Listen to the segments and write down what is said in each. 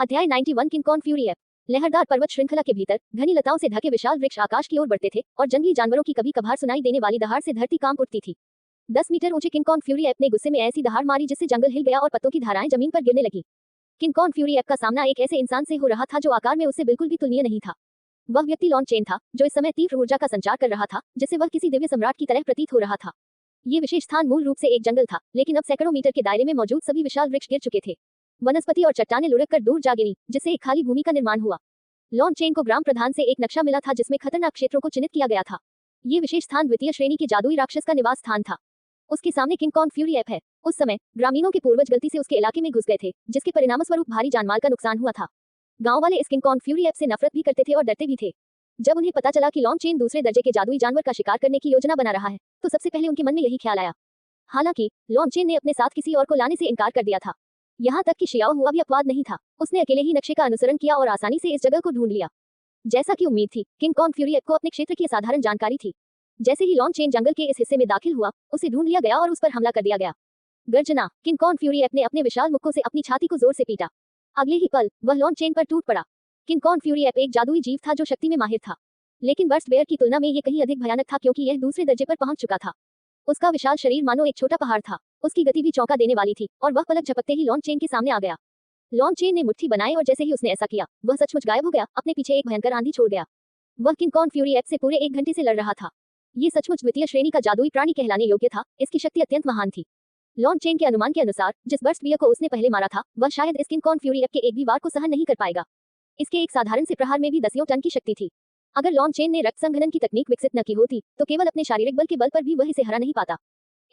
अध्याय 91 king corn fury app. लहरदार पर्वत श्रृंखला के भीतर घनी लताओं से ढके विशाल वृक्ष आकाश की ओर बढ़ते थे और जंगली जानवरों की कभी कभार सुनाई देने वाली दहाड़ से धरती कांप उठती थी। 10 मीटर ऊंचे किंग कॉर्न फ्यूरी ऐप ने गुस्से में ऐसी दहाड़ मारी जिससे जंगल हिल गया और पत्तों की धाराएं जमीन पर गिरने लगी। किंग कॉर्न फ्यूरी ऐप का सामना एक ऐसे इंसान से हो रहा था जो आकार में उससे बिल्कुल भी तुलनीय नहीं था। वह व्यक्ति लॉन चेन था, जो इस समय तीव्र ऊर्जा का संचार कर रहा था, जिससे वह किसी दिव्य सम्राट की तरह प्रतीत हो रहा था। ये विशेष स्थान मूल रूप से एक जंगल था, लेकिन अब सैकड़ों मीटर के दायरे में मौजूद सभी विशाल वृक्ष गिर चुके थे। वनस्पति और चट्टानें लुढ़क कर दूर जा गिरी, जिससे एक खाली भूमि का निर्माण हुआ। लॉन चेन को ग्राम प्रधान से एक नक्शा मिला था जिसमें खतरनाक क्षेत्रों को चिन्हित किया गया था। ये विशेष स्थान द्वितीय श्रेणी के जादुई राक्षस का निवास स्थान था। उसके सामने किंग कॉर्न फ्यूरी ऐप है। उस समय ग्रामीणों के पूर्वज गलती से उसके इलाके में घुस गए थे, जिसके परिणामस्वरूप भारी जानमाल का नुकसान हुआ था। गांव वाले इस किंग कॉर्न फ्यूरी ऐप से नफरत भी करते थे और डरते भी थे। जब उन्हें पता चला कि लॉन चेन दूसरे दर्जे के जादुई जानवर का शिकार करने की योजना बना रहा है, तो सबसे पहले उनके मन में यही ख्याल आया। हालांकि लॉन चेन ने अपने साथ किसी और को लाने से इनकार कर दिया था। यहाँ तक कि शियाओ हुआ भी अपवाद नहीं था। उसने अकेले ही नक्शे का अनुसरण किया और आसानी से इस जगह को ढूंढ लिया। जैसा कि उम्मीद थी, किंग कॉर्न फ्यूरी ऐप को अपने क्षेत्र की असाधारण जानकारी थी। जैसे ही लॉन चेन जंगल के इस हिस्से में दाखिल हुआ, उसे ढूंढ लिया गया और उस पर हमला कर दिया गया। गर्जना, किंग कॉर्न फ्यूरी ऐप ने अपने विशाल मुक्कों से अपनी छाती को जोर से पीटा। अगले ही पल वह लॉन चेन पर टूट पड़ा। किंग कॉर्न फ्यूरी ऐप एक जादुई जीव था जो शक्ति में माहिर था, लेकिन बर्स्ट बेयर की तुलना में ये कहीं अधिक भयानक था क्योंकि यह दूसरे दर्जे पर पहुंच चुका था। उसका विशाल शरीर मानो एक छोटा पहाड़ था। उसकी गति भी चौंका देने वाली थी और वह पलक झपकते ही लॉन चेन के सामने आ गया। लॉन चेन ने मुट्ठी बनाई और जैसे ही उसने ऐसा किया, वह सचमुच गायब हो गया, अपने पीछे एक भयंकर आंधी छोड़ गया। वह किंग कॉर्न फ्यूरी ऐप से पूरे 1 घंटे से लड़ रहा था। ये सचमुच द्वितीय श्रेणी का जादुई प्राणी कहलाने योग्य था। इसकी शक्ति अत्यंत महान थी। लॉन चेन के अनुमान के अनुसार जिस बर्स्ट बियर को उसने पहले मारा था, वह शायद इस किंग कॉर्न फ्यूरी ऐप के एक भी वार को सहन नहीं कर पाएगा। इसके एक साधारण से प्रहार में भी दसियों टन की शक्ति थी। अगर लॉन चेन ने रक्त संघनन की तकनीक विकसित न की होती, तो केवल अपने शारीरिक बल के बल पर भी वह इसे हरा नहीं पाता।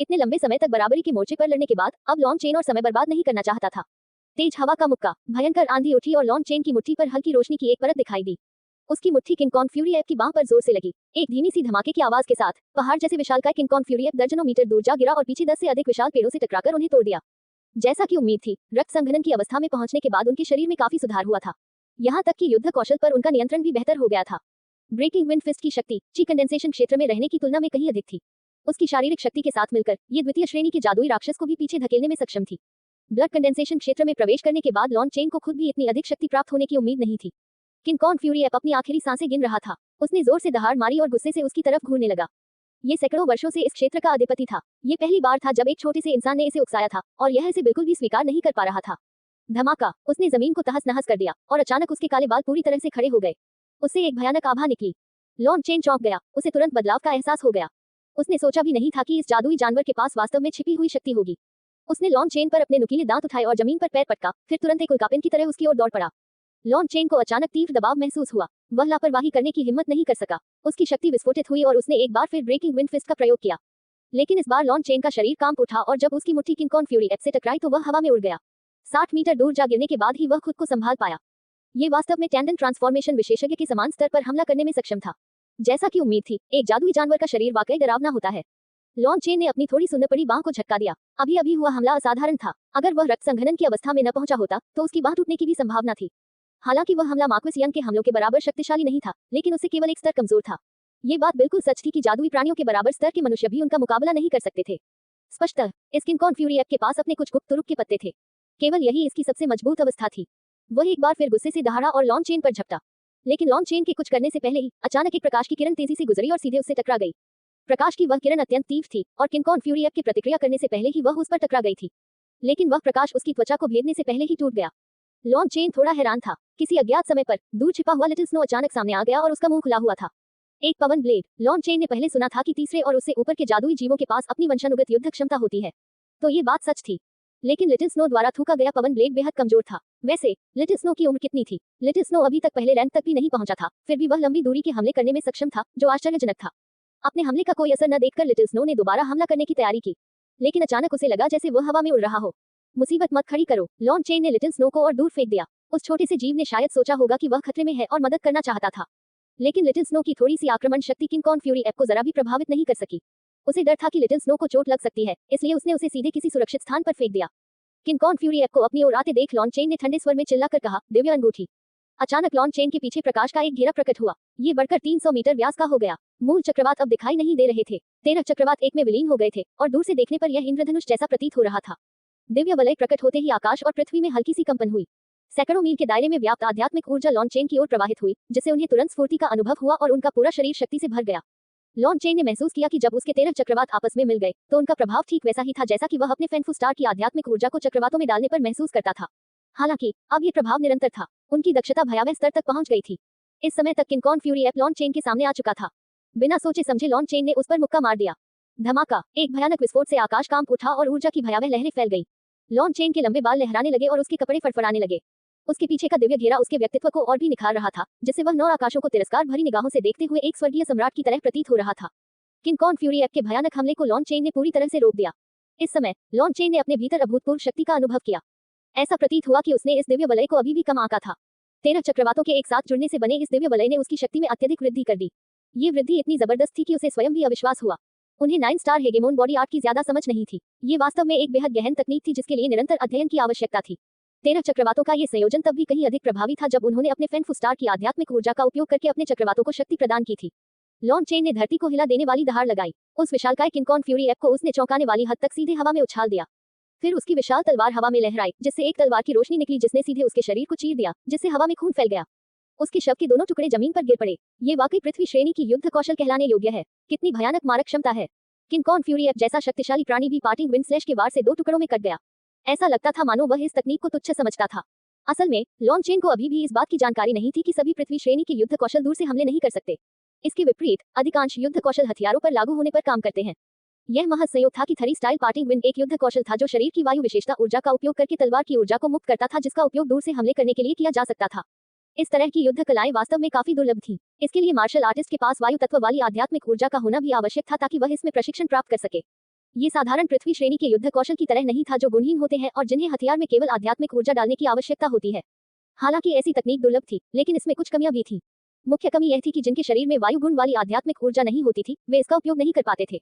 इतने लंबे समय तक बराबरी के मोर्चे पर लड़ने के बाद अब लॉन चेन और समय बर्बाद नहीं करना चाहता था। तेज हवा का मुक्का, भयंकर आंधी उठी और लॉन चेन की मुट्ठी पर हल्की रोशनी की एक परत दिखाई दी। उसकी मुट्ठी किंग कॉर्न फ्यूरी ऐप की बांह पर जोर से लगी। एक धीमी सी धमाके की आवाज के साथ पहाड़ जैसे विशालकाय किंग कॉर्न फ्यूरी ऐप दर्जनों मीटर दूर जा गिरा और पीछे 10 से अधिक विशाल पेड़ों से टकराकर उन्हें तोड़ दिया। जैसा कि उम्मीद थी, रक्त संघनन की अवस्था में पहुंचने के बाद उनके शरीर में काफी सुधार हुआ था। यहाँ तक कि युद्ध कौशल पर उनका नियंत्रण भी बेहतर हो गया था। ब्रेकिंग विंड फिस्ट की शक्ति ची कंडेंसेशन क्षेत्र में रहने की तुलना में कहीं अधिक थी। उसकी शारीरिक शक्ति के साथ मिलकर ये द्वितीय श्रेणी के जादुई राक्षस को भी पीछे धकेलने में सक्षम थी। ब्लड कंडेंसेशन क्षेत्र में प्रवेश करने के बाद लॉन चेन को खुद भी इतनी अधिक शक्ति प्राप्त होने की उम्मीद नहीं थी। किंग कॉर्न फ्यूरी ऐप अपनी आखिरी सांसें गिन रहा था। उसने जोर से दहाड़ मारी और गुस्से से उसकी तरफ घूरने लगा। ये सैकड़ों वर्षों से इस क्षेत्र का अधिपति था। ये पहली बार था जब एक छोटे से इंसान ने इसे उकसाया था और यह इसे बिल्कुल भी स्वीकार नहीं कर पा रहा था। धमाका, उसने जमीन को तहस नहस कर दिया और अचानक उसके काले बाल पूरी तरह से खड़े हो गए। उससे एक भयानक आभा निकली। लॉन चेन चौंक गया। उसे तुरंत बदलाव का एहसास हो गया। उसने सोचा भी नहीं था कि इस जादुई जानवर के पास वास्तव में छिपी हुई शक्ति होगी। उसने लॉन चेन पर अपने नुकीले दांत उठाए और जमीन पर पैर पटका, फिर तुरंत एक उल्कापिंड की तरह उसकी ओर दौड़ पड़ा। लॉन चेन को अचानक तीव्र दबाव महसूस हुआ। वह लापरवाही करने की हिम्मत नहीं कर सका। उसकी शक्ति विस्फोटित हुई और उसने एक बार फिर ब्रेकिंग विंड फिस्ट का प्रयोग किया। लेकिन इस बार लॉन चेन का शरीर कांप उठा और जब उसकी मुट्ठी किंग कॉर्न फ्यूरी ऐप से टकराई तो वह हवा में उड़ गया। 60 मीटर दूर जा गिरने के बाद ही वह खुद को संभाल पाया। ये वास्तव में टेंडन ट्रांसफॉर्मेशन विशेषज्ञ के समान स्तर पर हमला करने में सक्षम था। जैसा कि उम्मीद थी, एक जादुई जानवर का शरीर वाकई डरावना होता है। लॉन चेन ने अपनी थोड़ी सुन्न पड़ी बांह को झटका दिया। अभी अभी हुआ हमला असाधारण था। अगर वह रक्त संघनन की अवस्था में न पहुंचा होता तो उसकी बांह टूटने की भी संभावना थी। हालांकि वह हमला मार्क्विस यंग के हमलों के बराबर शक्तिशाली नहीं था, लेकिन उससे केवल एक स्तर कमजोर था। ये बात बिल्कुल सच थी कि जादुई प्राणियों के बराबर स्तर के मनुष्य भी उनका मुकाबला नहीं कर सकते थे। स्पष्टतः इस किंग कॉर्न फ्यूरी ऐप के पास अपने कुछ गुप्त तुरुप के पत्ते थे। केवल यही इसकी सबसे मजबूत अवस्था थी। वह एक बार फिर गुस्से से दहाड़ा और लॉन चेन पर झपटा। लेकिन लॉन चेन के कुछ करने से पहले ही अचानक एक प्रकाश की किरण तेजी से गुजरी और सीधे उससे टकरा गई। प्रकाश की वह किरण अत्यंत तीव्र थी और किंग कॉर्न फ्यूरी ऐप की प्रतिक्रिया करने से पहले ही वह उस पर टकरा गई थी। लेकिन वह प्रकाश उसकी त्वचा को भेदने से पहले ही टूट गया। लॉन चेन थोड़ा हैरान था। किसी अज्ञात समय पर दूर छिपा हुआ लिटिल स्नो अचानक सामने आ गया और उसका मुंह खुला हुआ था। एक पवन ब्लेड। लॉन चेन ने पहले सुना था कि तीसरे और उससे ऊपर के जादुई जीवों के पास अपनी वंशानुगत युद्ध क्षमता होती है, तो ये बात सच थी। लेकिन लिटिल स्नो द्वारा थूका गया पवन ब्लेड बेहद कमजोर था। वैसे लिटिल स्नो की उम्र कितनी थी? लिटिल स्नो अभी तक पहले रैंक तक भी नहीं पहुंचा था, फिर भी वह लंबी दूरी के हमले करने में सक्षम था, जो आश्चर्यजनक था। अपने हमले का कोई असर न देखकर लिटिल स्नो ने दोबारा हमला करने की तैयारी की, लेकिन अचानक उसे लगा जैसे वह हवा में उड़ रहा हो। मुसीबत मत खड़ी करो। लॉन चेन ने लिटिल स्नो को और दूर फेंक दिया। उस छोटे से जीव ने शायद सोचा होगा कि वह खतरे में है और मदद करना चाहता था, लेकिन लिटिल स्नो की थोड़ी सी आक्रमण शक्ति किंग कॉर्न फ्यूरी ऐप को जरा भी प्रभावित नहीं कर सकी। उसे डर था कि लिटिल स्नो को चोट लग सकती है, इसलिए उसने उसे सीधे किसी सुरक्षित स्थान पर फेंक दिया। किंग कॉर्न फ्यूरी ऐप को अपनी ओर आते देख लॉन चेन ने ठंडे स्वर में चिल्लाकर कहा, दिव्य अंगूठी। अचानक लॉन चेन के पीछे प्रकाश का एक घेरा प्रकट हुआ। ये बढ़कर 300 मीटर व्यास का हो गया। मूल चक्रवात अब दिखाई नहीं दे रहे थे। 13 चक्रवात एक में विलीन हो गए थे और दूर से देखने पर यह इंद्रधनुष जैसा प्रतीत हो रहा था। दिव्य वलय प्रकट होते ही आकाश और पृथ्वी में हल्की सी कंपन हुई। सैकड़ों मील के दायरे में व्याप्त आध्यात्मिक ऊर्जा लॉन्च चेन की ओर प्रवाहित हुई, जिससे उन्हें तुरंत स्फूर्ति का अनुभव हुआ और उनका पूरा शरीर शक्ति से भर गया। लॉन्च चेन ने महसूस किया कि जब उसके 13 चक्रवात आपस में मिल गए तो उनका प्रभाव ठीक वैसा ही था जैसा कि वह अपने फेनफू स्टार की आध्यात्मिक ऊर्जा को चक्रवातों में डालने पर महसूस करता था। हालांकि अब ये प्रभाव निरंतर था, उनकी दक्षता भयावह स्तर तक पहुंच गई थी। इस समय तक किंकॉन फ्यूरी ऐप लॉन्च चेन के सामने आ चुका था। बिना सोचे समझे लॉन्च चेन ने उस पर मुक्का मार दिया। धमाका, एक भयानक विस्फोट से आकाश कांप उठा और ऊर्जा की भयावह लहरें फैल गई। लॉन्च चेन के लंबे बाल लहराने लगे और उसके कपड़े फड़फड़ाने लगे। उसके पीछे का दिव्य घेरा उसके व्यक्तित्व को और भी निखार रहा था, जिससे वह 9 आकाशों को तिरस्कार भरी निगाहों से देखते हुए एक स्वर्गीय सम्राट की तरह प्रतीत हो रहा था। किंकॉन फ्यूरी ऐप के भयानक हमले को लॉन्च चेन ने पूरी तरह से रोक दिया। इस समय लॉन्च चेन ने अपने भीतर अभूतपूर्व शक्ति का अनुभव किया। ऐसा प्रतीत हुआ कि उसने इस दिव्य वलय को अभी भी कम आंका था। 13 चक्रवातों के एक साथ जुड़ने से बने इस दिव्य वलय ने उसकी शक्ति में अत्यधिक वृद्धि कर दी। ये वृद्धि इतनी जबरदस्त थी कि उसे स्वयं भी अविश्वास हुआ। उन्हें 9 स्टार हेगेमोन बॉडी आर्ट की ज्यादा समझ नहीं थी। ये वास्तव में एक बेहद गहन तकनीक थी जिसके लिए निरंतर अध्ययन की आवश्यकता थी। 13 चक्रवातों का ये संयोजन तब भी कहीं अधिक प्रभावी था जब उन्होंने अपने फेनफू स्टार की आध्यात्मिक ऊर्जा का उपयोग करके अपने चक्रवातों को शक्ति प्रदान की थी। लॉन्च चेन ने धरती को हिला देने वाली दहाड़ लगाई। उस विशालकाय किंकॉन फ्यूरी ऐप को उसने चौंकाने वाली हद तक सीधे हवा में उछाल दिया। फिर उसकी विशाल तलवार हवा में लहराई, जिससे एक तलवार की रोशनी निकली जिसने सीधे उसके शरीर को चीर दिया, जिससे हवा में खून फैल गया। उसके शव के दोनों टुकड़े जमीन पर गिर पड़े। ये वाकई पृथ्वी श्रेणी की युद्ध कौशल कहलाने योग्य है। कितनी भयानक मारक क्षमता है। किंकॉन फ्यूरी ऐप जैसा शक्तिशाली प्राणी भी पार्टिंग विंड स्लैश के वार से 2 टुकड़ों में कट गया। ऐसा लगता था मानो वह इस तकनीक को तुच्छ समझता था। असल में लॉन्च चेन को अभी भी इस बात की जानकारी नहीं थी कि सभी पृथ्वी श्रेणी के युद्ध कौशल दूर से हमले नहीं कर सकते। इसके विपरीत अधिकांश युद्ध कौशल हथियारों पर लागू होने पर काम करते हैं। यह महज संयोग था कि थरी स्टाइल पार्टिंग विंड एक युद्ध कौशल था जो शरीर की वायु विशेषता ऊर्जा का उपयोग करके तलवार की ऊर्जा को मुक्त करता था, जिसका उपयोग दूर से हमले करने के लिए किया जा सकता था। इस तरह की युद्ध कलाएं वास्तव में काफी दुर्लभ थीं। इसके लिए मार्शल आर्टिस्ट के पास वायु तत्व वाली आध्यात्मिक ऊर्जा का होना भी आवश्यक था ताकि वह इसमें प्रशिक्षण प्राप्त कर सके। ये साधारण पृथ्वी श्रेणी के युद्ध कौशल की तरह नहीं था जो गुणहीन होते हैं और जिन्हें हथियार में केवल आध्यात्मिक ऊर्जा डालने की आवश्यकता होती है। हालांकि ऐसी तकनीक दुर्लभ थी, लेकिन इसमें कुछ कमियां भी थीं। मुख्य कमी यह थी कि जिनके शरीर में वायु गुण वाली आध्यात्मिक ऊर्जा नहीं होती थी, वे इसका उपयोग नहीं कर पाते थे।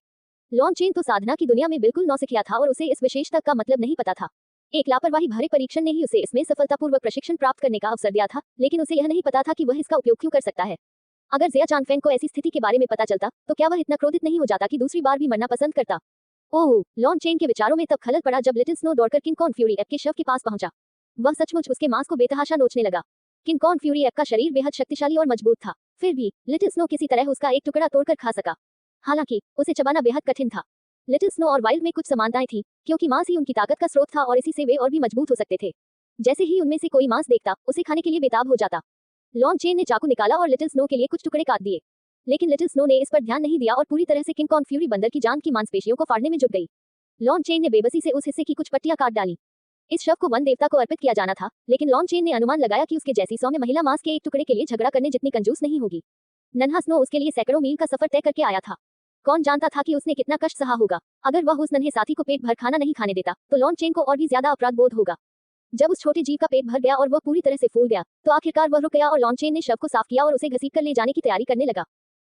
लॉन्च चेन तो साधना की दुनिया में बिल्कुल नौसिखिया था और उसे इस विशेषता का मतलब नहीं पता था। एक लापरवाही भरे परीक्षण ने ही उसे इसमें सफलतापूर्वक प्रशिक्षण प्राप्त करने का अवसर दिया था, लेकिन उसे यह नहीं पता था कि वह इसका उपयोग क्यों कर सकता है। अगर जिया चांगफेंग को ऐसी स्थिति के बारे में पता चलता तो क्या वह इतना क्रोधित नहीं हो जाता कि दूसरी बार भी मरना पसंद करता। ओह, लॉन्च चेन के विचारों में तब खलल पड़ा जब लिटिल स्नो दौड़कर किंकॉन फ्यूरी ऐप के शव के पास पहुंचा। वह सचमुच उसके मांस को बेतहाशा नोचने लगा। किंकॉन फ्यूरी ऐप का शरीर बेहद शक्तिशाली और मजबूत था, फिर भी लिटिल स्नो किसी तरह उसका एक टुकड़ा तोड़कर खा सका। हालांकि उसे चबाना बेहद कठिन था। लिटिल स्नो और वाइल्ड में कुछ समानताएं थी, क्योंकि मांस ही उनकी ताकत का स्रोत था और इसी से वे और भी मजबूत हो सकते थे। जैसे ही उनमें से कोई मांस देखता, उसे खाने के लिए बेताब हो जाता। लॉन्च चेन ने चाकू निकाला और लिटिल स्नो के लिए कुछ टुकड़े काट दिए, लेकिन लिटिल स्नो ने इस पर ध्यान नहीं दिया और पूरी तरह से किंकॉन फ्यूरी बंदर की जान की मांसपेशियों को फाड़ने में जुट गई। लॉन्च चेन ने बेबसी से उस हिस्से की कुछ पट्टियां काट डाली। इस शव को वन देवता को अर्पित किया जाना था, लेकिन लॉन्च चेन ने अनुमान लगाया कि उसके जैसी सौम्य महिला मांस के एक टुकड़े के लिए झगड़ा करने जितनी कंजूस नहीं होगी। नन्हा स्नो उसके लिए सैकड़ों मील का सफर तय करके आया था। कौन जानता था कि उसने कितना कष्ट सहा होगा। अगर वह उस नन्हे साथी को पेट भर खाना नहीं खाने देता तो लॉन्च चेन को और भी ज्यादा अपराध बोध होगा। जब उस छोटे जीव का पेट भर गया और वह पूरी तरह से फूल गया तो आखिरकार वह रुक गया और लॉन्च चेन ने शव को साफ किया और उसे घसीटकर ले जाने की तैयारी करने लगा।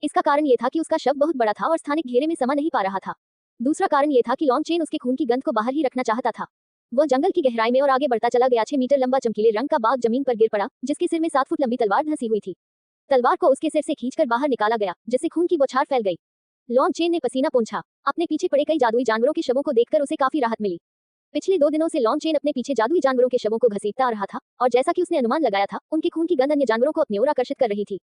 इसका कारण यह था कि उसका शव बहुत बड़ा था और स्थानिक घेरे में समा नहीं पा रहा था। दूसरा कारण यह था कि लॉन्च चेन उसके खून की गंध को बाहर ही रखना चाहता था। वह जंगल की गहराई में और आगे बढ़ता चला गया। 6 मीटर लंबा चमकीले रंग का बाघ जमीन पर गिर पड़ा, जिसके सिर में 7 फुट लंबी तलवार धंसी हुई थी। तलवार को उसके सिर से खींचकर बाहर निकाला गया, जिससे खून की बौछार फैल गई। लॉन्च चेन ने पसीना पोंछा। अपने पीछे पड़े कई जादुई जानवरों के शवों को देखकर उसे काफी राहत मिली। पिछले 2 दिनों से लॉन्च चेन अपने पीछे जादुई जानवरों के शवों को घसीटता आ रहा था, और जैसा कि उसने अनुमान लगाया था, उनके खून की गंध अन्य जानवरों को अपनी ओर आकर्षित कर रही थी।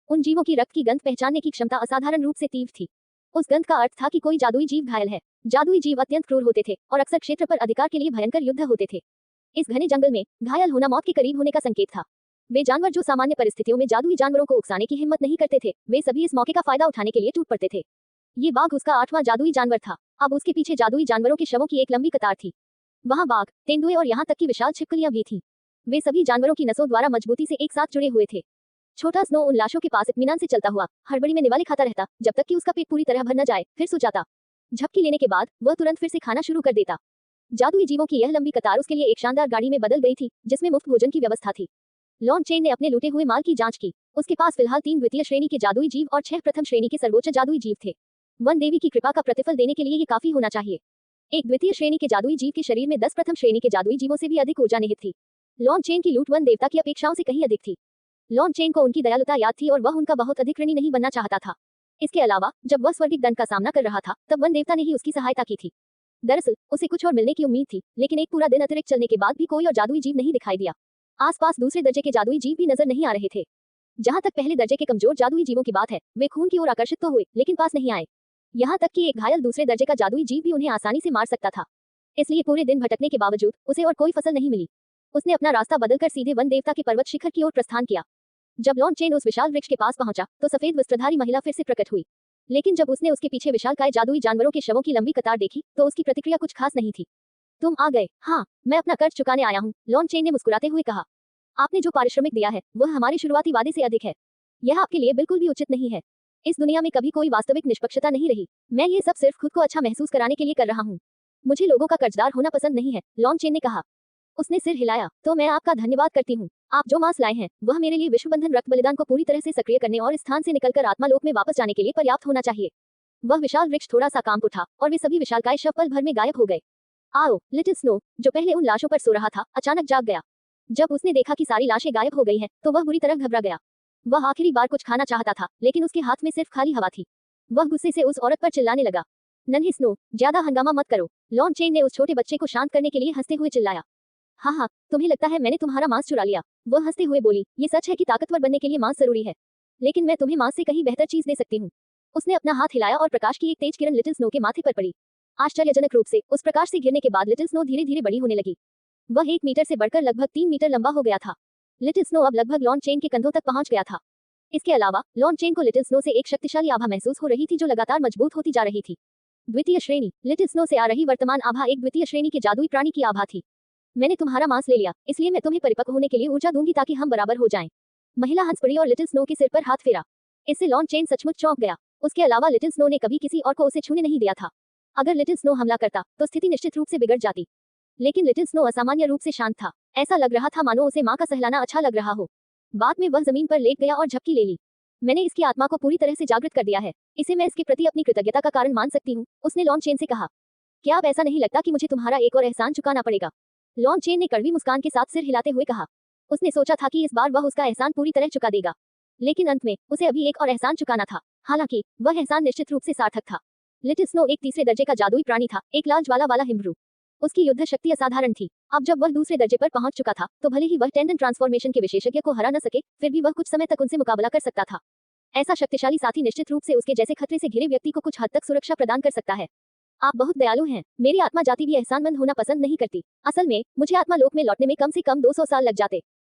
उन जीवों की रक्त की गंध पहचानने की क्षमता असाधारण रूप से तीव्र थी। उस गंध का अर्थ था कि कोई जादुई जीव घायल है। जादुई जीव अत्यंत क्रूर होते थे और अक्सर क्षेत्र पर अधिकार के लिए भयंकर युद्ध होते थे। इस घने जंगल में घायल होना मौत के करीब होने का संकेत था। वे जानवर जो सामान्य परिस्थितियों में जादुई जानवरों को उकसाने की हिम्मत नहीं करते थे, वे सभी इस मौके का फायदा उठाने के लिए टूट पड़ते थे। ये बाघ उसका 8वां जादुई जानवर था। अब उसके पीछे जादुई जानवरों के शवों की एक लंबी कतार थी। वहां बाघ, तेंदुए और यहाँ तक की विशाल छिपकलियां भी थीं। वे सभी जानवरों की नसों द्वारा मजबूती से एक साथ जुड़े हुए थे। छोटा स्नो उन लाशों के पास इत्मीनान से चलता हुआ हड़बड़ी में निवाले खाता रहता, जब तक कि उसका पेट पूरी तरह भर न जाए, फिर सो जाता। झपकी लेने के बाद वह तुरंत फिर से खाना शुरू कर देता। जादुई जीवों की यह लंबी कतार उसके लिए एक शानदार गाड़ी में बदल गई थी, जिसमें मुफ्त भोजन की व्यवस्था थी। लॉन्च चेन ने अपने लूटे हुए माल की जांच की। उसके पास फिलहाल 3 द्वितीय श्रेणी के जादुई जीव और 6 प्रथम श्रेणी के सर्वोच्च जादुई जीव थे। वन देवी की कृपा का प्रतिफल देने के लिए ये काफी होना चाहिए। एक द्वितीय श्रेणी के जादुई जीव के शरीर में 10 प्रथम श्रेणी के जादुई जीवों से भी अधिक ऊर्जा निहित थी। लॉन्च चेन की लूट वन देवता की अपेक्षाओं से कहीं अधिक थी। लॉन्च चेन को उनकी दयालुता याद थी और वह उनका बहुत अधिक ऋणी नहीं बनना चाहता था। इसके अलावा जब वह स्वर्गिक दंड का सामना कर रहा था, तब वन देवता ने ही उसकी सहायता की थी। दरअसल उसे कुछ और मिलने की उम्मीद थी, लेकिन एक पूरा दिन अतिरिक्त चलने के बाद भी कोई और जादुई जीव नहीं दिखाई दिया। आसपास दूसरे दर्जे के जादुई जीव भी नजर नहीं आ रहे थे। जहां तक पहले दर्जे के कमजोर जादुई जीवों की बात है, वे खून की ओर आकर्षित तो हुए लेकिन पास नहीं आए। यहाँ तक कि एक घायल दूसरे दर्जे का जादुई जीव भी उन्हें आसानी से मार सकता था। इसलिए पूरे दिन भटकने के बावजूद उसे और कोई फसल नहीं मिली। उसने अपना रास्ता बदलकर सीधे वन देवता के पर्वत शिखर की ओर प्रस्थान किया। जब लॉन चेन उस विशाल वृक्ष के पास पहुंचा तो सफेद वस्त्रधारी महिला फिर से प्रकट हुई। लेकिन जब उसने उसके पीछे विशालकाय जादुई जानवरों के शवों की लंबी कतार देखी तो उसकी प्रतिक्रिया कुछ खास नहीं थी। तुम आ गए। हाँ, मैं अपना कर्ज चुकाने आया हूँ, लॉन चेन ने मुस्कुराते हुए कहा। आपने जो पारिश्रमिक दिया है वह हमारे शुरुआती वादे से अधिक है। यह आपके लिए बिल्कुल भी उचित नहीं है। इस दुनिया में कभी कोई वास्तविक निष्पक्षता नहीं रही। मैं ये सब सिर्फ खुद को अच्छा महसूस कराने के लिए कर रहा हूँ। मुझे लोगों का कर्जदार होना पसंद नहीं है, लॉन चेन ने कहा। उसने सिर हिलाया। तो मैं आपका धन्यवाद करती हूँ। आप जो मांस लाए हैं वह मेरे लिए विश्व बंधन रक्त बलिदान को पूरी तरह से सक्रिय करने और इस स्थान से निकलकर आत्मालोक में वापस जाने के लिए पर्याप्त होना चाहिए। वह विशाल वृक्ष थोड़ा सा कांप उठा और वे सभी विशालकाय शव पल भर में गायब हो गए। आओ, लिटिल स्नो, जो पहले उन लाशों पर सो रहा था, अचानक जाग गया। जब उसने देखा कि सारी लाशें गायब हो गई हैं, तो वह बुरी तरह घबरा गया। वह आखिरी बार कुछ खाना चाहता था, लेकिन उसके हाथ में सिर्फ खाली हवा थी। वह गुस्से से उस औरत पर चिल्लाने लगा। नन्ही स्नो, ज्यादा हंगामा मत करो, लॉन चेन ने उस छोटे बच्चे को शांत करने के लिए हंसते हुए चिल्लाया। हाँ हाँ, तुम्हें लगता है मैंने तुम्हारा मांस चुरा लिया, वह हंसते हुए बोली। ये सच है कि ताकतवर बनने के लिए मांस जरूरी है, लेकिन मैं तुम्हें मांस से कहीं बेहतर चीज दे सकती हूँ। उसने अपना हाथ हिलाया और प्रकाश की एक तेज किरण लिटिल स्नो के माथे पर पड़ी। आश्चर्यजनक रूप से उस प्रकाश से घिरने के बाद लिटिल स्नो धीरे धीरे बड़ी होने लगी। वह 1 मीटर से बढ़कर लगभग 3 मीटर लंबा हो गया था। लिटिल स्नो अब लगभग लॉन चेन के कंधों तक पहुंच गया था। इसके अलावा लॉन चेन को लिटिल स्नो से एक शक्तिशाली आभा महसूस हो रही थी जो लगातार मजबूत होती जा रही थी। द्वितीय श्रेणी। लिटिल स्नो से आ रही वर्तमान आभा एक द्वितीय श्रेणी के जादुई प्राणी की आभा थी। मैंने तुम्हारा मांस ले लिया, इसलिए मैं तुम्हें परिपक्व होने के लिए ऊर्जा दूंगी ताकि हम बराबर हो जाएं। महिला हंस पड़ी और लिटिल स्नो के सिर पर हाथ फेरा। इससे लॉन चेन सचमुच चौंक गया। उसके अलावा लिटिल स्नो ने कभी किसी और को उसे छूने नहीं दिया था। अगर लिटिल स्नो हमला करता तो स्थिति निश्चित रूप से बिगड़ जाती। लेकिन लिटिल स्नो असामान्य रूप से शांत था। ऐसा लग रहा था मानो उसे माँ का सहलाना अच्छा लग रहा हो। बाद में वह जमीन पर लेट गया और झपकी ले ली। मैंने इसकी आत्मा को पूरी तरह से जागृत कर दिया है, इसे मैं इसके प्रति अपनी कृतज्ञता का कारण मान सकती हूँ, उसने लॉन चेन से कहा। क्या अब ऐसा नहीं लगता कि मुझे तुम्हारा एक और एहसान चुकाना पड़ेगा? लॉन चेन ने कड़वी मुस्कान के साथ सिर हिलाते हुए कहा। उसने सोचा था कि इस बार वह उसका एहसान पूरी तरह चुका देगा, लेकिन अंत में उसे अभी एक और एहसान चुकाना था। हालांकि वह एहसान निश्चित रूप से सार्थक था। लिटिल स्नो एक तीसरे दर्जे का जादुई प्राणी था, एक लाल ज्वाला वाला हिमरू। उसकी युद्ध शक्ति असाधारण थी। अब जब वह दूसरे दर्जे पर पहुंच चुका था तो भले ही वह टेंडन ट्रांसफॉर्मेशन के विशेषज्ञ को हरा न सके, फिर भी वह कुछ समय तक उनसे मुकाबला कर सकता था। ऐसा शक्तिशाली साथी निश्चित रूप से उसके जैसे खतरे से घिरे व्यक्ति को कुछ हद तक सुरक्षा प्रदान कर सकता है। आप बहुत दयालु हैं। मेरी आत्मा जाति भी एहसानमंद होना पसंद नहीं करती। असल में मुझे आत्मा लोक में लौटने में कम से कम 200 साल लग जाते,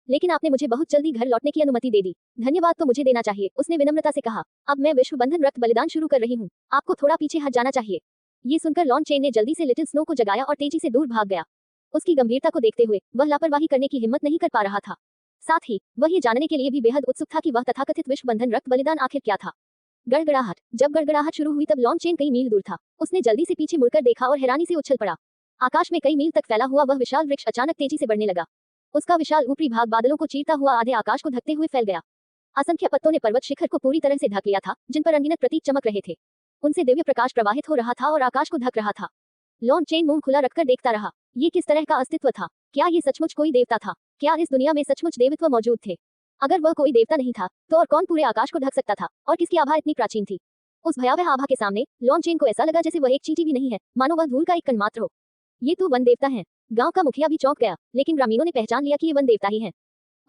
लेकिन आपने मुझे बहुत जल्दी घर लौटने की अनुमति दे दी। धन्यवाद तो मुझे देना चाहिए, उसने विनम्रता से कहा। अब मैं विश्व बंधन रक्त बलिदान शुरू कर रही हूँ, आपको थोड़ा पीछे हट जाना चाहिए। ये सुनकर लॉन चेन ने जल्दी से लिटिल स्नो को जगाया और तेजी से दूर भाग गया। उसकी गंभीरता को देखते हुए वह लापरवाही करने की हिम्मत नहीं कर पा रहा था। साथ ही वह ये जानने के लिए भी बेहद उत्सुक था कि वह तथाकथित विश्व बंधन रक्त बलिदान आखिर क्या था। गड़गड़ाहट। जब गड़गड़ाहट शुरू हुई तब लॉन चेन कई मील दूर था। उसने जल्दी से पीछे मुड़कर देखा और हैरानी से उछल पड़ा। आकाश में कई मील तक फैला हुआ वह विशाल वृक्ष अचानक तेजी से बढ़ने लगा। उसका विशाल ऊपरी भाग बादलों को चीरता हुआ आधे आकाश को ढकते हुए फैल गया। असंख्य पत्तों ने पर्वत शिखर को पूरी तरह से ढक लिया था, जिन पर अनगिनत प्रतीक चमक रहे थे। उनसे दिव्य प्रकाश प्रवाहित हो रहा था और आकाश को ढक रहा था। लॉन चेन मुंह खुला रखकर देखता रहा। ये किस तरह का अस्तित्व था? क्या ये सचमुच कोई देवता था? क्या इस दुनिया में सचमुच देवत्व मौजूद थे? अगर वह कोई देवता नहीं था तो और कौन पूरे आकाश को ढक सकता था? और किसकी आभा इतनी प्राचीन थी? उस भयावह आभा के सामने लॉन चेन को ऐसा लगा जैसे वह एक चींटी भी नहीं है, मानो वह धूल का एक कण मात्र हो। ये तो वन देवता हैं। गांव का मुखिया भी चौंक गया, लेकिन ग्रामीणों ने पहचान लिया कि ये वन देवता ही हैं।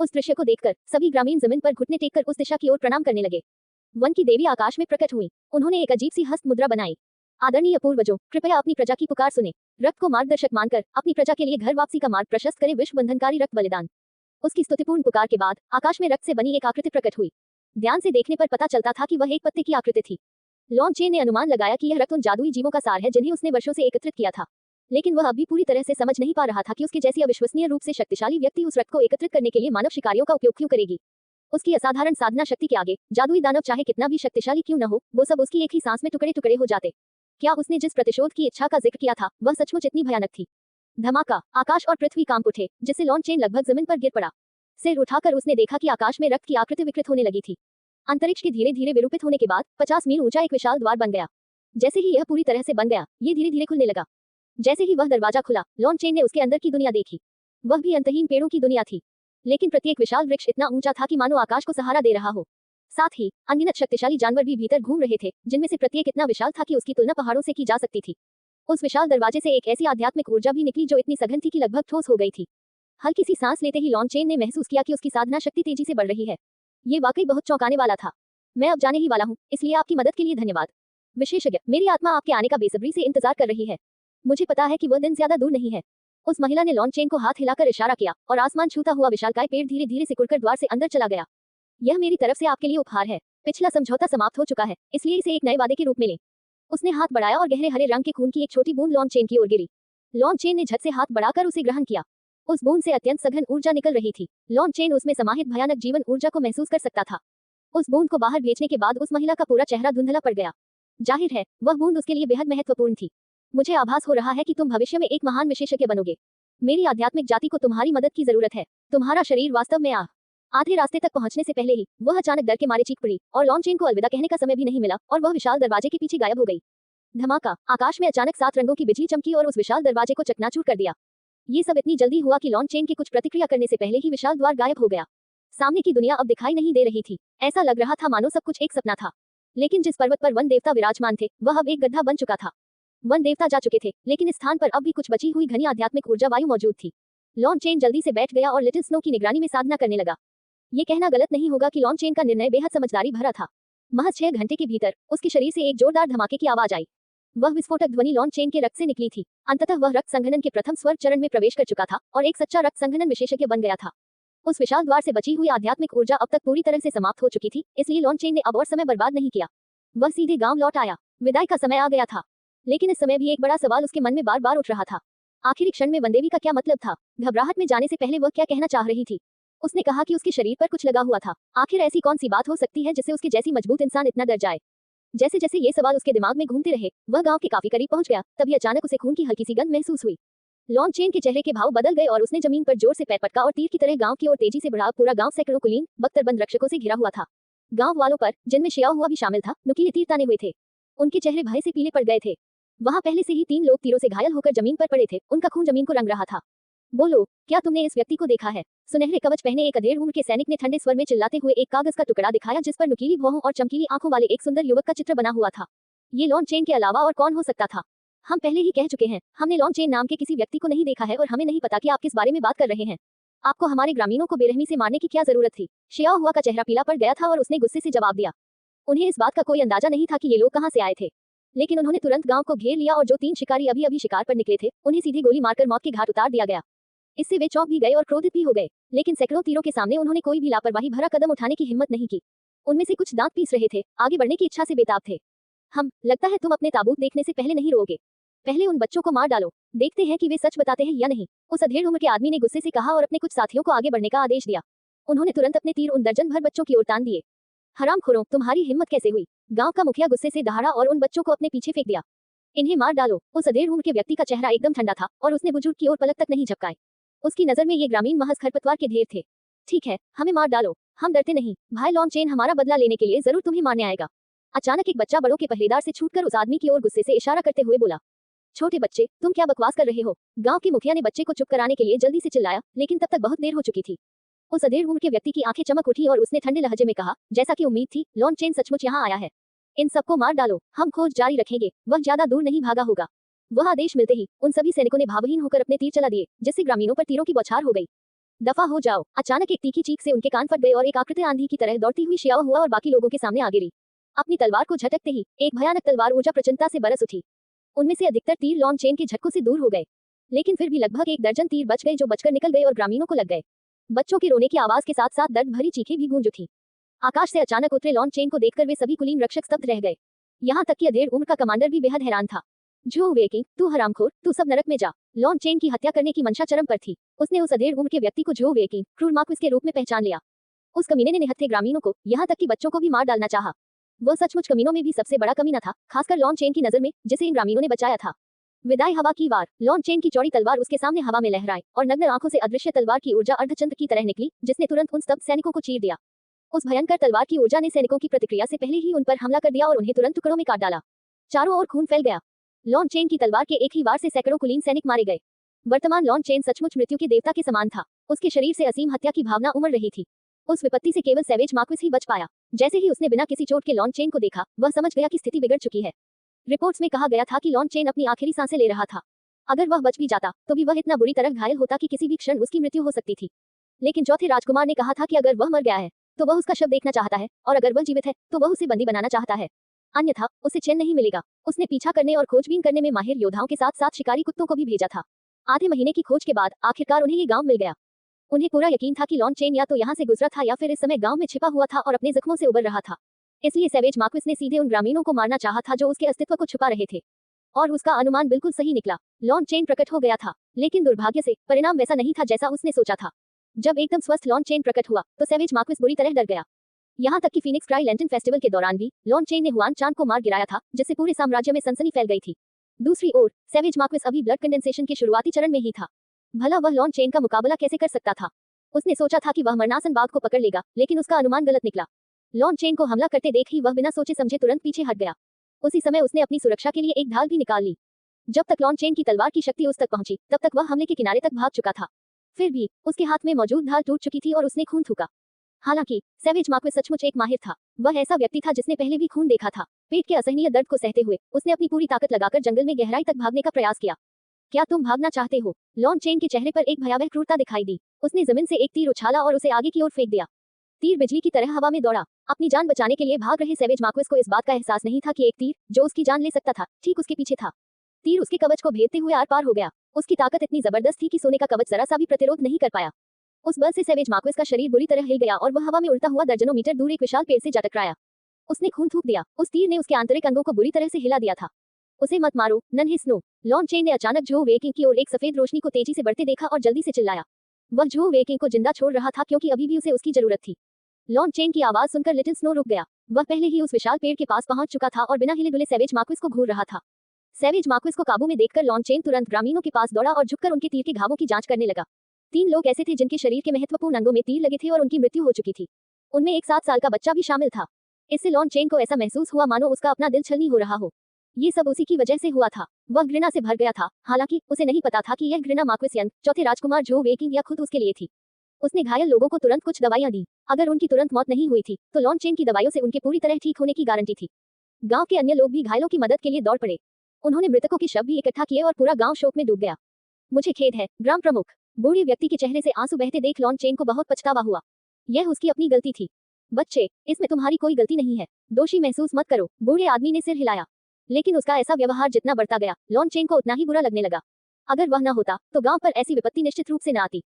उस दृश्य को देखकर सभी ग्रामीण जमीन पर घुटने टेककर उस दिशा की ओर प्रणाम करने लगे। वन की देवी आकाश में प्रकट हुई। उन्होंने एक अजीब सी हस्त मुद्रा बनाई। आदरणीय पूर्वजों, कृपया अपनी प्रजा की पुकार सुने। रक्त को मार्गदर्शक मानकर अपनी प्रजा के लिए घर वापसी का मार्ग प्रशस्त करे विश्व बंधनकारी रक्त बलिदान। उसकी स्तुतिपूर्ण पुकार के बाद आकाश में रक्त से बनी एक आकृति प्रकट हुई। ध्यान से देखने पर पता चलता था कि वह एक पत्ते की आकृति थी। लॉन चेन ने अनुमान लगाया कि यह रक्त उन जादुई जीवों का सार है जिन्हें उसने वर्षों से एकत्रित किया था, लेकिन वह अभी पूरी तरह से समझ नहीं पा रहा था कि उसके जैसी अविश्वसनीय रूप से शक्तिशाली व्यक्ति उस रक्त को एकत्रित करने के लिए मानव शिकारियों का उपयोग क्यों करेगी। उसकी असाधारण साधना शक्ति के आगे जादुई दानव चाहे कितना भी शक्तिशाली क्यों न हो, वो सब उसकी एक ही सांस में टुकड़े टुकड़े हो जाते। क्या उसने जिस प्रतिशोध की इच्छा का जिक्र किया था वह सचमुच इतनी भयानक थी? धमाका। आकाश और पृथ्वी कांप उठे, जिससे लॉन चेन लगभग जमीन पर गिर पड़ा। सिर उठाकर उसने देखा कि आकाश में रक्त की आकृति विकृत होने लगी थी। अंतरिक्ष के धीरे धीरे विरूपित होने के बाद 50 मील ऊंचा एक विशाल द्वार बन गया। जैसे ही यह पूरी तरह से बन गया, ये धीरे धीरे खुलने लगा। जैसे ही वह दरवाजा खुला, लॉन चेन ने उसके अंदर की दुनिया देखी। वह भी अंतहीन पेड़ों की दुनिया थी, लेकिन प्रत्येक विशाल वृक्ष इतना ऊंचा था कि मानो आकाश को सहारा दे रहा हो। साथ ही अनगिनत शक्तिशाली जानवर भी भीतर घूम रहे थे, जिनमें से प्रत्येक इतना विशाल था कि उसकी तुलना पहाड़ों से की जा सकती थी। उस विशाल दरवाजे से एक ऐसी आध्यात्मिक ऊर्जा भी निकली जो इतनी सघन थी कि लगभग ठोस हो गई थी। हल्की सी सांस लेते ही लॉन चेन ने महसूस किया कि उसकी साधना शक्ति तेजी से बढ़ रही है। ये वाकई बहुत चौंकाने वाला था। मैं अब जाने ही वाला हूँ, इसलिए आपकी मदद के लिए धन्यवाद। विशेषज्ञ, मेरी आत्मा आपके आने का बेसब्री से इंतजार कर रही है। मुझे पता है कि वह दिन ज्यादा दूर नहीं है। उस महिला ने लॉन चेन को हाथ हिलाकर इशारा किया और आसमान छूता हुआ विशालकाय पेड़ धीरे धीरे सिकुड़कर द्वार से अंदर चला गया। यह मेरी तरफ से आपके लिए उपहार है। पिछला समझौता समाप्त हो चुका है, इसलिए इसे एक नए वादे के रूप में लें। उसने हाथ बढ़ाया और गहरे हरे रंग के खून की एक छोटी बूंद लॉन चेन की ओर गिरी। लॉन चेन ने झट से हाथ बढ़ाकर उसे ग्रहण किया। उस बूंद से अत्यंत सघन ऊर्जा निकल रही थी। लॉन चेन उसमें समाहित भयानक जीवन ऊर्जा को महसूस कर सकता था। उस बूंद को बाहर भेजने के बाद उस महिला का पूरा चेहरा धुंधला पड़ गया। जाहिर है, वह बूंद उसके लिए बेहद महत्वपूर्ण थी। मुझे आभास हो रहा है कि तुम भविष्य में एक महान विशेषज्ञ बनोगे। मेरी आध्यात्मिक जाति को तुम्हारी मदद की जरूरत है। तुम्हारा शरीर वास्तव में आधे रास्ते तक पहुंचने से पहले ही वह अचानक डर के मारे चीख पड़ी और लॉन चेन को अलविदा कहने का समय भी नहीं मिला और वह विशाल दरवाजे के पीछे गायब हो गई। धमाका! आकाश में अचानक 7 रंगों की बिजली चमकी और उस विशाल दरवाजे को चकनाचूर कर दिया। ये सब इतनी जल्दी हुआ कि लॉन चेन के कुछ प्रतिक्रिया करने से पहले ही विशाल द्वार गायब हो गया। सामने की दुनिया अब दिखाई नहीं दे रही थी। ऐसा लग रहा था मानो सब कुछ एक सपना था। लेकिन जिस पर्वत पर वन देवता विराजमान थे, वह अब एक गड्ढा बन चुका था। वन देवता जा चुके थे, लेकिन इस स्थान पर अब भी कुछ बची हुई घनी आध्यात्मिक ऊर्जा वायु मौजूद थी। लॉन चेन जल्दी से बैठ गया और लिटिल स्नो की निगरानी में साधना करने लगा। ये कहना गलत नहीं होगा कि लॉन चेन का निर्णय बेहद समझदारी भरा था। महज 6 घंटे के भीतर उसके शरीर से एक जोरदार धमाके की आवाज आई। वह विस्फोटक ध्वनि लॉन चेन के रक्त से निकली थी। अंततः वह रक्त संघनन के प्रथम स्वर्ग चरण में प्रवेश कर चुका था और एक सच्चा रक्त संघनन विशेषज्ञ बन गया था। उस विशाल द्वार से बची हुई आध्यात्मिक ऊर्जा अब तक पूरी तरह से समाप्त हो चुकी थी, इसलिए लॉन चेन ने अब और समय बर्बाद नहीं किया। वह सीधे गांव लौट आया। विदाई का समय आ गया था। लेकिन इस समय भी एक बड़ा सवाल उसके मन में बार बार उठ रहा था। आखिरी क्षण में वनदेवी का क्या मतलब था? घबराहट में जाने से पहले वह क्या कहना चाह रही थी? उसने कहा कि उसके शरीर पर कुछ लगा हुआ था। आखिर ऐसी कौन सी बात हो सकती है जिससे उसके जैसी मजबूत इंसान इतना डर जाए? जैसे जैसे ये सवाल उसके दिमाग में घूमते रहे, वह गांव के काफी करीब पहुंच गया। तभी अचानक उसे खून की हल्की सी गंध महसूस हुई। लॉन चेन के चेहरे के भाव बदल गए और उसने जमीन पर जोर से पैर पटका और तीर की तरह गांव की ओर तेजी से बढ़ा। पूरा गांव सैकड़ों कुलीन बख्तरबंद रक्षकों से घिरा हुआ था। गांव वालों पर, जिनमें शिया हुआ भी शामिल था, नुकीले तीर ताने हुए थे। उनके चेहरे भय से पीले पड़ गए थे। वहां पहले से ही 3 लोग तीरों से घायल होकर जमीन पर पड़े थे। उनका खून जमीन को रंग रहा था। बोलो, क्या तुमने इस व्यक्ति को देखा है? सुनहरे कवच पहने एक अधेड़ उम्र के सैनिक ने ठंडे स्वर में चिल्लाते हुए एक कागज का टुकड़ा दिखाया जिस पर नुकीली भौहों और चमकीली आंखों वाले एक सुंदर युवक का चित्र बना हुआ था। ये लॉन चेन के अलावा और कौन हो सकता था? हम पहले ही कह चुके हैं, हमने लॉन चेन नाम के किसी व्यक्ति को नहीं देखा है और हमें नहीं पता कि आप किस बारे में बात कर रहे हैं। आपको हमारे ग्रामीणों को बेरहमी से मारने की क्या जरूरत थी? शिया हुआ का चेहरा पीला पड़ गया था और उसने गुस्से से जवाब दिया। उन्हें इस बात का कोई अंदाजा नहीं था कि ये लोग कहां से आए थे, लेकिन उन्होंने तुरंत गांव को घेर लिया और जो 3 शिकारी अभी अभी शिकार पर निकले थे, उन्हें सीधे गोली मारकर मौत के घाट उतार दिया गया। इससे वे चौंक भी गए और क्रोधित भी हो गए, लेकिन सैकड़ों तीरों के सामने उन्होंने कोई भी लापरवाही भरा कदम उठाने की हिम्मत नहीं की। उनमें से कुछ दांत पीस रहे थे, आगे बढ़ने की इच्छा से बेताब थे। हम, लगता है तुम अपने ताबूत देखने से पहले नहीं रोओगे। पहले उन बच्चों को मार डालो, देखते हैं कि वे सच बताते हैं या नहीं। उस अधेड़ उम्र के आदमी ने गुस्से से कहा और अपने कुछ साथियों को आगे बढ़ने का आदेश दिया। उन्होंने तुरंत अपने तीर उन दर्जन भर बच्चों की ओर तान दिए। हरामखोरों, तुम्हारी हिम्मत कैसे हुई? गांव का मुखिया गुस्से से दहाड़ा और उन बच्चों को अपने पीछे फेंक दिया। इन्हें मार डालो। उस अधेड़ उम्र के व्यक्ति का चेहरा एकदम ठंडा था और उसने बुजुर्ग की ओर पलक तक नहीं झपकाए। उसकी नजर में ये ग्रामीण महज खरपतवार के ढेर थे। ठीक है, हमें मार डालो, हम डरते नहीं। भाई लॉन चेन हमारा बदला लेने के लिए जरूर तुम्हें मारने आएगा। अचानक एक बच्चा बड़ों के पहरेदार से छूटकर उस आदमी की ओर गुस्से से इशारा करते हुए बोला। छोटे बच्चे, तुम क्या बकवास कर रहे हो? गांव के मुखिया ने बच्चे को चुप कराने के लिए जल्दी से चिल्लाया, लेकिन तब तक बहुत देर हो चुकी थी। उस अधेड़ उम्र के व्यक्ति की आंखें चमक उठी और उसने ठंडे लहजे में कहा, जैसा कि उम्मीद थी, लॉन चेन सचमुच यहाँ आया है। इन सबको मार डालो, हम खोज जारी रखेंगे। वह ज्यादा दूर नहीं भागा होगा। वह आदेश मिलते ही उन सभी सैनिकों ने भावहीन होकर अपने तीर चला दिए, जिससे ग्रामीणों पर तीरों की बौछार हो गई। दफा हो जाओ। अचानक एक तीखी चीख से उनके कान फट गए और एक आकृति आंधी की तरह दौड़ती हुई शिया हुआ और बाकी लोगों के सामने आ गिरी। अपनी तलवार को झटकते ही एक भयानक तलवार ऊर्जा प्रचंडता से बरस उठी। उनमें से अधिकतर तीर लॉन चेन के झटकों से दूर हो गए, लेकिन फिर भी लगभग 1 दर्जन तीर बच गए जो बचकर निकल गए और ग्रामीणों को लग गए। बच्चों के रोने की आवाज के साथ साथ दर्द भरी चीखें भी गूंज उठी। आकाश से अचानक उतरे लॉन चेन को देखकर वे सभी कुलीन रक्षक स्तब्ध रह गए। यहाँ तक कि अधेड़ उम्र का कमांडर भी बेहद हैरान था। जो वेकिंग, तू हरामखोर, तू सब नरक में जा। लॉन चेन की हत्या करने की मंशा चरम पर थी। उसने उस अधेड़ उम्र के व्यक्ति को जो वेकिंग, क्रूर मार्क्विस के रूप में पहचान लिया। उस कमीने ने निहत्थे ग्रामीणों को, यहाँ तक कि बच्चों को भी मार डालना चाहा। वह सचमुच कमीनों में भी सबसे बड़ा कमीना था, खासकर लॉन चेन की नजर में, जिसे इन ग्रामीणों ने बचाया था। विदाई हवा की वार। लॉन चेन की चौड़ी तलवार उसके सामने हवा में लहराई और नग्न आंखों से अदृश्य तलवार की ऊर्जा अर्धचंद्र की तरह निकली, जिसने तुरंत उन स्तब्ध सैनिकों को चीर दिया। उस भयंकर तलवार की ऊर्जा ने सैनिकों की प्रतिक्रिया से पहले ही उन पर हमला कर दिया और उन्हें तुरंत टुकड़ों में काट डाला। चारों ओर खून फैल गया। लॉन चेन की तलवार के एक ही वार से सैकड़ों कुलीन सैनिक मारे गए। वर्तमान लॉन चेन सचमुच मृत्यु के देवता के समान था। उसके शरीर से असीम हत्या की भावना उमड़ रही थी। उस विपत्ति से केवल सैवेज मार्क्विस ही बच पाया। जैसे ही उसने बिना किसी चोट के लॉन चेन को देखा, वह समझ गया कि स्थिति बिगड़ चुकी है। रिपोर्ट्स में कहा गया था कि लॉन चेन अपनी आखिरी सांसें ले रहा था। अगर वह बच भी जाता तो भी वह इतना बुरी तरह घायल होता कि किसी भी क्षण उसकी मृत्यु हो सकती थी। लेकिन चौथे राजकुमार ने कहा था कि अगर वह मर गया है तो वह उसका शव देखना चाहता है, और अगर वह जीवित है तो वह उसे बंदी बनाना चाहता है, अन्यथा उसे चैन नहीं मिलेगा। उसने पीछा करने और खोजबीन करने में माहिर योद्धाओं के साथ साथ शिकारी कुत्तों को भी भेजा था। आधे महीने की खोज के बाद आखिरकार उन्हें ये गांव मिल गया। उन्हें पूरा यकीन था कि लॉन चेन या तो यहाँ से गुजरा था या फिर इस समय गांव में छिपा हुआ था और अपने जख्मों से उबर रहा था। इसलिए सैवेज मार्क्विस ने सीधे उन ग्रामीणों को मारना चाहा था जो उसके अस्तित्व को छुपा रहे थे। और उसका अनुमान बिल्कुल सही निकला। लॉन चेन प्रकट हो गया था, लेकिन दुर्भाग्य से परिणाम वैसा नहीं था जैसा उसने सोचा था। जब एकदम स्वस्थ लॉन चेन प्रकट हुआ तो सैवेज मार्क्विस बुरी तरह डर गया। यहाँ तक कि फीनिक्स ट्राई लैंटन फेस्टिवल के दौरान भी लॉन चेन ने हुआन चान को मार गिराया था, जिससे पूरे साम्राज्य में सनसनी फैल गई थी। दूसरी ओर सैवेज मार्क्विस अभी ब्लड कंडेंसेशन के शुरुआती चरण में ही था। भला वह लॉन चेन का मुकाबला कैसे कर सकता था? उसने सोचा था कि वह मरनासन बाघ को पकड़ लेगा, लेकिन उसका अनुमान गलत निकला। लॉन चेन को हमला करते देख ही वह बिना सोचे समझे तुरंत पीछे हट गया। उसी समय उसने अपनी सुरक्षा के लिए एक ढाल भी निकाल ली। जब तक लॉन चेन की तलवार की शक्ति उस तक पहुंची तब तक वह हमले के किनारे तक भाग चुका था। फिर भी उसके हाथ में मौजूद ढाल टूट चुकी थी और उसने खून थूका। हालांकि सैवेज मार्क्विस सचमुच एक माहिर था। वह ऐसा व्यक्ति था जिसने पहले भी खून देखा था। पेट के असहनीय दर्द को सहते हुए उसने अपनी पूरी ताकत लगाकर जंगल में गहराई तक भागने का प्रयास किया। क्या तुम भागना चाहते हो? लॉन चेन के चेहरे पर एक भयावह क्रूरता दिखाई दी। उसने जमीन से एक तीर उछाला और उसे आगे की ओर फेंक दिया। तीर बिजली की तरह हवा में दौड़ा। अपनी जान बचाने के लिए भाग रहे सैवेज मार्क्विस को इस बात का एहसास नहीं था कि एक तीर जो उसकी जान ले सकता था ठीक उसके पीछे था। तीर उसके कवच को भेदते हुए आर पार हो गया। उसकी ताकत इतनी जबरदस्त थी कि सोने का कवच जरा सा भी प्रतिरोध नहीं कर पाया। उस बल से सैवेज मार्क्विस का शरीर बुरी तरह हिल गया और वह हवा में उड़ता हुआ दर्जनों मीटर दूर एक विशाल पेड़ से जा टकराया। उसने खून थूक दिया। उस तीर ने उसके आंतरिक अंगों को बुरी तरह से हिला दिया था। उसे मत मारो नन्हे स्नो। लॉन चेन ने अचानक जो वेकिंग की ओर एक सफेद रोशनी को तेजी से बढ़ते देखा और जल्दी से चिल्लाया। वह जो वेकिंग को जिंदा छोड़ रहा था क्योंकि अभी भी उसे उसकी जरूरत थी। लॉन चेन की आवाज सुनकर लिटिल स्नो रुक गया। वह पहले ही उस विशाल पेड़ के पास पहुंच चुका था और बिना हिले डुले सैवेज मार्क्विस को घूर रहा था। सैवेज मार्क्विस को काबू में देखकर लॉन चेन तुरंत ग्रामीणों के पास दौड़ा और झुककर उनके तीर के घावों की जांच करने लगा। 3 लोग ऐसे थे जिनके शरीर के महत्वपूर्ण अंगों में तीर लगे थे और उनकी मृत्यु हो चुकी थी। उनमें एक 7 साल का बच्चा भी शामिल था। इससे लॉन चेन को ऐसा महसूस हुआ मानो उसका अपना दिल छलनी हो रहा हो। ये सब उसी की वजह से हुआ था। वह घृणा से भर गया था। हालांकि उसे नहीं पता था कि यह घृणा मार्क्विस यंग, चौथे राजकुमार जो वेकिंग या खुद उसके लिए थी। उसने घायल लोगों को तुरंत कुछ दवाइयां दी। अगर उनकी तुरंत मौत नहीं हुई थी तो लॉन चेन की दवाइयों से उनके पूरी तरह ठीक होने की गारंटी थी। गांव के अन्य लोग भी घायलों की मदद के लिए दौड़ पड़े। उन्होंने मृतकों के शव भी इकट्ठा किए और पूरा गांव शोक में डूब गया। मुझे खेद है ग्राम प्रमुख। बूढ़े व्यक्ति के चेहरे से आंसू बहते देख लॉन चेन को बहुत पछतावा हुआ। यह उसकी अपनी गलती थी। बच्चे, इसमें तुम्हारी कोई गलती नहीं है। दोषी महसूस मत करो। बूढ़े आदमी ने सिर हिलाया। लेकिन उसका ऐसा व्यवहार जितना बढ़ता गया लॉन चेन को उतना ही बुरा लगने लगा। अगर वह न होता तो गांव पर ऐसी विपत्ति निश्चित रूप से न आती।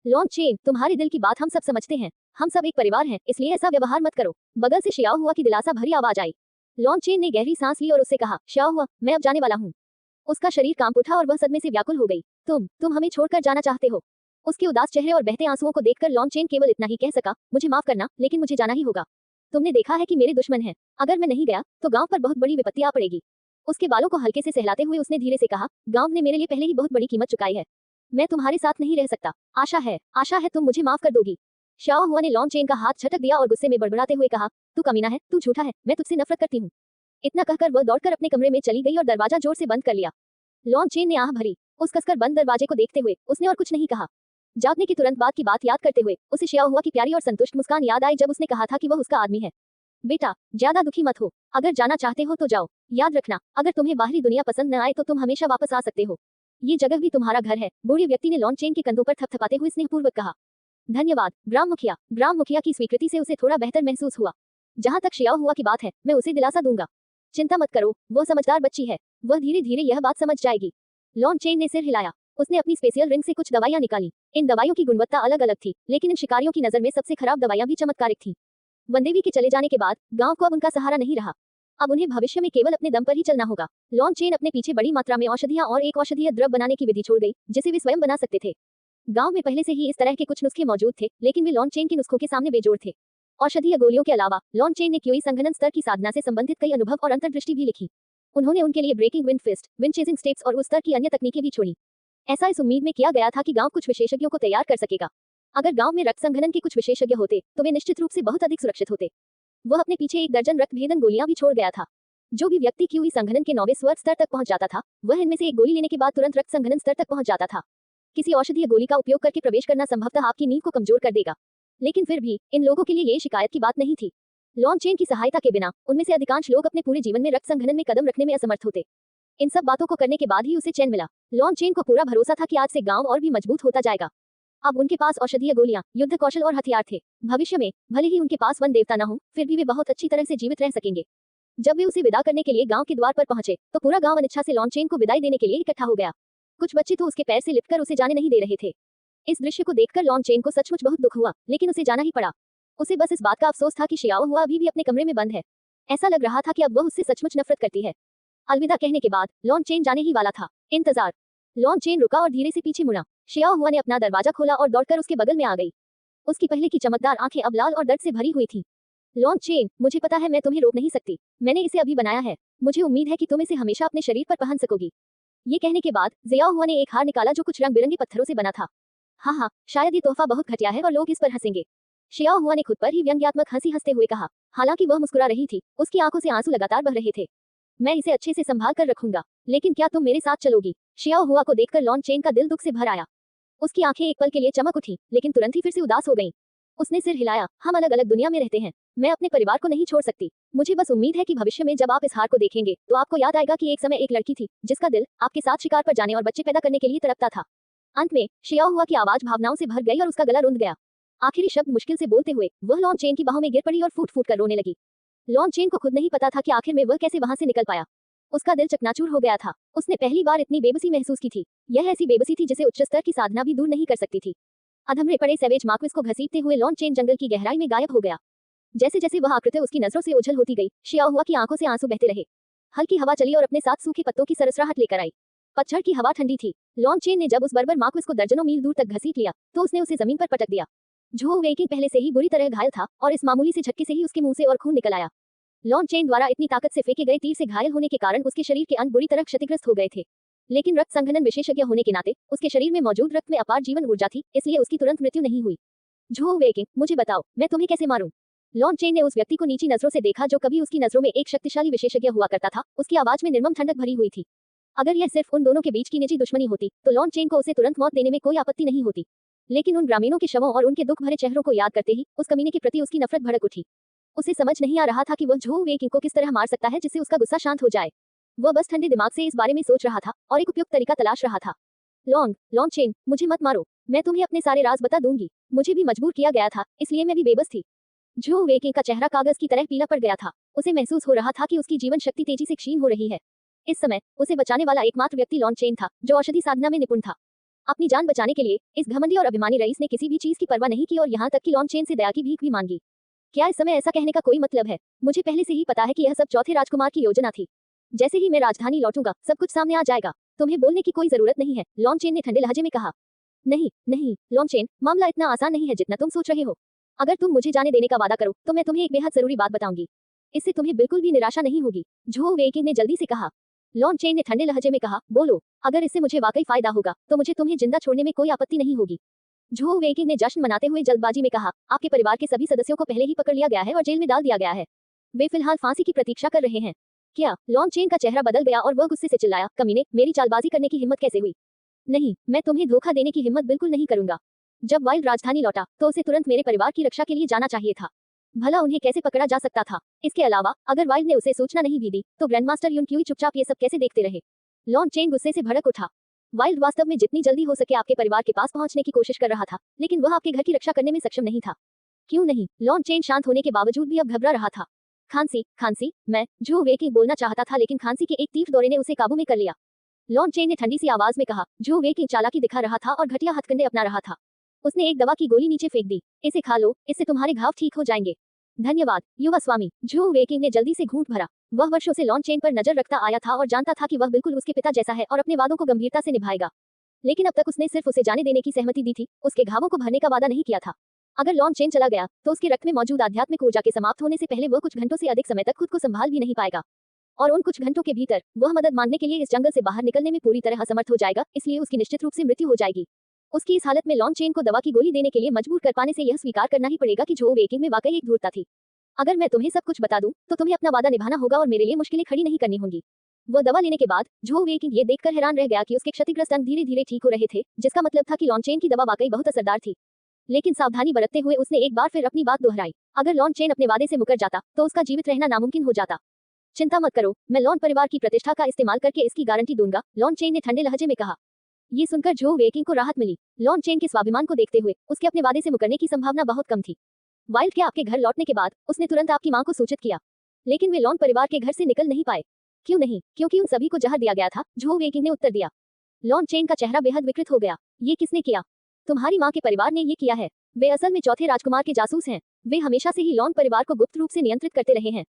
लॉन चेन, तुम्हारे दिल की बात हम सब समझते हैं। हम सब एक परिवार हैं, इसलिए ऐसा व्यवहार मत करो। बगल से शियाओ हुआ की दिलासा भरी आवाज आई। लॉन चेन ने गहरी सांस ली और उससे कहा, शियाओ हुआ, मैं अब जाने वाला हूँ। उसका शरीर कांप उठा और वह सदमे से व्याकुल हो गई। तुम हमें छोड़कर जाना चाहते हो? उसके उदास चेहरे और बहते आंसुओं को देखकर लॉन चेन केवल इतना ही कह सका, मुझे माफ करना, लेकिन मुझे जाना ही होगा। तुमने देखा है कि मेरे दुश्मन हैं। अगर मैं नहीं गया तो गांव पर बहुत बड़ी विपत्ति आ पड़ेगी। उसके बालों को हल्के से सहलाते हुए उसने धीरे से कहा, गांव ने मेरे लिए पहले ही बहुत बड़ी कीमत चुकाई है। मैं तुम्हारे साथ नहीं रह सकता। आशा है तुम मुझे माफ कर दोगी। शाओ हुआ ने लॉन चेन का हाथ झटक दिया और गुस्से में बड़बड़ाते हुए कहा, तू कमीना है, तू झूठा है, मैं तुझसे नफरत करती हूँ। इतना कहकर वह दौड़कर अपने कमरे में चली गई और दरवाजा जोर से बंद कर लिया। लॉन चेन ने आह भरी। उस कसकर बंद दरवाजे को देखते हुए उसने और कुछ नहीं कहा। जागने के तुरंत बाद की बात याद करते हुए उसे शियाओ हुआ की प्यारी और संतुष्ट मुस्कान याद आई जब उसने कहा था कि वह उसका आदमी है। बेटा, ज्यादा दुखी मत हो। अगर जाना चाहते हो तो जाओ। याद रखना, अगर तुम्हें बाहरी दुनिया पसंद न आए तो तुम हमेशा वापस आ सकते हो। ये जगह भी तुम्हारा घर है। बूढ़े व्यक्ति ने लॉन चेन के कंधों पर थपथपाते हुए स्नेहपूर्वक कहा। धन्यवाद ग्राम मुखिया। ग्राम मुखिया की स्वीकृति से उसे थोड़ा बेहतर महसूस हुआ। जहां तक शियाओ हुआ की बात है, मैं उसे दिलासा दूंगा। चिंता मत करो, वह समझदार बच्ची है। वह धीरे धीरे यह बात समझ जाएगी। लॉन चेन ने सिर हिलाया। उसने अपनी स्पेशियल रिंग से कुछ दवाइयां निकाली। इन दवाइयों की गुणवत्ता अलग अलग थी, लेकिन इन शिकारियों की नजर में सबसे खराब दवाइयां भी चमत्कारिक थीं। वनदेवी के चले जाने के बाद गांव को अब उनका सहारा नहीं रहा। अब उन्हें भविष्य में केवल अपने दम पर ही चलना होगा। लॉन चेन अपने पीछे बड़ी मात्रा में औषधियां और एक औषधीय द्रव बनाने की विधि छोड़ गई, जिसे वे स्वयं बना सकते थे। गांव में पहले से ही इस तरह के कुछ नुस्खे मौजूद थे, लेकिन वे लॉन चेन के नुस्खों के सामने बेजोड़ थे। औषधीय गोलियों के अलावा लॉन चेन ने क्यूई संघनन स्तर की साधना से संबंधित कई अनुभव और अंतर्दृष्टि भी लिखी। उन्होंने उनके लिए breaking wind fist, wind chasing steps और उस स्तर की अन्य तकनीकें भी छोड़ी। ऐसा इस उम्मीद में किया गया था कि गांव कुछ विशेषज्ञों को तैयार कर सकेगा। अगर गांव में रक्त संघनन के कुछ विशेषज्ञ होते तो वे निश्चित रूप से बहुत अधिक सुरक्षित होते। वह अपने पीछे एक दर्जन रक्त भेदन गोलियां भी छोड़ गया था। जो भी व्यक्ति क्यूई संघनन के 9वें स्वर स्तर तक पहुंच जाता था, वह इनमें से एक गोली लेने के बाद तुरंत रक्त संघनन स्तर तक पहुंच जाता था। किसी औषधीय गोली का उपयोग करके प्रवेश करना संभवतः आपकी नींद को कमजोर कर देगा, लेकिन फिर भी इन लोगों के लिए ये शिकायत की बात नहीं थी। लॉन चेन की सहायता के बिना उनमें से अधिकांश लोग अपने पूरे जीवन में रक्त संघनन में कदम रखने में असमर्थ होते। इन सब बातों को करने के बाद ही उसे चैन मिला। लॉन चेन को पूरा भरोसा था कि आज से गांव और भी मजबूत होता जाएगा। अब उनके पास औषधीय गोलियां, युद्ध कौशल और हथियार थे। भविष्य में भले ही उनके पास वन देवता न हो, फिर भी वे बहुत अच्छी तरह से जीवित रह सकेंगे। जब वे उसे विदा करने के लिए गांव के द्वार पर पहुंचे तो पूरा गांव अनिच्छा से लॉन चेन को विदाई देने के लिए इकट्ठा हो गया। कुछ बच्चे तो उसके पैर से लिपटकर उसे जाने नहीं दे रहे थे। इस दृश्य को देखकर लॉन चेन को सचमुच बहुत दुख हुआ, लेकिन उसे जाना ही पड़ा। उसे बस इस बात का अफसोस था कि शियाओ हुआ अभी भी अपने कमरे में बंद है। ऐसा लग रहा था कि अब वह उससे सचमुच नफरत करती है। अलविदा कहने के बाद लॉन चेन जाने ही वाला था। इंतजार। लॉन चेन रुका और धीरे से पीछे मुड़ा। शियाओ हुआ ने अपना दरवाजा खोला और दौड़कर उसके बगल में आ गई। उसकी पहले की चमकदार आंखें अब लाल और दर्द से भरी हुई थीं। लॉन चेन, मुझे पता है मैं तुम्हें रोक नहीं सकती। मैंने इसे अभी बनाया है। मुझे उम्मीद है कि तुम इसे हमेशा अपने शरीर पर पहन सकोगी। ये कहने के बाद जियाओ हुआ ने एक हार निकाला जो कुछ रंग बिरंगे पत्थरों से बना था। हाँ, शायद ये तोहफा बहुत घटिया है और लोग इस पर हंसेंगे। शियाओ हुआ ने खुद पर ही व्यंग्यात्मक हंसी हंसते हुए कहा। हालांकि वह मुस्कुरा रही थी, उसकी आंखों से आंसू लगातार बह रहे थे। मैं इसे अच्छे से संभाल कर रखूंगा, लेकिन क्या तुम मेरे साथ चलोगी? शियाओ हुआ को देखकर लॉन चेन का दिल दुख से भर आया। उसकी आंखें एक पल के लिए चमक उठी, लेकिन तुरंत ही फिर से उदास हो गईं। उसने सिर हिलाया। हम अलग अलग दुनिया में रहते हैं। मैं अपने परिवार को नहीं छोड़ सकती। मुझे बस उम्मीद है कि भविष्य में जब आप इस हार को देखेंगे तो आपको याद आएगा कि एक समय एक लड़की थी जिसका दिल आपके साथ शिकार पर जाने और बच्चे पैदा करने के लिए तड़पता था। अंत में शियाओ हुआ की आवाज भावनाओं से भर गई और उसका गला रुंध गया। आखिरी शब्द मुश्किल से बोलते हुए वह लॉन चेन की बाहों में गिर पड़ी और फूट फूट कर रोने लगी। लॉन चेन को खुद नहीं पता था कि आखिर में वह कैसे वहां से निकल पाया। उसका दिल चकनाचूर हो गया था। उसने पहली बार इतनी बेबसी महसूस की थी। यह ऐसी बेबसी थी जिसे उच्च स्तर की साधना भी दूर नहीं कर सकती थी। अधमरे पड़े सैवेज मार्क्विस को घसीटते हुए लॉन चेन जंगल की गहराई में गायब हो गया। जैसे जैसे वह आकृति उसकी नजरों से ओझल होती गई, शियाओ हुआ की आंखों से आंसू बहते रहे। हल्की हवा चली और अपने साथ सूखे पत्तों की सरसराहट लेकर आई। पतझड़ की हवा ठंडी थी। लॉन चेन ने जब उस बर्बर मार्क्विस को दर्जनों मील दूर तक घसीट लिया तो उसने उसे जमीन पर पटक दिया। झो वेइकिंग पहले से ही बुरी तरह घायल था और इस मामूली से झटके से ही उसके मुंह से और खून निकल आया। लॉन चेन द्वारा इतनी ताकत से फेंके गए तीर से घायल होने के कारण उसके शरीर के अंग बुरी तरह क्षतिग्रस्त हो गए थे। लेकिन रक्त संघनन विशेषज्ञ होने के नाते उसके शरीर में मौजूद रक्त में अपार जीवन ऊर्जा थी, इसलिए उसकी तुरंत मृत्यु नहीं हुई। झो वेइकिंग, मुझे बताओ, मैं तुम्हें कैसे मारूं? लॉन चेन ने उस व्यक्ति को नीची नजरों से देखा जो कभी उसकी नजरों में एक शक्तिशाली विशेषज्ञ हुआ करता था। उसकी आवाज में निर्मम ठंडक भरी हुई थी। अगर यह सिर्फ उन दोनों के बीच की निजी दुश्मनी होती तो लॉन चेन को उसे तुरंत मौत देने में कोई आपत्ति नहीं होती। लेकिन उन ग्रामीणों के शवों और उनके दुख भरे चेहरों को याद करते ही उस कमीने के प्रति उसकी नफरत भड़क उठी। उसे समझ नहीं आ रहा था कि वह झो वेइकिंग को किस तरह मार सकता है जिससे उसका गुस्सा शांत हो जाए। वह बस ठंडे दिमाग से इस बारे में सोच रहा था और एक उपयुक्त तरीका तलाश रहा था। लॉन चेन, मुझे मत मारो। मैं तुम्हें अपने सारे राज बता दूंगी। मुझे भी मजबूर किया गया था, इसलिए मैं भी बेबस थी। झो वेइकिंग का चेहरा कागज की तरह पीला पड़ गया था। उसे महसूस हो रहा था कि उसकी जीवन शक्ति तेजी से क्षीण हो रही है। इस समय उसे बचाने वाला एकमात्र व्यक्ति लॉन चेन था जो औषधि साधना में निपुण था। अपनी जान बचाने के लिए इस घमंडी और अभिमानी रईस ने किसी भी चीज की परवाह नहीं की और यहाँ तक कि लॉन चेन से दया की भीख भी मांगी। क्या इस समय ऐसा कहने का कोई मतलब है? मुझे पहले से ही पता है कि यह सब चौथे राजकुमार की योजना थी। जैसे ही मैं राजधानी लौटूंगा सब कुछ सामने आ जाएगा। तुम्हें बोलने की कोई जरूरत नहीं है, लॉन चेन ने ठंडे लहजे में कहा। नहीं लॉन चेन, मामला इतना आसान नहीं है जितना तुम सोच रहे हो। अगर तुम मुझे जाने देने का वादा करो तो मैं तुम्हें एक बेहद जरूरी बात बताऊंगी। इससे तुम्हें बिल्कुल भी निराशा नहीं होगी। झो वेइकिंग ने जल्दी से कहा। लॉन चेन ने ठंडे लहजे में कहा, बोलो, अगर इससे मुझे वाकई फायदा होगा तो मुझे तुम्हें जिंदा छोड़ने में कोई आपत्ति नहीं होगी। झो वेइकिंग ने जश्न मनाते हुए जल्दबाजी में कहा, आपके परिवार के सभी सदस्यों को पहले ही पकड़ लिया गया है और जेल में डाल दिया गया है। वे फिलहाल फांसी की प्रतीक्षा कर रहे हैं। क्या? लॉन चेन का चेहरा बदल गया और वह गुस्से से चिल्लाया, कमीने, मेरी चालबाजी करने की हिम्मत कैसे हुई? नहीं, मैं तुम्हें धोखा देने की हिम्मत बिल्कुल नहीं करूंगा। जब वाइल्ड राजधानी लौटा तो उसे तुरंत मेरे परिवार की रक्षा के लिए जाना चाहिए था। भला उन्हें कैसे पकड़ा जा सकता था? इसके अलावा अगर वाइल्ड ने उसे सूचना नहीं भी दी तो ग्रैंडमास्टर यून क्यूई चुपचाप ये सब कैसे देखते रहे? लॉन चेन गुस्से से भड़क उठा। वाइल्ड वास्तव में जितनी जल्दी हो सके आपके परिवार के पास पहुंचने की कोशिश कर रहा था, लेकिन वह आपके घर की रक्षा करने में सक्षम नहीं था। क्यों नहीं? लॉन चेन शांत होने के बावजूद भी अब घबरा रहा था। खांसी, मैं झो वेइकिंग बोलना चाहता था लेकिन खांसी के एक तीव्र दौरे ने उसे काबू में कर लिया। लॉन चेन ने ठंडी सी आवाज में कहा। झो वेइकिंग चालाकी दिखा रहा था और घटिया हथकंडे अपना रहा था। उसने एक दवा की गोली नीचे फेंक दी। इसे खा लो, इससे तुम्हारे घाव ठीक हो जाएंगे। धन्यवाद युवा स्वामी। झो वेइकिंग ने जल्दी से घूंट भरा। वह वर्षों से लॉन चेन पर नजर रखता आया था और जानता था कि वह बिल्कुल उसके पिता जैसा है और अपने वादों को गंभीरता से निभाएगा। लेकिन अब तक उसने सिर्फ उसे जाने देने की सहमति दी थी, उसके घावों को भरने का वादा नहीं किया था। अगर लॉन चेन चला गया तो उसके रक्त में मौजूद आध्यात्मिक ऊर्जा के समाप्त होने से पहले वह कुछ घंटों से अधिक समय तक खुद को संभाल भी नहीं पाएगा। और उन कुछ घंटों के भीतर वह मदद मांगने के लिए इस जंगल से बाहर निकलने में पूरी तरह असमर्थ हो जाएगा, इसलिए उसकी निश्चित रूप से मृत्यु हो जाएगी। उसकी इस हालत में लॉन चेन को दवा की गोली देने के लिए मजबूर कर पाने से यह स्वीकार करना ही पड़ेगा कि झो वेइकिंग में वाकई एक धूर्तता थी। अगर मैं तुम्हें सब कुछ बता दूं तो तुम्हें अपना वादा निभाना होगा और मेरे लिए मुश्किलें खड़ी नहीं करनी होंगी। वह दवा लेने के बाद झो वेइकिंग ये देखकर हैरान रह गया कि उसके क्षतिग्रस्त अंग धीरे धीरे ठीक हो रहे थे, जिसका मतलब था कि लॉन चेन की दवा वाकई बहुत असरदार थी। लेकिन सावधानी बरतते हुए उसने एक बार फिर अपनी बात दोहराई। अगर लॉन चेन अपने वादे से मुकर जाता तो उसका जीवित रहना नामुमकिन हो जाता। चिंता मत करो, मैं लॉन परिवार की प्रतिष्ठा का इस्तेमाल करके इसकी गारंटी दूंगा, लॉन चेन ने ठंडे लहजे में कहा। ये सुनकर जो वेकिंग को राहत मिली। लॉन चेन के स्वाभिमान को देखते हुए उसके अपने वादे से मुकरने की संभावना बहुत कम थी। वाइल्ड के आपके घर लौटने के बाद उसने तुरंत आपकी मां को सूचित किया, लेकिन वे लॉन परिवार के घर से निकल नहीं पाए। क्यों नहीं? क्योंकि उन सभी को जहर दिया गया था, जो वेकिंग ने उत्तर दिया। लॉन चेन का चेहरा बेहद विकृत हो गया। ये किसने किया? तुम्हारी मां के परिवार ने ये किया है। वे असल में चौथे राजकुमार के जासूस हैं। वे हमेशा से ही लॉन परिवार को गुप्त रूप से नियंत्रित करते रहे हैं।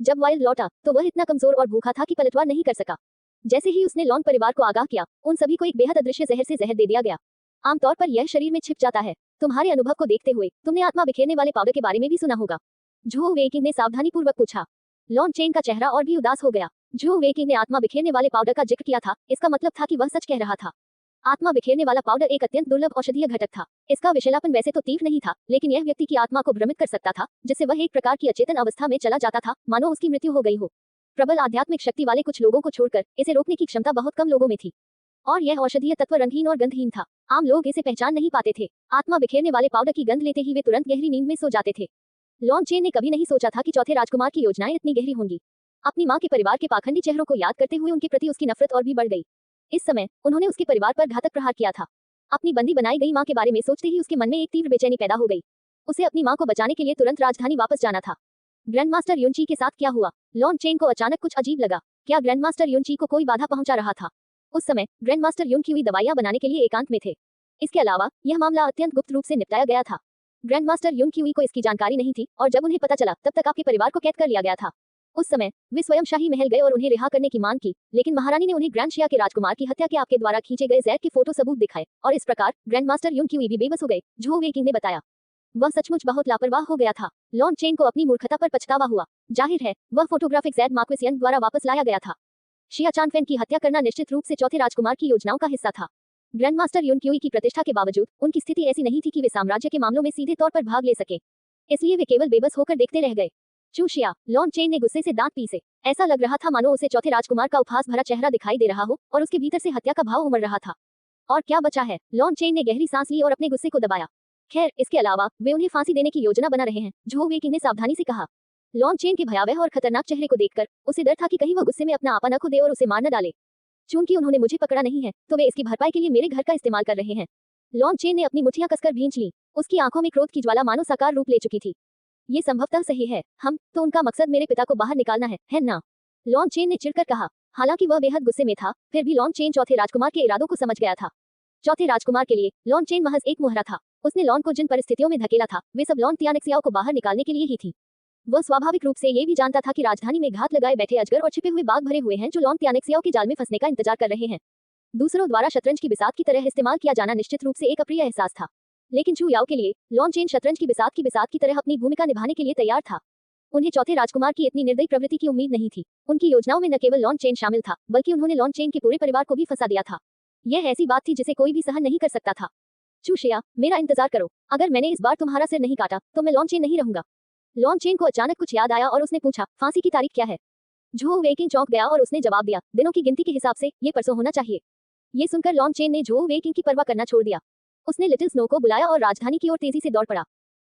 जब वाइल्ड लौटा तो वह इतना कमजोर और भूखा था कि पलटवार नहीं कर सका। जैसे ही उसने लॉन परिवार को आगाह किया, उन सभी को एक बेहद अदृश्य जहर से जहर दे दिया गया। आमतौर पर यह शरीर में छिप जाता है। तुम्हारे अनुभव को देखते हुए तुमने आत्मा बिखेरने वाले पाउडर के बारे में भी सुना होगा, जो वेकिंग ने सावधानीपूर्वक पूछा। लॉन चेन का चेहरा और भी उदास हो गया। जो वेकिंग ने आत्मा बिखेरने वाले पाउडर का जिक्र किया था, इसका मतलब था कि वह सच कह रहा था। आत्मा बिखेरने वाला पाउडर एक अत्यंत दुर्लभ औषधीय घटक था। इसका विषैलापन वैसे तो तीव्र नहीं था, लेकिन यह व्यक्ति की आत्मा को भ्रमित कर सकता था, जिससे वह एक प्रकार की अचेतन अवस्था में चला जाता था, मानो उसकी मृत्यु हो गई हो। प्रबल आध्यात्मिक शक्ति वाले कुछ लोगों को छोड़कर इसे रोकने की क्षमता बहुत कम लोगों में थी। और यह औषधीय तत्व रंगहीन और गंधहीन था। आम लोग इसे पहचान नहीं पाते थे। आत्मा बिखेरने वाले पाउडर की गंध लेते ही वे तुरंत गहरी नींद में सो जाते थे। लॉन चेन ने कभी नहीं सोचा था कि चौथे राजकुमार की योजनाएं इतनी गहरी होंगी। अपनी मां के परिवार के पाखंडी चेहरों को याद करते हुए उनके प्रति उसकी नफरत और भी बढ़ गई। इस समय उन्होंने उसके परिवार पर घातक प्रहार किया था। अपनी बंदी बनाई गई मां के बारे में सोचते ही उसके मन में एक तीव्र बेचैनी पैदा हो गई। उसे अपनी मां को बचाने के लिए तुरंत राजधानी वापस जाना था। ग्रैंडमास्टर युनची के साथ क्या हुआ? लॉन चेन को अचानक कुछ अजीब लगा। क्या ग्रैंडमास्टर युनची को कोई बाधा पहुंचा रहा था? उस समय ग्रैंडमास्टर युनकी दवाइयां बनाने के लिए एकांत में थे। इसके अलावा यह मामला अत्यंत गुप्त रूप से निपटाया गया था। ग्रैंडमास्टर युनकी को इसकी जानकारी नहीं थी, और जब उन्हें पता चला तब तक आपके परिवार को कैद कर लिया गया था। उस समय वे स्वयं शाही महल गए और उन्हें रिहा करने की मांग की, लेकिन महारानी ने उन्हें ग्रैंड शिया के राजकुमार की हत्या के आपके द्वारा खींचे गए जैद के फोटो सबूत दिखाए, और इस प्रकार ग्रैंडमास्टर युनकी भी बेबस हो गए, जो वेकिंग ने बताया। वह सचमुच बहुत लापरवाह हो गया था। लॉन चेन को अपनी मूर्खता पर पछतावा हुआ। जाहिर है वह फोटोग्राफिक जैद मार्क्विस यंग द्वारा वापस लाया गया था। शिया चानफेन की हत्या करना निश्चित रूप से चौथे राजकुमार की योजनाओं का हिस्सा था। ग्रैंडमास्टर युनक्यूई की प्रतिष्ठा के बावजूद उनकी स्थिति ऐसी नहीं थी कि वे साम्राज्य के मामलों में सीधे तौर पर भाग ले सके, इसलिए वे केवल बेबस होकर देखते रह गए। चूशिया, लॉन चेन ने गुस्से से दांत पीसे। ऐसा लग रहा था मानो उसे चौथे राजकुमार का उपहास भरा चेहरा दिखाई दे रहा हो और उसके भीतर से हत्या का भाव उमड़ रहा था। और क्या बचा है? लॉन चेन ने गहरी सांस ली और अपने गुस्से को दबाया। खैर, इसके अलावा वे उन्हें फांसी देने की योजना बना रहे हैं, जो वेकिंग ने सावधानी से कहा। लॉन चेन के भयावह और खतरनाक चेहरे को देखकर उसे डर था कि कहीं वह गुस्से में अपना आपा न खो दे और उसे मार न डाले। चूंकि उन्होंने मुझे पकड़ा नहीं है, तो वे इसकी भरपाई के लिए मेरे घर का इस्तेमाल कर रहे हैं। लॉन चेन ने अपनी मुट्ठियां कसकर भींच ली। उसकी आंखों में क्रोध की ज्वाला मानो साकार रूप ले चुकी थी। ये संभवतः सही है। तो उनका मकसद मेरे पिता को बाहर निकालना है ना? लॉन चेन ने चिढ़कर कहा। हालांकि वह बेहद गुस्से में था, फिर भी लॉन चेन चौथे राजकुमार के इरादों को समझ गया था। चौथे राजकुमार के लिए लॉन चेन महज एक मोहरा था। उसने लॉन को जिन परिस्थितियों में धकेला था, वे सब लॉन तियानेक्सियाओ को बाहर निकालने के लिए ही थी। वह स्वाभाविक रूप से ये भी जानता था कि राजधानी में घात लगाए बैठे अजगर और छिपे हुए बाघ भरे हुए हैं, जो लॉन तियानेक्सियाओ के जाल में फंसने का इंतजार कर रहे हैं। दूसरों द्वारा शतरंज की बिसात की तरह इस्तेमाल किया जाना निश्चित रूप से एक अप्रिय एहसास था, लेकिन चू याओ के लिए लॉन चेन शतरंज की बिसात की तरह अपनी भूमिका निभाने के लिए तैयार था। उन्हें चौथे राजकुमार की इतनी निर्दयी प्रवृत्ति की उम्मीद नहीं थी। उनकी योजनाओं में न केवल लॉन चेन शामिल था, बल्कि उन्होंने लॉन चेन के पूरे परिवार को भी फंसा दिया था। यह ऐसी बात थी जिसे कोई भी सहन नहीं कर सकता था। चूशिया, मेरा इंतजार करो। अगर मैंने इस बार तुम्हारा सिर नहीं काटा तो मैं लॉन चेन नहीं रहूंगा। लॉन चेन को अचानक कुछ याद आया और उसने पूछा, फांसी की तारीख क्या है? झो वेकिंग चौंक गया और उसने जवाब दिया, दिनों की गिनती के हिसाब से ये परसों होना चाहिए। ये सुनकर लॉन चेन ने झो वेकिंग की परवाह करना छोड़ दिया। उसने लिटिल स्नो को बुलाया और राजधानी की ओर तेजी से दौड़ पड़ा।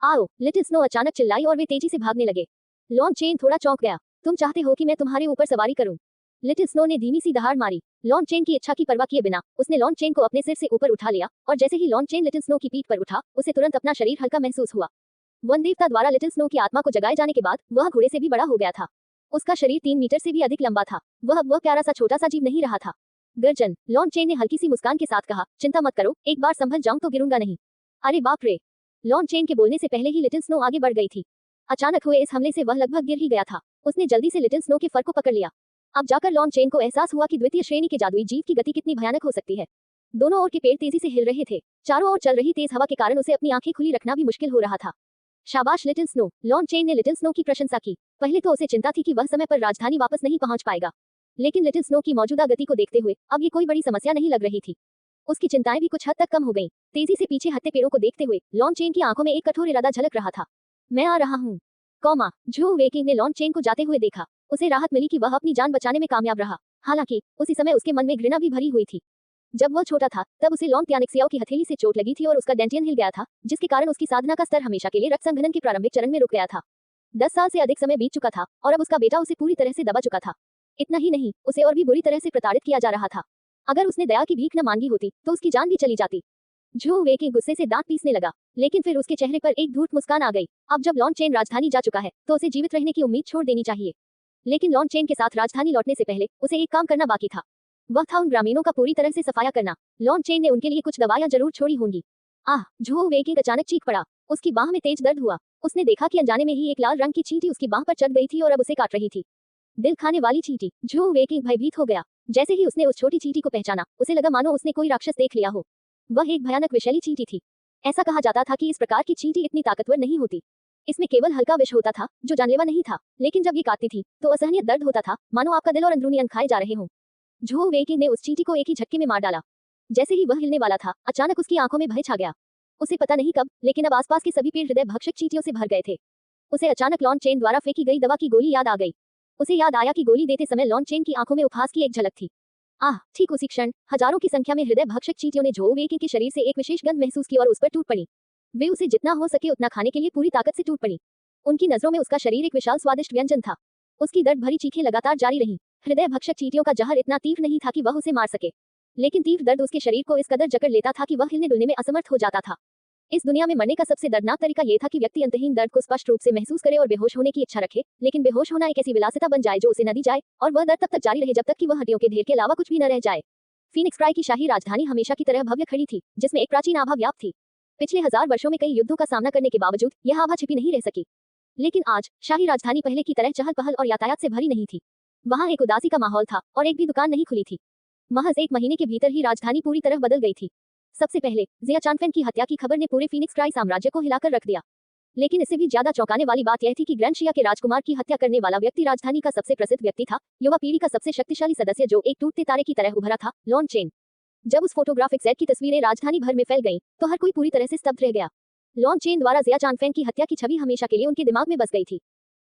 आओ, लिटिल स्नो अचानक चिल्लाई और वे तेजी से भागने लगे। लॉन चेन थोड़ा चौंक गया। तुम चाहते हो कि मैं तुम्हारे ऊपर सवारी करूं? लिटिल स्नो ने धीमी सी दहाड़ मारी। लॉन चेन की इच्छा की परवाह किए बिना उसने लॉन चेन को अपने सिर से ऊपर उठा लिया, और जैसे ही लॉन चेन लिटिल स्नो की पीठ पर उठा, उसे तुरंत अपना शरीर हल्का महसूस हुआ। वन देवता द्वारा लिटिल स्नो की आत्मा को जगाए जाने के बाद वह घोड़े से भी बड़ा हो गया था। उसका शरीर 3 मीटर से भी अधिक लंबा था। वह प्यारा सा छोटा सा जीव नहीं रहा था। गर्जन, लॉन चेन ने हल्की सी मुस्कान के साथ कहा, चिंता मत करो, एक बार संभल जाऊं तो गिरूंगा नहीं। अरे बाप रे! लॉन चेन के बोलने से पहले ही लिटिल स्नो आगे बढ़ गई थी। अचानक हुए इस हमले से वह लगभग गिर ही गया था। उसने जल्दी से लिटिल स्नो के फर को पकड़ लिया। अब जाकर लॉन चेन को एहसास हुआ कि द्वितीय श्रेणी के जादुई जीव की गति कितनी भयानक हो सकती है। दोनों ओर के पेड़ तेजी से हिल रहे थे। चारों ओर चल रही तेज हवा के कारण उसे अपनी आंखें खुली रखना भी मुश्किल हो रहा था। शाबाश लिटिल स्नो, लॉन चेन ने लिटिल स्नो की प्रशंसा की। पहले तो उसे चिंता थी कि वह समय पर राजधानी वापस नहीं पहुंच पाएगा, लेकिन लिटिल स्नो की मौजूदा गति को देखते हुए अब ये कोई बड़ी समस्या नहीं लग रही थी। उसकी चिंताएं भी कुछ हद तक कम हो गईं। तेजी से पीछे हटते पेड़ों को देखते हुए लॉन चेन की आंखों में एक कठोर इरादा झलक रहा था। मैं आ रहा हूँ। झो वेकिंग ने लॉन चेन को जाते हुए देखा। उसे राहत मिली कि वह अपनी जान बचाने में कामयाब रहा। हालांकि उसी समय उसके मन में घृणा भी भरी हुई थी। जब वह छोटा था तब उसे लॉन तियानेक्सियाओ की हथेली से चोट लगी थी और उसका डेंटियन हिल गया था, जिसके कारण उसकी साधना का स्तर हमेशा के लिए रक्त संघनन के प्रारंभिक चरण में रुक गया था। 10 साल से अधिक समय बीत चुका था और अब उसका बेटा उसे पूरी तरह से दबा चुका था। इतना ही नहीं, उसे और भी बुरी तरह से प्रताड़ित किया जा रहा था। अगर उसने दया की भीख न मांगी होती तो उसकी जान भी चली जाती। झू वेकी गुस्से से दांत पीसने लगा, लेकिन फिर उसके चेहरे पर एक धूर्त मुस्कान आ गई। अब जब लॉन चेन राजधानी जा चुका है तो उसे जीवित रहने की उम्मीद छोड़ देनी चाहिए। लेकिन लॉन चेन के साथ राजधानी लौटने से पहले उसे एक काम करना बाकी था। वह था उन ग्रामीणों का पूरी तरह से सफाया करना। लॉन चेन ने उनके लिए कुछ दवाइयां जरूर छोड़ी होंगी। आह! झू वेकी अचानक चीख पड़ा। उसकी बाह में तेज दर्द हुआ। उसने देखा कि अनजाने में ही एक लाल रंग की चींटी उसकी बाह पर चढ़ गई थी और अब उसे काट रही थी। दिल खाने वाली चींटी। झू वेकी भयभीत हो गया। जैसे ही उसने उस छोटी चींटी को पहचाना, उसे लगा मानो उसने कोई राक्षस देख लिया हो। वह एक भयानक विषैली चींटी थी। ऐसा कहा जाता था कि इस प्रकार की चींटी इतनी ताकतवर नहीं होती। इसमें केवल हल्का विष होता था जो जानलेवा नहीं था, लेकिन जब ये काटती थी तो असहनीय दर्द होता था, मानो आपका दिल और अंदरूनी अंग खाए जा रहे हों। झू वेकी ने उस चींटी को एक ही झटके में मार डाला। जैसे ही वह हिलने वाला था, अचानक उसकी आंखों में भय छा गया। उसे पता नहीं कब, लेकिन अब आसपास के सभी पेड़ हृदय भक्षक चींटियों से भर गए थे। उसे अचानक लॉन चेन द्वारा फेंकी गई दवा की गोली याद आ गई। उसे याद आया कि गोली देते समय लॉन चेन की आंखों में उपहास की एक झलक थी। आह! ठीक उसी क्षण हजारों की संख्या में हृदय भक्षक चींटियों ने झू वेकी के शरीर से एक विशेष गंध महसूस की और उस पर टूट पड़ी। वे उसे जितना हो सके उतना खाने के लिए पूरी ताकत से टूट पड़ी। उनकी नजरों में उसका शरीर एक विशाल स्वादिष्ट व्यंजन था। उसकी दर्द भरी चीखें लगातार जारी रहीं। हृदय भक्षक चींटियों का जहर इतना तीव्र नहीं था कि वह उसे मार सके, लेकिन तीव्र दर्द उसके शरीर को इस कदर जकड़ लेता था कि वह हिलने डुलने में असमर्थ हो जाता था। इस दुनिया में मरने का सबसे दर्दनाक तरीका यह था कि व्यक्ति अंतहीन दर्द को स्पष्ट रूप से महसूस करे और बेहोश होने की इच्छा रखे, लेकिन बेहोश होना एक ऐसी विलासिता बन जाए जो उसे न दी जाए, और वह दर्द तब तक जारी रहे जब तक कि वह हड्डियों के ढेर के अलावा कुछ भी न रह जाए। फीनिक्स प्राय की शाही राजधानी हमेशा की तरह भव्य खड़ी थी, जिसमें एक प्राचीन आभा व्याप्त थी। पिछले 1000 वर्षों में कई युद्धों का सामना करने के बावजूद यह आभा छिपी नहीं रह सकी। लेकिन आज शाही राजधानी पहले की तरह चहल पहल और यातायात से भरी नहीं थी। वहां एक उदासी का माहौल था और एक भी दुकान नहीं खुली थी। महज 1 महीने के भीतर ही राजधानी पूरी तरह बदल गई थी। सबसे पहले जिया चानफेन की हत्या की खबर ने पूरे फीनिक्स क्राई साम्राज्य को हिलाकर रख दिया। लेकिन इससे भी ज्यादा चौंकाने वाली बात यह थी कि ग्रैंड शिया के राजकुमार की हत्या करने वाला व्यक्ति राजधानी का सबसे प्रसिद्ध व्यक्ति था, युवा पीढ़ी का सबसे शक्तिशाली सदस्य जो एक टूटते तारे की तरह उभरा था, लॉन चेन। जब उस फोटोग्राफिक सेट की तस्वीरें राजधानी भर में फैल गईं, तो हर कोई पूरी तरह से स्तब्ध रह गया। लॉन चेन द्वारा जिया चानफेन की हत्या की छवि हमेशा के लिए उनके दिमाग में बस गई थी।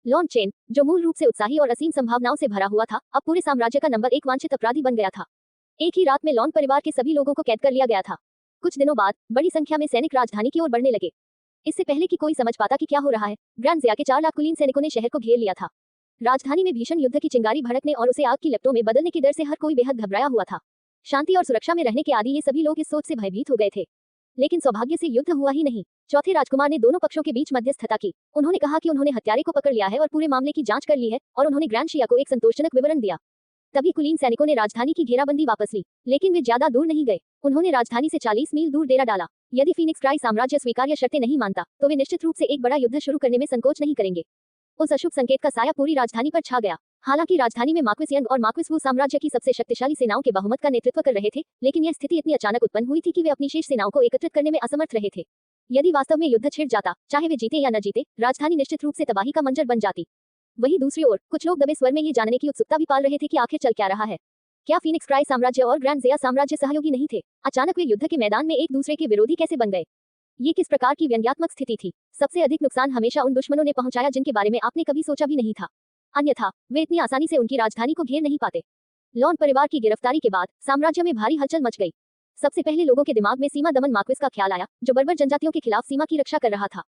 लॉन चेन, जो मूल रूप से उत्साही और असीम संभावनाओं से भरा हुआ था, अब पूरे साम्राज्य का नंबर 1 वांछित अपराधी बन गया था। एक ही रात में लॉन परिवार के सभी लोगों को कैद कर लिया गया था। कुछ दिनों बाद बड़ी संख्या में सैनिक राजधानी की ओर बढ़ने लगे। इससे पहले कि कोई समझ पाता कि क्या हो रहा है, ग्रैंड जिया के 4 लाख कुलीन सैनिकों ने शहर को घेर लिया था। राजधानी में भीषण युद्ध की चिंगारी भड़कने और उसे आग की लपटों में बदलने के डर से हर कोई बेहद घबराया हुआ था। शांति और सुरक्षा में रहने के आदी ये सभी लोग इस सोच से भयभीत हो गए थे। लेकिन सौभाग्य से युद्ध हुआ ही नहीं। चौथे राजकुमार ने दोनों पक्षों के बीच मध्यस्थता की। उन्होंने कहा कि उन्होंने हत्यारे को पकड़ लिया है और पूरे मामले की जांच कर ली है, और उन्होंने ग्रैंड शिया को एक संतोषजनक विवरण दिया। तभी कुलीन सैनिकों ने राजधानी की घेराबंदी वापस ली, लेकिन वे ज्यादा दूर नहीं गए। उन्होंने राजधानी से 40 मील दूर डेरा डाला। यदि फीनिक्स क्राई साम्राज्य स्वीकार्य शर्तें नहीं मानता, तो वे निश्चित रूप से एक बड़ा युद्ध शुरू करने में संकोच नहीं करेंगे। उस अशुभ संकेत का साया पूरी राजधानी पर छा गया। हालांकि राजधानी में मार्क्विस यंग और मार्क्विस वू साम्राज्य की सबसे शक्तिशाली सेनाओं के बहुमत का नेतृत्व कर रहे थे, लेकिन यह स्थिति इतनी अचानक उत्पन्न हुई थी कि वे अपनी शेष सेनाओं को एकत्रित करने में असमर्थ रहे थे। यदि वास्तव में युद्ध छिड़ जाता, चाहे वे जीते या न जीते, राजधानी निश्चित रूप से तबाही का मंजर बन जाती। वहीं दूसरी ओर कुछ लोग दबे स्वर में ये जानने की उत्सुकता भी पाल रहे थे कि आखिर चल क्या रहा है। क्या फीनिक्स क्राई साम्राज्य और ग्रैंड जिया साम्राज्य सहयोगी नहीं थे? अचानक वे युद्ध के मैदान में एक दूसरे के विरोधी कैसे बन गए? ये किस प्रकार की व्यंग्यात्मक स्थिति थी? सबसे अधिक नुकसान हमेशा उन दुश्मनों ने पहुंचाया जिनके बारे में आपने कभी सोचा भी नहीं था। अन्यथा वे इतनी आसानी से उनकी राजधानी को घेर नहीं पाते। लॉन परिवार की गिरफ्तारी के बाद साम्राज्य में भारी हलचल मच गई। सबसे पहले लोगों के दिमाग में सीमा दमन मार्क्विस का ख्याल आया, जो बर्बर जनजातियों के खिलाफ सीमा की रक्षा कर रहा था।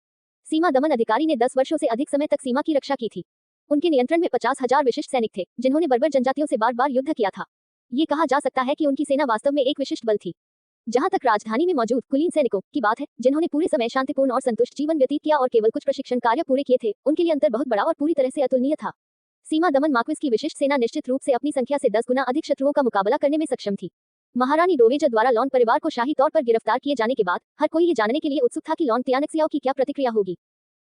सीमा दमन अधिकारी ने 10 वर्षों से अधिक समय तक सीमा की रक्षा की थी। उनके नियंत्रण में 50,000 विशिष्ट सैनिक थे, जिन्होंने बर्बर जनजातियों से बार बार युद्ध किया था। ये कहा जा सकता है कि उनकी सेना वास्तव में एक विशिष्ट बल थी। जहां तक राजधानी में मौजूद कुलीन सैनिकों की बात है, जिन्होंने पूरे समय शांतिपूर्ण और संतुष्ट जीवन व्यतीत किया और केवल कुछ प्रशिक्षण कार्य पूरे किए थे, उनके लिए अंतर बहुत बड़ा और पूरी तरह से अतुलनीय था। सीमा दमन मार्क्विस की विशिष्ट सेना निश्चित रूप से अपनी संख्या से 10 गुना अधिक शत्रुओं का मुकाबला करने में सक्षम थी। महारानी डोवेजर द्वारा लॉन परिवार को शाही तौर पर गिरफ्तार किए जाने के बाद हर कोई ये जानने के लिए उत्सुक था कि लॉन तियानक्सियाओ की क्या प्रतिक्रिया होगी।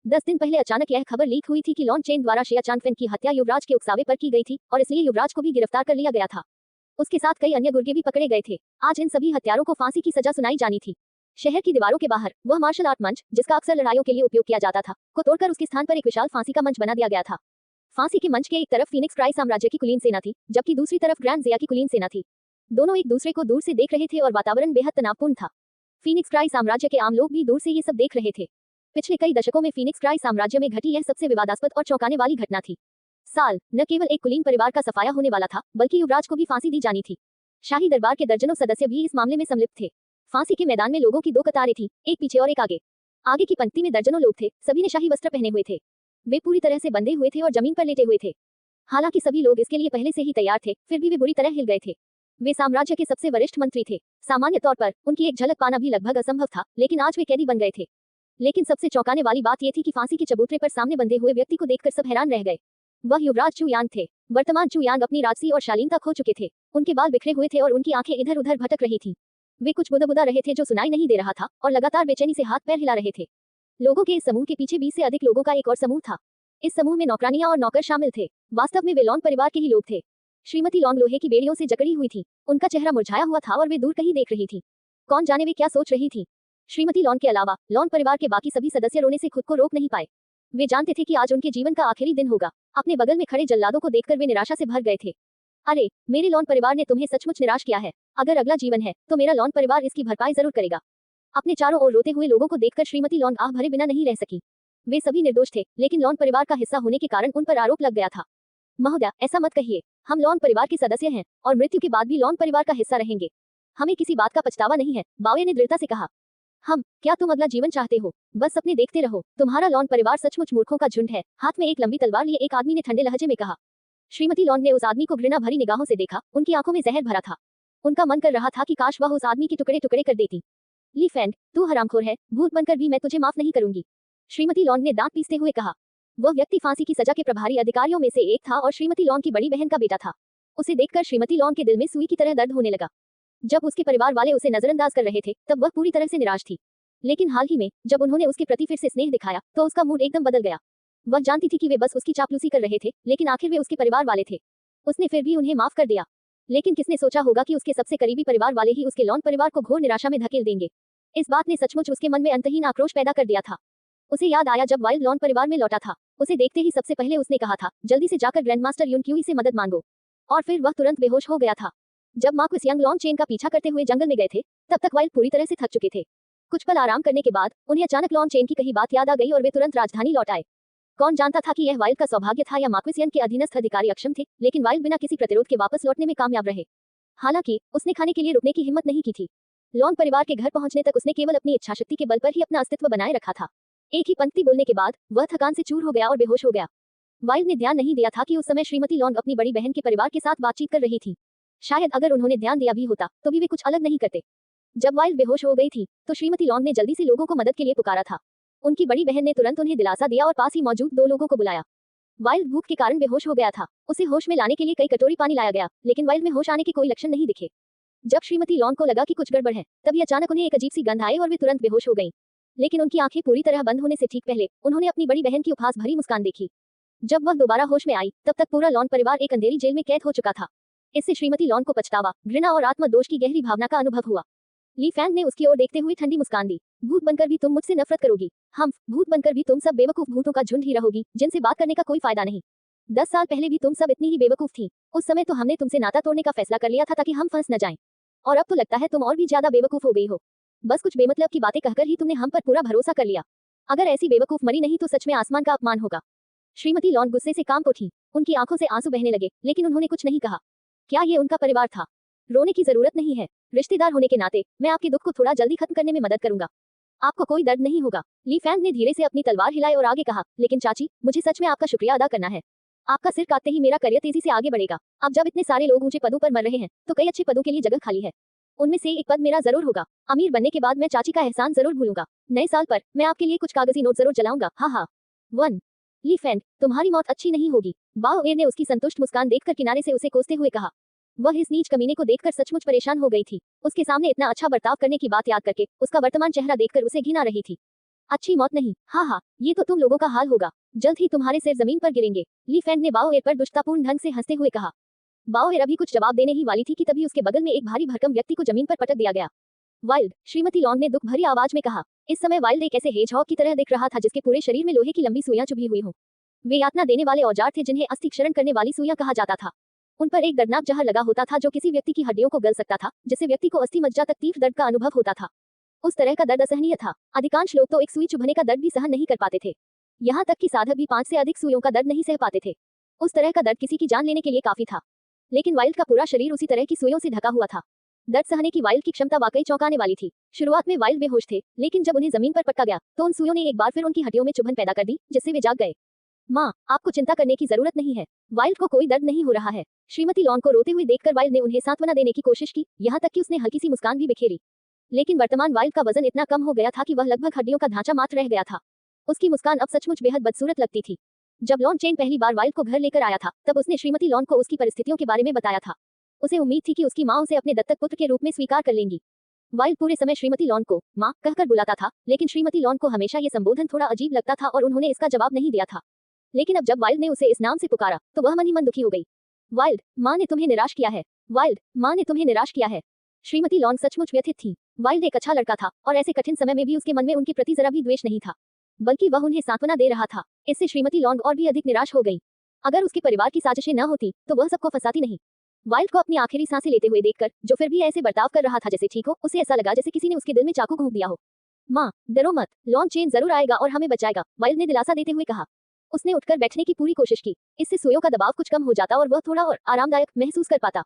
10 दिन पहले अचानक यह खबर लीक हुई थी कि लॉन चेन द्वारा शिया चानफेन की हत्या युवराज के उकसावे पर की गई थी, और इसलिए युवराज को भी गिरफ्तार कर लिया गया था। उसके साथ कई अन्य गुर्गे भी पकड़े गए थे। आज इन सभी हत्यारों को फांसी की सजा सुनाई जानी थी। शहर की दीवारों के बाहर वह मार्शल आर्ट मंच, जिसका अक्सर लड़ाइयों के लिए उपयोग किया जाता था, को तोड़कर उसके स्थान पर एक विशाल फांसी का मंच बना दिया गया था। फांसी के मंच के एक तरफ फीनिक्स क्राई साम्राज्य की कुलीन सेना थी, जबकि दूसरी तरफ ग्रैंड जिया की कुलीन सेना थी। दोनों एक दूसरे को दूर से देख रहे थे और वातावरण बेहद तनावपूर्ण था। फीनिक्स क्राई साम्राज्य के आम लोग भी दूर से ये सब देख रहे थे। पिछले कई दशकों में फीनिक्स क्राई साम्राज्य में घटी यह सबसे विवादास्पद और चौंकाने वाली घटना थी। साल न केवल एक कुलीन परिवार का सफाया होने वाला था, बल्कि युवराज को भी फांसी दी जानी थी। शाही दरबार के दर्जनों सदस्य भी इस मामले में सम्मिलित थे। फांसी के मैदान में लोगों की 2 कतारें थी, एक पीछे और एक आगे। आगे की पंक्ति में दर्जनों लोग थे, सभी ने शाही वस्त्र पहने हुए थे। वे पूरी तरह से बंधे हुए थे और जमीन पर लेटे हुए थे। हालांकि सभी लोग इसके लिए पहले से ही तैयार थे, फिर भी वे बुरी तरह हिल गए थे। वे साम्राज्य के सबसे वरिष्ठ मंत्री थे। सामान्य तौर पर उनकी एक झलक पाना भी लगभग असंभव था, लेकिन आज वे कैदी बन गए थे। लेकिन सबसे चौंकाने वाली बात यह थी कि फांसी के चबूतरे पर सामने बंधे हुए व्यक्ति को देखकर सब हैरान रह गए। वह युवराज चू यांग थे। वर्तमान चू यांग अपनी राजसी और शालीनता खो चुके थे। उनके बाल बिखरे हुए थे और उनकी आंखें इधर उधर भटक रही थी। वे कुछ बुदबुदा रहे थे जो सुनाई नहीं दे रहा था और लगातार बेचैनी से हाथ पैर हिला रहे थे। लोगों के इस समूह के पीछे 20 से अधिक लोगों का एक और समूह था। इस समूह में नौकरानियां और नौकर शामिल थे। वास्तव में वे लॉन परिवार के ही लोग थे। श्रीमती लॉन्ग लोहे की बेड़ियों से जकड़ी हुई थी। उनका चेहरा मुरझाया हुआ था और वे दूर कहीं देख रही थी। कौन जाने वे क्या सोच रही थी। श्रीमती लॉन्ग के अलावा लॉन परिवार के बाकी सभी सदस्य रोने से खुद को रोक नहीं पाए। वे जानते थे कि आज उनके जीवन का आखिरी दिन होगा। अपने बगल में खड़े जल्लादों को देखकर वे निराशा से भर गए थे। अरे, मेरे लॉन परिवार ने तुम्हें सचमुच निराश किया है। अगर अगला जीवन है तो मेरा लॉन परिवार इसकी भरपाई जरूर करेगा। अपने चारों ओर रोते हुए लोगों को देखकर श्रीमती लॉन्ग आह भरे बिना नहीं रह सकी। वे सभी निर्दोष थे, लेकिन लॉन परिवार का हिस्सा होने के कारण उन पर आरोप लग गया था। महोदया, ऐसा मत कहिए। हम लॉन परिवार के सदस्य हैं और मृत्यु के बाद भी लॉन परिवार का हिस्सा रहेंगे। हमें किसी बात का पछतावा नहीं है, बावे ने दृढ़ता से कहा। क्या तुम अगला जीवन चाहते हो? बस सपने देखते रहो। तुम्हारा लॉन परिवार सचमुच मूर्खों का झुंड है। हाथ में एक लंबी तलवार लिए एक आदमी ने ठंडे लहजे में कहा। श्रीमती लॉन्ग ने उस आदमी को घृणा भरी निगाहों से देखा। उनकी आंखों में जहर भरा था। उनका मन कर रहा था कि काश वह उस आदमी के टुकड़े टुकड़े कर देती। ली फैंग, तू हरामखोर है। भूत बनकर भी मैं तुझे माफ नहीं करूंगी, श्रीमती लॉन्ग ने दांत पीसते हुए कहा। वह व्यक्ति फांसी की सजा के प्रभारी अधिकारियों में से एक था और श्रीमती लॉन्ग की बड़ी बहन का बेटा था। उसे देखकर श्रीमती लॉन्ग के दिल में सुई की तरह दर्द होने लगा। जब उसके परिवार वाले उसे नजरअंदाज कर रहे थे तब वह पूरी तरह से निराश थी, लेकिन हाल ही में जब उन्होंने उसके प्रति फिर से स्नेह दिखाया तो उसका मूड एकदम बदल गया। वह जानती थी कि वे बस उसकी चापलूसी कर रहे थे, लेकिन आखिर वे उसके परिवार वाले थे। उसने फिर भी उन्हें माफ कर दिया। लेकिन किसने सोचा होगा कि उसके सबसे करीबी परिवार वाले ही उसके लॉन परिवार को घोर निराशा में धकेल देंगे। इस बात ने सचमुच उसके मन में अंतहीन आक्रोश पैदा कर दिया था। उसे याद आया जब वाइल्ड लॉन परिवार में लौटा था। उसे देखते ही सबसे पहले उसने कहा था, जल्दी से जाकर ग्रैंडमास्टर यून क्यूई से मदद मांगो। और फिर वह तुरंत बेहोश हो गया था। जब मार्क्विस यंग लॉन चेन का पीछा करते हुए जंगल में गए थे तब तक वाइल्ड पूरी तरह से थक चुके थे। कुछ पल आराम करने के बाद उन्हें अचानक लॉन चेन की कही बात याद आ गई और वे तुरंत राजधानी लौट आए। कौन जानता था कि यह वाइल्ड का सौभाग्य था या मार्क्विस यंग के अधीनस्थ अधिकारी अक्षम थे, लेकिन वाइल्ड बिना किसी प्रतिरोध के वापस लौटने में कामयाब रहे। हालांकि उसने खाने के लिए रुकने की हिम्मत नहीं की थी। लॉन परिवार के घर पहुंचने तक उसने केवल अपनी इच्छाशक्ति के बल पर ही अपना अस्तित्व बनाए रखा था। एक ही पंक्ति बोलने के बाद वह थकान से चूर हो गया और बेहोश हो गया। वाइल्ड ने ध्यान नहीं दिया था कि उस समय श्रीमती लॉन्ग अपनी बड़ी बहन के परिवार के साथ बातचीत कर रही थी। शायद अगर उन्होंने ध्यान दिया भी होता तो भी वे कुछ अलग नहीं करते। जब वाइल्ड बेहोश हो गई थी तो श्रीमती लॉन्ग ने जल्दी से लोगों को मदद के लिए पुकारा था। उनकी बड़ी बहन ने तुरंत उन्हें दिलासा दिया और पास ही मौजूद 2 लोगों को बुलाया। वाइल्ड भूख के कारण बेहोश हो गया था। उसे होश में लाने के लिए कई कटोरी पानी लाया गया, लेकिन वाइल्ड में होश आने के कोई लक्षण नहीं दिखे। जब श्रीमती लॉन्ग को लगा कि कुछ गड़बड़ है, तभी अचानक उन्हें एक अजीब सी गंध आई और वे तुरंत बेहोश हो गईं। लेकिन उनकी आंखें पूरी तरह बंद होने से ठीक पहले उन्होंने अपनी बड़ी बहन की उपहास भरी मुस्कान देखी। जब वह दोबारा होश में आई तब तक पूरा लॉन परिवार एक अंधेरी जेल में कैद हो चुका था। इससे श्रीमती लॉन्ग को पछतावा, घृणा और आत्मदोष की गहरी भावना का अनुभव हुआ। ली फैंग ने उसकी ओर देखते हुए ठंडी मुस्कान दी। भूत बनकर भी तुम मुझसे नफरत करोगी। हम भूत बनकर भी तुम सब बेवकूफ भूतों का झुंड ही रहोगी जिनसे बात करने का कोई फायदा नहीं। 10 साल पहले भी तुम सब इतनी ही बेवकूफ थी। उस समय तो हमने तुमसे नाता तोड़ने का फैसला कर लिया था ताकि हम फंस न जाएं। और अब तो लगता है तुम और भी ज्यादा बेवकूफ हो गई हो। बस कुछ बेमतलब की बातें कहकर ही तुमने हम पर पूरा भरोसा कर लिया। अगर ऐसी बेवकूफ मरी नहीं तो सच में आसमान का अपमान होगा। श्रीमती लॉन्ग गुस्से से कांप उठी। उनकी आंखों से आंसू बहने लगे, लेकिन उन्होंने कुछ नहीं कहा। क्या ये उनका परिवार था? रोने की जरूरत नहीं है। रिश्तेदार होने के नाते मैं आपके दुख को थोड़ा जल्दी खत्म करने में मदद करूंगा। आपको कोई दर्द नहीं होगा। ली फैंग ने धीरे से अपनी तलवार हिलाई और आगे कहा, लेकिन चाची, मुझे सच में आपका शुक्रिया अदा करना है। आपका सिर काटते ही मेरा करियर तेजी से आगे बढ़ेगा। अब जब इतने सारे लोग ऊंचे पदों पर मर रहे हैं तो कई अच्छे पदों के लिए जगह खाली है। उनमें से एक पद मेरा जरूर होगा। अमीर बनने के बाद मैं चाची का एहसान जरूर भूलूंगा। नए साल पर मैं आपके लिए कुछ कागजी नोट जरूर जलाऊंगा। हाँ। 1 ली फैंग, तुम्हारी मौत अच्छी नहीं होगी। बाओ एर ने उसकी संतुष्ट मुस्कान देखकर किनारे से उसे कोसते हुए कहा। वह इस नीच कमीने को देखकर सचमुच परेशान हो गई थी। उसके सामने इतना अच्छा बर्ताव करने की बात याद करके उसका वर्तमान चेहरा देखकर उसे घिन आ रही थी। अच्छी मौत नहीं, हाँ, ये तो तुम लोगों का हाल होगा। जल्द ही तुम्हारे सिर जमीन पर गिरेंगे। ली फैंग ने बाओ एर पर दुष्टतापूर्ण ढंग से हंसते हुए कहा। बाओ एर अभी कुछ जवाब देने ही वाली थी कि तभी उसके बगल में एक भारी भरकम व्यक्ति को जमीन पर पटक दिया गया। वाइल्ड, श्रीमती लॉन्ग ने दुख भरी आवाज में कहा। इस समय वाइल्ड एक ऐसे हेजहॉग की तरह दिख रहा था जिसके पूरे शरीर में लोहे की लंबी सुइयां चुभी हुई हों। वे यातना देने वाले औजार थे जिन्हें अस्थि क्षरण करने वाली सुइयां कहा जाता था। उन पर एक दर्दनाक जहर लगा होता था जो किसी व्यक्ति की हड्डियों को गल सकता था, जिससे व्यक्ति को अस्थि मज्जा तक तीव्र दर्द का अनुभव होता था। उस तरह का दर्द असहनीय था। अधिकांश लोग तो एक सुई चुभने का दर्द भी सहन नहीं कर पाते थे। यहाँ तक कि साधक भी 5 से अधिक सुइयों का दर्द नहीं सह पाते थे। उस तरह का दर्द किसी की जान लेने के लिए काफी था। लेकिन वाइल्ड का पूरा शरीर उसी तरह की सुइयों से ढका हुआ था। दर्द सहने की वाइल्ड की क्षमता वाकई चौंकाने वाली थी। शुरुआत में वाइल्ड बेहोश थे, लेकिन जब उन्हें जमीन पर पटका गया तो उन सुइयों ने एक बार फिर उनकी हड्डियों में चुभन पैदा कर दी, जिससे वे जाग गए। माँ, आपको चिंता करने की जरूरत नहीं है। वाइल्ड को कोई दर्द नहीं हो रहा है। श्रीमती लॉन को रोते हुए देखकर वाइल्ड ने उन्हें सांत्वना देने की कोशिश की, यहाँ तक कि उसने हल्की सी मुस्कान भी बिखेरी। लेकिन वर्तमान वाइल्ड का वजन इतना कम हो गया था कि वह लगभग हड्डियों का ढांचा मात्र रह गया था। उसकी मुस्कान अब सचमुच बेहद बदसूरत लगती थी। जब लॉन चेन पहली बार वाइल्ड को घर लेकर आया था, तब उसने श्रीमती लॉन को उसकी परिस्थितियों के बारे में बताया था। उसे उम्मीद थी कि उसकी माँ उसे अपने दत्तक पुत्र के रूप में स्वीकार कर लेंगी। वाइल्ड पूरे समय श्रीमती लॉन को माँ कहकर बुलाता था, लेकिन श्रीमती लॉन को हमेशा ये संबोधन थोड़ा अजीब लगता था और उन्होंने इसका जवाब नहीं दिया था। लेकिन अब जब वाइल्ड ने उसे इस नाम से पुकारा, तो वह मन ही मन दुखी हो गई। वाइल्ड, माँ ने तुम्हें निराश किया है। वाइल्ड, माँ ने तुम्हें निराश किया है। श्रीमती लॉन सचमुच व्यथित थी। वाइल्ड एक अच्छा लड़का था और ऐसे कठिन समय में भी उसके मन में उनके प्रति जरा भी द्वेष नहीं था, बल्कि वह उन्हें सांत्वना दे रहा था। इससे श्रीमती लॉन और भी अधिक निराश हो गई। अगर उसके परिवार की साजिशें न होती तो वह सबको फंसाती नहीं। वाइल्ड को अपनी आखिरी सांसें लेते हुए देखकर, जो फिर भी ऐसे बर्ताव कर रहा था जैसे ठीक हो, उसे ऐसा लगा जैसे किसी ने उसके दिल में चाकू घोंप दिया हो। माँ, डरो मत, लॉन चेन जरूर आएगा और हमें बचाएगा, वाइल्ड ने दिलासा देते हुए कहा। उसने उठकर बैठने की पूरी कोशिश की। इससे सुइयों का दबाव कुछ कम हो जाता और वह थोड़ा और आरामदायक महसूस कर पाता।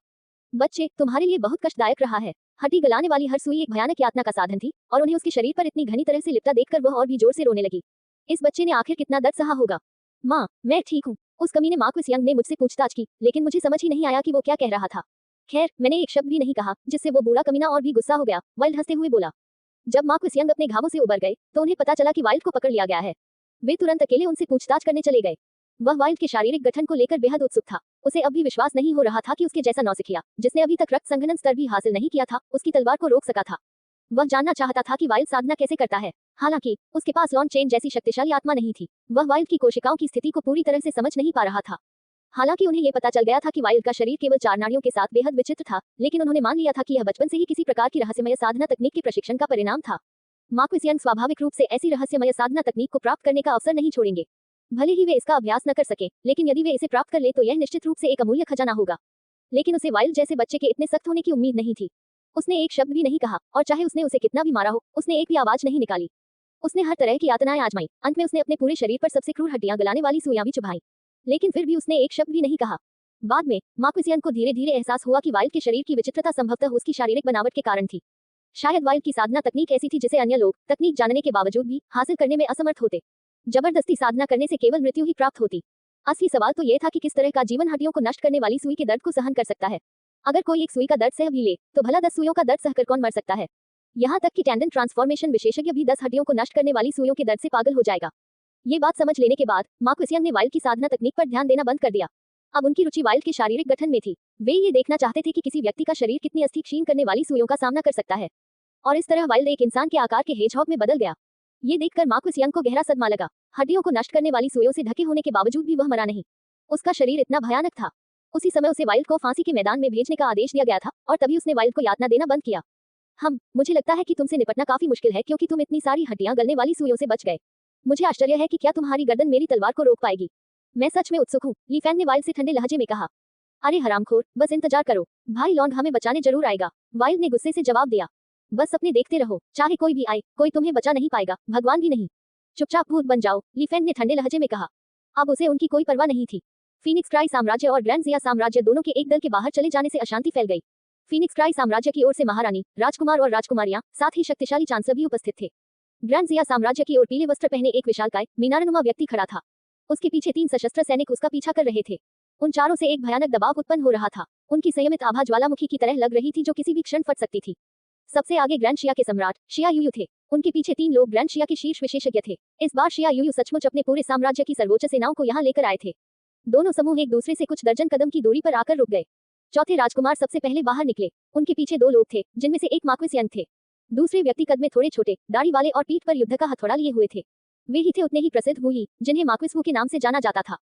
बच्चे, तुम्हारे लिए बहुत कष्टदायक रहा है। हड्डी गलाने वाली हर सुई एक भयानक यातना का साधन थी और उन्हें उसके शरीर पर इतनी घनी तरह से लिपटा देखकर वह और भी जोर से रोने लगी। इस बच्चे ने आखिर कितना दर्द सहा होगा। माँ, मैं ठीक हूँ। उस कमीने मार्क्विस यंग ने मुझसे पूछताछ की, लेकिन मुझे समझ ही नहीं आया कि वो क्या कह रहा था। खैर, मैंने एक शब्द भी नहीं कहा, जिससे वो बूढ़ा कमीना और भी गुस्सा हो गया। वाइल्ड हंसते हुए बोला। जब मार्क्विस यंग अपने घावों से उबर गए, तो उन्हें पता चला कि वाइल्ड को पकड़ लिया गया है। वे तुरंत अकेले उनसे पूछताछ करने चले गए। वह वाइल्ड के शारीरिक गठन को लेकर बेहद उत्सुक था। उसे अब भी विश्वास नहीं हो रहा था कि उसके जैसा नौसिखिया, जिसने अभी तक रक्त संघनन स्तर भी हासिल नहीं किया था, उसकी तलवार को रोक सका था। वह जानना चाहता था कि वाइल्ड साधना कैसे करता है। हालांकि उसके पास लॉन चेन जैसी शक्तिशाली आत्मा नहीं थी। वह वाइल्ड की कोशिकाओं की स्थिति को पूरी तरह से समझ नहीं पा रहा था। हालांकि उन्हें यह पता चल गया था कि वाइल्ड का शरीर केवल 4 नाड़ियों के साथ बेहद विचित्र था, लेकिन उन्होंने मान लिया था कि यह बचपन से ही किसी प्रकार की रहस्यमय साधना तकनीक के प्रशिक्षण का परिणाम था। मार्क्विस यंग स्वाभाविक रूप से ऐसी रहस्यमय साधना तकनीक को प्राप्त करने का अवसर नहीं छोड़ेंगे। भले ही वे इसका अभ्यास न कर सके, लेकिन यदि वे इसे प्राप्त कर ले तो यह निश्चित रूप से एक अमूल्य खजाना होगा। लेकिन उसे वाइल्ड जैसे बच्चे के इतने सख्त होने की उम्मीद नहीं थी। उसने एक शब्द भी नहीं कहा, और चाहे उसने उसे कितना भी मारा हो, उसने एक भी आवाज नहीं निकाली। उसने हर तरह की यातनाएं आजमाई। अंत में उसने अपने पूरे शरीर पर सबसे क्रूर हड्डियां गलाने वाली सुइयां भी चुभाई, लेकिन फिर भी उसने एक शब्द भी नहीं कहा। बाद में मार्क्विस यंग को धीरे धीरे एहसास हुआ कि वाइल्ड के शरीर की विचित्रता संभवतः उसकी शारीरिक बनावट के कारण थी। शायद वाइल्ड की साधना तकनीक ऐसी थी जिसे अन्य लोग तकनीक जानने के बावजूद भी हासिल करने में असमर्थ होते। जबरदस्ती साधना करने से केवल मृत्यु ही प्राप्त होती। असली सवाल तो यह था कि किस तरह का जीवन हड्डियों को नष्ट करने वाली सुई के दर्द को सहन कर सकता है। अगर कोई एक सुई का दर्द सह भी ले, तो भला 10 सुइयों का दर्द सहकर कौन मर सकता है। यहाँ तक कि टेंडन ट्रांसफॉर्मेशन विशेषज्ञ भी 10 हड्डियों को नष्ट करने वाली सुइयों के दर्द से पागल हो जाएगा। ये बात समझ लेने के बाद मार्क्विस यंग ने वाइल्ड की साधना तकनीक पर ध्यान देना बंद कर दिया। अब उनकी रुचि वाइल्ड के शारीरिक गठन में थी। वे ये देखना चाहते थे कि किसी व्यक्ति का शरीर कितनी अस्थि क्षीण करने वाली सुइयों का सामना कर सकता है, और इस तरह वाइल्ड एक इंसान के आकार के हेजहॉग में बदल गया। ये देखकर मार्क्विस यंग को गहरा सदमा लगा। हड्डियों को नष्ट करने वाली सुइयों से ढके होने के बावजूद भी वह मरा नहीं। उसका शरीर इतना भयानक था। उसी समय उसे वाइल्ड को फांसी के मैदान में भेजने का आदेश दिया गया था, और तभी उसने वाइल्ड को यातना देना बंद किया। मुझे लगता है कि तुमसे निपटना काफी मुश्किल है, क्योंकि तुम इतनी सारी हड्डियां गलने वाली सुइयों से बच गए। मुझे आश्चर्य है कि क्या तुम्हारी गर्दन मेरी तलवार को रोक पाएगी। मैं सच में उत्सुक हूँ, ली फैंग ने वाइल्ड से ठंडे लहजे में कहा। अरे हरामखोर, बस इंतजार करो, भाई लॉन्ग हमें बचाने जरूर आएगा, वाइल्ड ने गुस्से से जवाब दिया। बस अपने देखते रहो, चाहे कोई भी आए, कोई तुम्हें बचा नहीं पाएगा, भगवान भी नहीं। चुपचाप भूत बन जाओ, ली फैंग ने ठंडे लहजे में कहा। अब उसे उनकी कोई परवाह नहीं थी। फीनिक्स क्राई साम्राज्य और ग्रैंड जिया साम्राज्य दोनों के एक दल के बाहर चले जाने से अशांति फैल गई। फीनिक्स क्राई साम्राज्य की ओर से महारानी, राजकुमार और राजकुमारियां, साथ ही शक्तिशाली चांसलर भी उपस्थित थे। ग्रैंड जिया साम्राज्य की ओर पीले वस्त्र पहने एक विशालकाय मीनारनुमा व्यक्ति खड़ा था। उसके पीछे 3 सशस्त्र सैनिक उसका पीछा कर रहे थे। उन चारों से एक भयानक दबाव उत्पन्न हो रहा था। उनकी संयमित आभा ज्वालामुखी की तरह लग रही थी, जो किसी भी क्षण फट सकती थी। सबसे आगे ग्रैंड शिया के सम्राट शिया यूयू थे। उनके पीछे 3 लोग ग्रैंड शिया के शीर्ष विशेषज्ञ थे। इस बार शिया यूयू सचमुच अपने पूरे साम्राज्य की सर्वोच्च सेनाओं को यहाँ लेकर आए थे। दोनों समूह एक दूसरे से कुछ दर्जन कदम की दूरी पर आकर रुक गए। चौथे राजकुमार सबसे पहले बाहर निकले। उनके पीछे 2 लोग थे, जिनमें से एक मार्क्विस यंग थे। दूसरे व्यक्ति कद में थोड़े छोटे, दाढ़ी वाले और पीठ पर युद्ध का हथौड़ा लिए हुए थे। वे ही थे उतने ही प्रसिद्ध वू ही, जिन्हें मार्क्विस वू के नाम से जाना जाता था।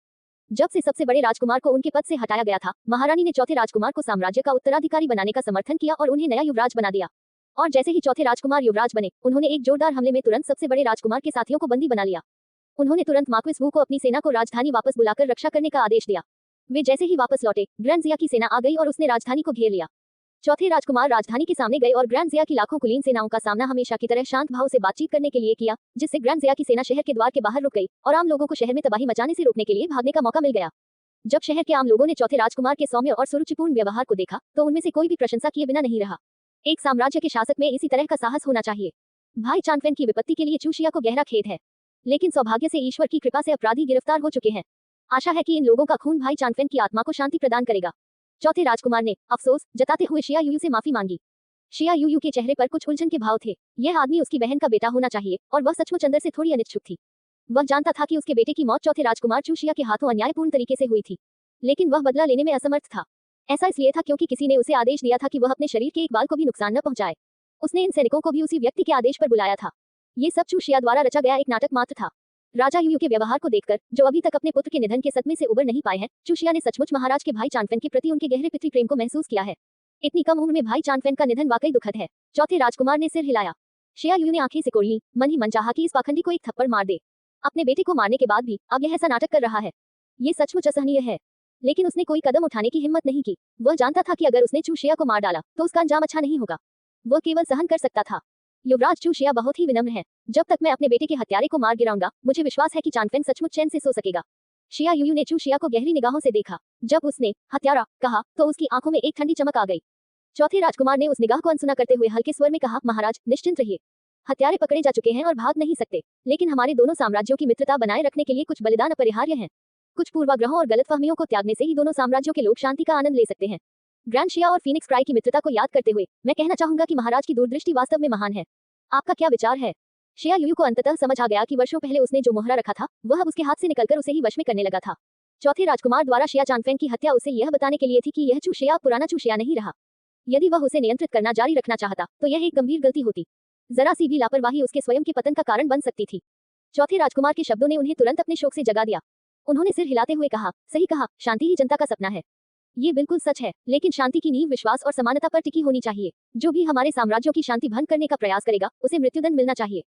जब से सबसे बड़े राजकुमार को उनके पद से हटाया गया था, महारानी ने चौथे राजकुमार को साम्राज्य का उत्तराधिकारी बनाने का समर्थन किया और उन्हें नया युवराज बना दिया। और जैसे ही चौथे राजकुमार युवराज बने, उन्होंने एक जोरदार हमले में तुरंत सबसे बड़े राजकुमार के साथियों को बंदी बना लिया। उन्होंने तुरंत मार्क्विस वू को अपनी सेना को राजधानी वापस बुलाकर रक्षा करने का आदेश दिया। वे जैसे ही वापस लौटे, ग्रैंड जिया की सेना आ गई और उसने राजधानी को घेर लिया। चौथे राजकुमार राजधानी के सामने गए और ग्रैंड जिया की लाखों कुलीन सेनाओं का सामना हमेशा की तरह शांत भाव से बातचीत करने के लिए किया, जिससे ग्रैंड जिया की सेना शहर के द्वार के बाहर रुक गई और आम लोगों को शहर में तबाही मचाने से रोकने के लिए भागने का मौका मिल गया। जब शहर के आम लोगों ने चौथे राजकुमार के सौम्य और सुरुचिपूर्ण व्यवहार को देखा, तो उनमें से कोई भी प्रशंसा किए बिना नहीं रहा। एक साम्राज्य के शासक में इसी तरह का साहस होना चाहिए। भाई चानफेन की विपत्ति के लिए चूशिया को गहरा खेद है। लेकिन सौभाग्य से ईश्वर की कृपा से अपराधी गिरफ्तार हो चुके हैं। आशा है कि इन लोगों का खून भाई चानफेन की आत्मा को शांति प्रदान करेगा। चौथे राजकुमार ने अफसोस जताते हुए शिया यूयू से माफी मांगी। शिया यूयू के चेहरे पर कुछ उलझन के भाव थे। यह आदमी उसकी बहन का बेटा होना चाहिए और वह सचमुच अंदर से थोड़ी अनिच्छुक थी। वह जानता था कि उसके बेटे की मौत चौथे राजकुमार चू शिया के हाथों अन्यायपूर्ण तरीके से हुई थी, लेकिन वह बदला लेने में असमर्थ था। ऐसा इसलिए था क्योंकि किसी ने उसे आदेश दिया था कि वह अपने शरीर के एक बाल को भी नुकसान न पहुंचाए। उसने इन सैनिकों को भी उसी व्यक्ति के आदेश पर बुलाया था। ये सब चू शिया द्वारा रचा गया एक नाटक मात्र था। राजा यूयू के व्यवहार को देखकर, जो अभी तक अपने पुत्र के निधन के सदमे से उबर नहीं पाए हैं, चू शिया ने सचमुच महाराज के भाई चानफेन के प्रति उनके गहरे पितृ प्रेम को महसूस किया है। इतनी कम उम्र में भाई चानफेन का निधन वाकई दुखद है। चौथे राजकुमार ने सिर हिलाया। शिया यूयू ने आंखें सिकोड़ ली, मन ही मन चाहा कि इस पाखंडी को एक थप्पड़ मार दे। अपने बेटे को मारने के बाद भी अब यह ऐसा नाटक कर रहा है, ये सचमुच असहनीय है। लेकिन उसने कोई कदम उठाने की हिम्मत नहीं की। वह जानता था कि अगर उसने चू शिया को मार डाला तो उसका अंजाम अच्छा नहीं होगा। वह केवल सहन कर सकता था। युवराज चू शिया बहुत ही विनम्र है। जब तक मैं अपने बेटे के हत्यारे को मार गिराऊंगा, मुझे विश्वास है कि चानफेन सचमुच चैन से सो सकेगा। शिया यूयू ने चू शिया को गहरी निगाहों से देखा। जब उसने हत्यारा कहा तो उसकी आंखों में एक ठंडी चमक आ गई। चौथे राजकुमार ने उस निगाह को अनसुना करते हुए हल्के स्वर में कहा, महाराज निश्चिंत रहिए। हत्यारे पकड़े जा चुके हैं और भाग नहीं सकते, लेकिन हमारे दोनों साम्राज्यों की मित्रता बनाए रखने के लिए कुछ बलिदान अपरिहार्य हैं। कुछ पूर्वाग्रहों और गलतफहमियों को त्यागने से ही दोनों साम्राज्यों के लोग शांति का आनंद ले सकते हैं। ग्रैंड शिया और फीनिक्स प्राई की मित्रता को याद करते हुए मैं कहना चाहूंगा कि महाराज की दूरदृष्टि वास्तव में महान है। आपका क्या विचार है? शिया यूयू को अंततः समझ आ गया कि वर्षों पहले उसने जो मोहरा रखा था वह अब उसके हाथ से निकलकर उसे ही वश में करने लगा था। चौथे राजकुमार द्वारा शिया चानफेन की हत्या उसे यह बताने के लिए थी कि यह चू शिया पुराना चू शिया नहीं रहा। यदि वह उसे नियंत्रित करना जारी रखना चाहता तो यह एक गंभीर गलती होती। जरा सी भी लापरवाही उसके स्वयं के पतन का कारण बन सकती थी। चौथे राजकुमार के शब्दों ने उन्हें तुरंत अपने शोक से जगा दिया। उन्होंने सिर हिलाते हुए कहा, सही कहा, शांति ही जनता का सपना है। ये बिल्कुल सच है, लेकिन शांति की नींव विश्वास और समानता पर टिकी होनी चाहिए। जो भी हमारे साम्राज्यों की शांति भंग करने का प्रयास करेगा उसे मृत्युदंड मिलना चाहिए।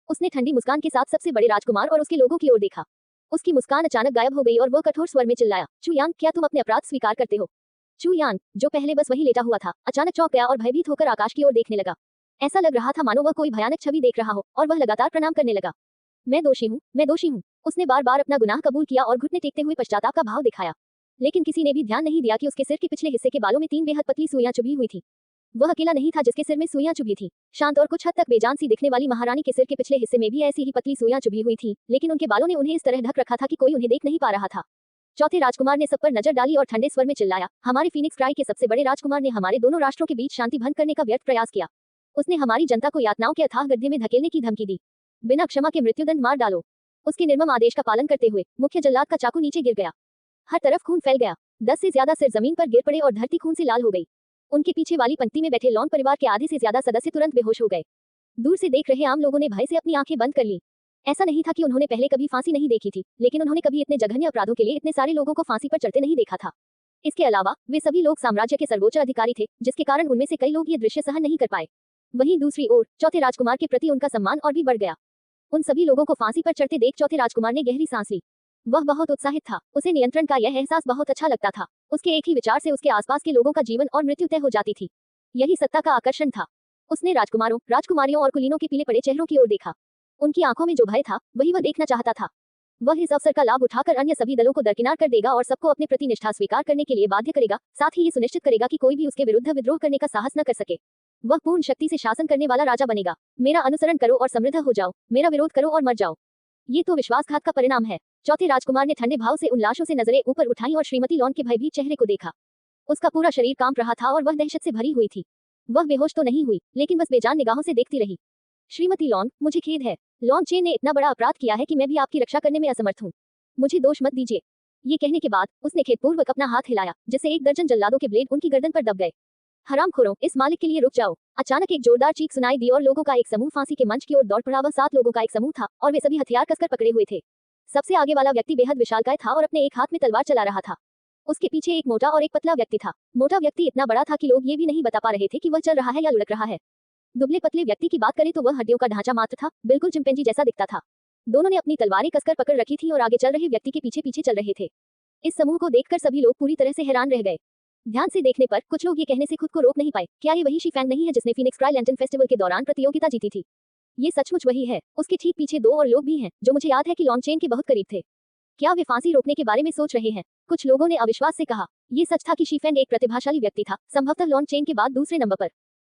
उसने ठंडी मुस्कान के साथ सबसे बड़े राजकुमार और उसके लोगों की ओर देखा। उसकी मुस्कान अचानक गायब हो गई और वह कठोर स्वर में चिल्लाया, चू यांग, क्या तुम अपने अपराध स्वीकार करते हो? चू यांग, जो पहले बस वही लेटा हुआ था, अचानक चौंक गया और भयभीत होकर आकाश की ओर देखने लगा। ऐसा लग रहा था मानो वह कोई भयानक छवि देख रहा हो, और वह लगातार प्रणाम करने लगा। मैं दोषी हूँ, मैं दोषी हूँ। उसने बार बार अपना गुनाह कबूल किया और घुटने टेकते हुए पश्चाताप का भाव दिखाया। लेकिन किसी ने भी ध्यान नहीं दिया कि उसके सिर के पिछले हिस्से के बालों में 3 बेहद पतली सुइयां चुभी हुई थी। वह अकेला नहीं था जिसके सिर में सुइयां चुभी थी। शांत और कुछ हद तक बेजान सी दिखने वाली महारानी के सिर के पिछले हिस्से में भी ऐसी ही पतली सुइयां चुभी हुई थी, लेकिन उनके बालों ने उन्हें इस तरह ढक रखा था कि कोई उन्हें देख नहीं पा रहा था। चौथे राजकुमार ने सब पर नजर डाली और ठंडे स्वर में चिल्लाया, हमारे फीनिक्स प्राई के सबसे बड़े राजकुमार ने हमारे दोनों राष्ट्रों के बीच शांति भंग करने का व्यर्थ प्रयास किया। उसने हमारी जनता को यातनाओं के अथाह गड्ढे में धकेलने की धमकी दी। बिना क्षमा के मृत्युदंड मार डालो। उसके निर्मम आदेश का पालन करते हुए मुख्य जल्लाद का चाकू नीचे गिर गया। हर तरफ खून फैल गया। 10 से ज्यादा सिर जमीन पर गिर पड़े और धरती खून से लाल हो गई। उनके पीछे वाली पंक्ति में बैठे लॉन परिवार के आधे से ज्यादा सदस्य तुरंत बेहोश हो गए। दूर से देख रहे आम लोगों ने भय से अपनी आंखें बंद कर ली। ऐसा नहीं था कि उन्होंने पहले कभी फांसी नहीं देखी थी, लेकिन उन्होंने कभी इतने जघन्य अपराधों के लिए इतने सारे लोगों को फांसी पर चढ़ते नहीं देखा था। इसके अलावा वे सभी लोग साम्राज्य के सर्वोच्च अधिकारी थे, जिसके कारण उनमें से कई लोग ये दृश्य सहन नहीं कर पाए। वहीं दूसरी ओर चौथे राजकुमार के प्रति उनका सम्मान और भी बढ़ गया। उन सभी लोगों को फांसी पर चढ़ते देख चौथे राजकुमार ने गहरी सांस ली। वह बहुत उत्साहित था। उसे नियंत्रण का यह एहसास बहुत अच्छा लगता था। उसके एक ही विचार से उसके आसपास के लोगों का जीवन और मृत्यु तय हो जाती थी। यही सत्ता का आकर्षण था। उसने राजकुमारों, राजकुमारियों और कुलीनों के पीले पड़े चेहरों की ओर देखा। उनकी आंखों में जो भय था वही वह देखना चाहता था। वह इस अवसर का लाभ उठाकर अन्य सभी दलों को दरकिनार कर देगा और सबको अपने प्रति निष्ठा स्वीकार करने के लिए बाध्य करेगा। साथ ही ये सुनिश्चित करेगा कि कोई भी उसके विरुद्ध विद्रोह करने का साहस न कर सके। वह पूर्ण शक्ति से शासन करने वाला राजा बनेगा। मेरा अनुसरण करो और समृद्ध हो जाओ, मेरा विरोध करो और मर जाओ। ये तो विश्वासघात का परिणाम है। चौथे राजकुमार ने ठंडे भाव से उन लाशों से नजरें ऊपर उठाई और श्रीमती लॉन के भयभीत चेहरे को देखा। उसका पूरा शरीर कांप रहा था और वह दहशत से भरी हुई थी। वह बेहोश तो नहीं हुई, लेकिन बस बेजान निगाहों से देखती रही। श्रीमती लॉन, मुझे खेद है। लॉन चेन ने इतना बड़ा अपराध किया है कि मैं भी आपकी रक्षा करने में असमर्थ हूँ। मुझे दोष मत दीजिए। ये कहने के बाद उसने खेदपूर्वक अपना हाथ हिलाया, जिससे 1 दर्जन जल्लादों के ब्लेड उनकी गर्दन पर दब गए। हरामखोरों, इस मालिक के लिए रुक जाओ। अचानक एक जोरदार चीख सुनाई दी और लोगों का एक समूह फांसी के मंच की ओर दौड़ पड़ा। वह 7 लोगों का एक समूह था और वे सभी हथियार कसकर पकड़े हुए थे। सबसे आगे वाला व्यक्ति बेहद विशालकाय था और अपने एक हाथ में तलवार चला रहा था। उसके पीछे एक मोटा और एक पतला व्यक्ति था। मोटा व्यक्ति इतना बड़ा था कि लोग ये भी नहीं बता पा रहे थे कि वह चल रहा है या लुढ़क रहा है। दुबले पतले व्यक्ति की बात करें तो वह हड्डियों का ढांचा मात्र था, बिल्कुल चिंपैंजी जैसा दिखता था। दोनों ने अपनी तलवारें कसकर पकड़ रखी थी और आगे चल रहे व्यक्ति के पीछे पीछे चल रहे थे। इस समूह को देखकर सभी लोग पूरी तरह से हैरान रह गए। ध्यान से देखने पर कुछ लोग ये कहने से खुद को रोक नहीं पाए, क्या ये वही शी फैंग नहीं है जिसने फीनिक्स प्राई लैंटर्न फेस्टिवल के दौरान प्रतियोगिता जीती थी? ये सचमुच वही है। उसके ठीक पीछे 2 और लोग भी हैं, जो मुझे याद है कि लॉन चेन के बहुत करीब थे। क्या वे फांसी रोकने के बारे में सोच रहे हैं? कुछ लोगों ने अविश्वास से कहा। ये सच था कि शी फैंग एक प्रतिभाशाली व्यक्ति था, संभवतः लॉन चेन के बाद दूसरे नंबर पर।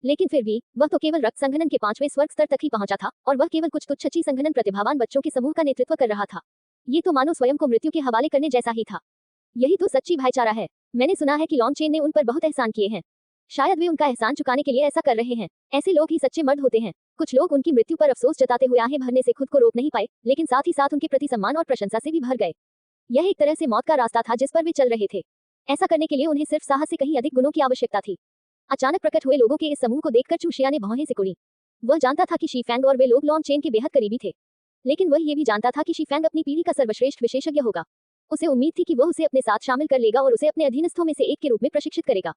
लेकिन फिर भी वह तो केवल रक्त संघनन के 5वें स्वर्ग स्तर तक ही पहुंचा था, और वह केवल कुछ तुच्छ संघनन प्रतिभावान बच्चों के समूह का नेतृत्व कर रहा था। ये तो मानो स्वयं को मृत्यु के हवाले करने जैसा ही था। यही तो सच्ची भाईचारा है। मैंने सुना है कि लॉन चेन ने उन पर बहुत एहसान किए हैं। शायद वे उनका एहसान चुकाने के लिए ऐसा कर रहे हैं। ऐसे लोग ही सच्चे मर्द होते हैं। कुछ लोग उनकी मृत्यु पर अफसोस जताते हुए आहें भरने से खुद को रोक नहीं पाए, लेकिन साथ ही साथ उनके प्रति सम्मान और प्रशंसा से भी भर गए। यह एक तरह से मौत का रास्ता था जिस पर वे चल रहे थे। ऐसा करने के लिए उन्हें सिर्फ साहस से कहीं अधिक गुणों की आवश्यकता थी। अचानक प्रकट हुए लोगों के इस समूह को देखकर चू शिया ने भौहें सिकुड़ी। वह जानता था कि शी फैंग और वे लोग लॉन चेन के बेहद करीबी थे, लेकिन वह ये भी जानता था कि शी फैंग अपनी पीढ़ी का सर्वश्रेष्ठ विशेषज्ञ होगा। उसे उम्मीद थी कि वह उसे अपने साथ शामिल कर लेगा और उसे अपने अधीनस्थों में से एक के रूप में प्रशिक्षित करेगा।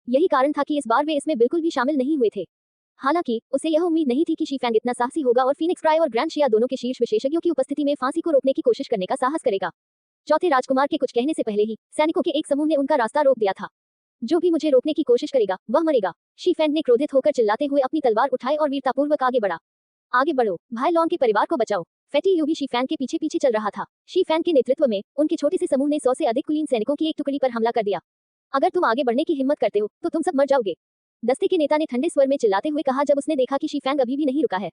यही कारण था कि इस बार वे इसमें बिल्कुल भी शामिल नहीं हुए थे। हालांकि उसे यह उम्मीद नहीं थी कि शी फैंग इतना साहसी होगा और फीनिक्स फ्राई और ग्रैंड शिया दोनों के शीर्ष विशेषज्ञों की उपस्थिति में फांसी को रोकने की कोशिश करने का साहस करेगा। चौथे राजकुमार के कुछ कहने से पहले ही सैनिकों के एक समूह ने उनका रास्ता रोक दिया था। जो भी मुझे रोकने की कोशिश करेगा वह मरेगा। शी फैंग ने क्रोधित होकर चिल्लाते हुए अपनी तलवार उठाई और वीरतापूर्वक आगे बढ़ा। आगे बढ़ो, भाई लॉन के परिवार को बचाओ। फैटी यू भी शी फैंग के पीछे पीछे चल रहा था। शी फैंग के नेतृत्व में उनके छोटे से समूह ने 100 से अधिक कुलीन सैनिकों की एक टुकड़ी पर हमला कर दिया। अगर तुम आगे बढ़ने की हिम्मत करते हो तो तुम सब मर जाओगे, दस्ते के नेता ने ठंडे स्वर में चिल्लाते हुए कहा जब उसने देखा कि शी फैंग अभी भी नहीं रुका है।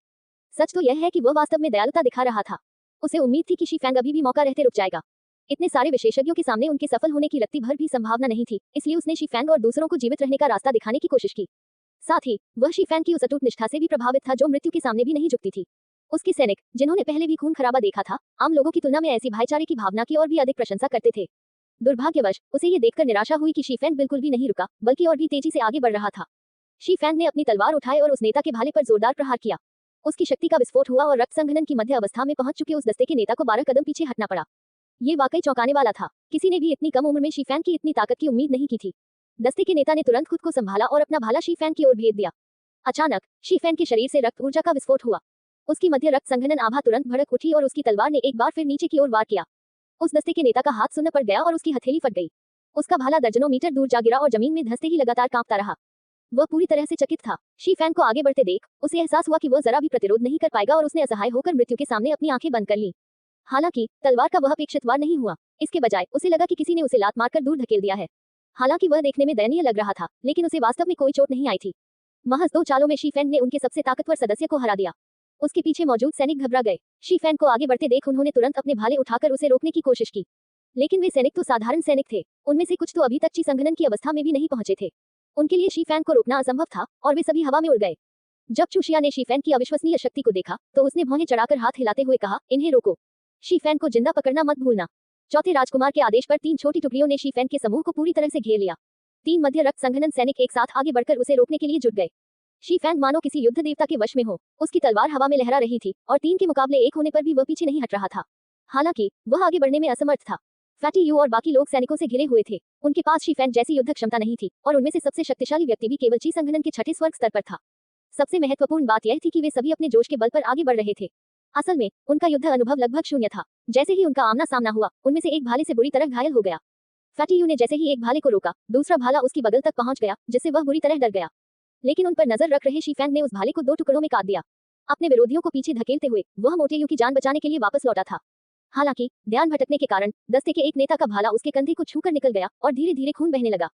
सच तो यह है कि वह वास्तव में दयालुता दिखा रहा था। उसे उम्मीद थी कि शी फैंग अभी भी मौका रहते रुक जाएगा। इतने सारे विशेषज्ञों के सामने उनके सफल होने की रत्ती भर भी संभावना नहीं थी, इसलिए उसने शी फैंग और दूसरों को जीवित रहने का रास्ता दिखाने की कोशिश की। साथ ही वह शी फैंग की उस अटूट निष्ठा से भी प्रभावित था जो मृत्यु के सामने भी नहीं झुकती थी। उसके सैनिक, जिन्होंने पहले भी खून खराबा देखा था, आम लोगों की तुलना में ऐसी भाईचारे की भावना की और भी अधिक प्रशंसा करते थे। दुर्भाग्यवश उसे ये देखकर निराशा हुई कि शी फैंग बिल्कुल भी नहीं रुका, बल्कि और भी तेजी से आगे बढ़ रहा था। शी फैंग ने अपनी तलवार उठाई और उस नेता के भाले पर जोरदार प्रहार किया। उसकी शक्ति का विस्फोट हुआ और रक्त संघनन की मध्य अवस्था में पहुंच चुके उस दस्ते के नेता को 12 कदम पीछे हटना पड़ा। ये वाकई चौंकाने वाला था। किसी ने भी इतनी कम उम्र में शी फैंग की इतनी ताकत की उम्मीद नहीं की थी। दस्ते के नेता ने तुरंत खुद को संभाला और अपना भाला शी फैंग की ओर भेज दिया। अचानक शी फैंग के शरीर से रक्त ऊर्जा का विस्फोट हुआ। उसकी मध्य रक्त संघनन आभा तुरंत भड़क उठी और उसकी तलवार ने एक बार फिर नीचे की ओर वार किया। उस दस्ते के नेता का हाथ सुन्न पड़ गया और उसकी हथेली फट गई। उसका भाला दर्जनों मीटर दूर जा गिरा और जमीन में धंसते ही लगातार कांपता रहा। वह पूरी तरह से चकित था। शी फैंग को आगे बढ़ते देख उसे एहसास हुआ कि वह जरा भी प्रतिरोध नहीं कर पाएगा और उसने असहाय होकर मृत्यु के सामने अपनी आंखें बंद कर ली। हालांकि तलवार का वह अपेक्षित वार नहीं हुआ। इसके बजाय उसे लगा कि किसी ने उसे लात मारकर दूर धकेल दिया है। हालांकि वह देखने में दयनीय लग रहा था, लेकिन उसे वास्तव में कोई चोट नहीं आई थी। महज 2 चालों में शी फैंग ने उनके सबसे ताकतवर सदस्य को हरा दिया। उसके पीछे मौजूद सैनिक घबरा गए। शी फैंग को आगे बढ़ते देख उन्होंने तुरंत अपने भाले उठाकर उसे रोकने की कोशिश की, लेकिन वे सैनिक तो साधारण सैनिक थे। उनमें से कुछ तो अभी तक ची संघनन की अवस्था में भी नहीं पहुंचे थे। उनके लिए शी फैंग को रोकना असंभव था और वे सभी हवा में उड़ गए। जब चू शिया ने शी फैंग की अविश्वसनीय शक्ति को देखा तो उसने भौहें चढ़ाकर हाथ हिलाते हुए कहा, इन्हें रोको। शी फैंग को जिंदा पकड़ना मत भूलना। चौथे राजकुमार के आदेश पर 3 छोटी टुकड़ियों ने शी फैंग के समूह को पूरी तरह से घेर लिया। 3 मध्य रक्त संघनन सैनिक एक साथ आगे बढ़कर उसे रोकने के लिए जुट गए। शी फैंग मानो किसी युद्ध देवता के वश में हो। उसकी तलवार हवा में लहरा रही थी और 3 के मुकाबले 1 होने पर भी वह पीछे नहीं हट रहा था। हालांकि वह आगे बढ़ने में असमर्थ था। फैटी यू और बाकी लोग सैनिकों से घिरे हुए थे। उनके पास शी फैंग जैसी युद्ध क्षमता नहीं थी और उनमें से सबसे शक्तिशाली व्यक्ति भी केवल ची संघनन के 6ठे स्वर्ग स्तर पर था। सबसे महत्वपूर्ण बात यह थी कि वे सभी अपने जोश के बल पर आगे बढ़ रहे थे। असल में उनका युद्ध अनुभव लगभग शून्य था। जैसे ही उनका आमना सामना हुआ, उनमें से एक भाले से बुरी तरह घायल हो गया। फैटी यू ने जैसे ही एक भाले को रोका, दूसरा भाला उसकी बगल तक पहुंच गया, जिससे वह बुरी तरह डर गया। लेकिन उन पर नजर रख रहे शी फैंग ने उस भाले को 2 टुकड़ों में काट दिया। अपने विरोधियों को पीछे धकेलते हुए वह मोटे यू की जान बचाने के लिए वापस लौटा था। हालांकि ध्यान भटकने के कारण दस्ते के एक नेता का भाला उसके कंधे को छूकर निकल गया और धीरे धीरे खून बहने लगा।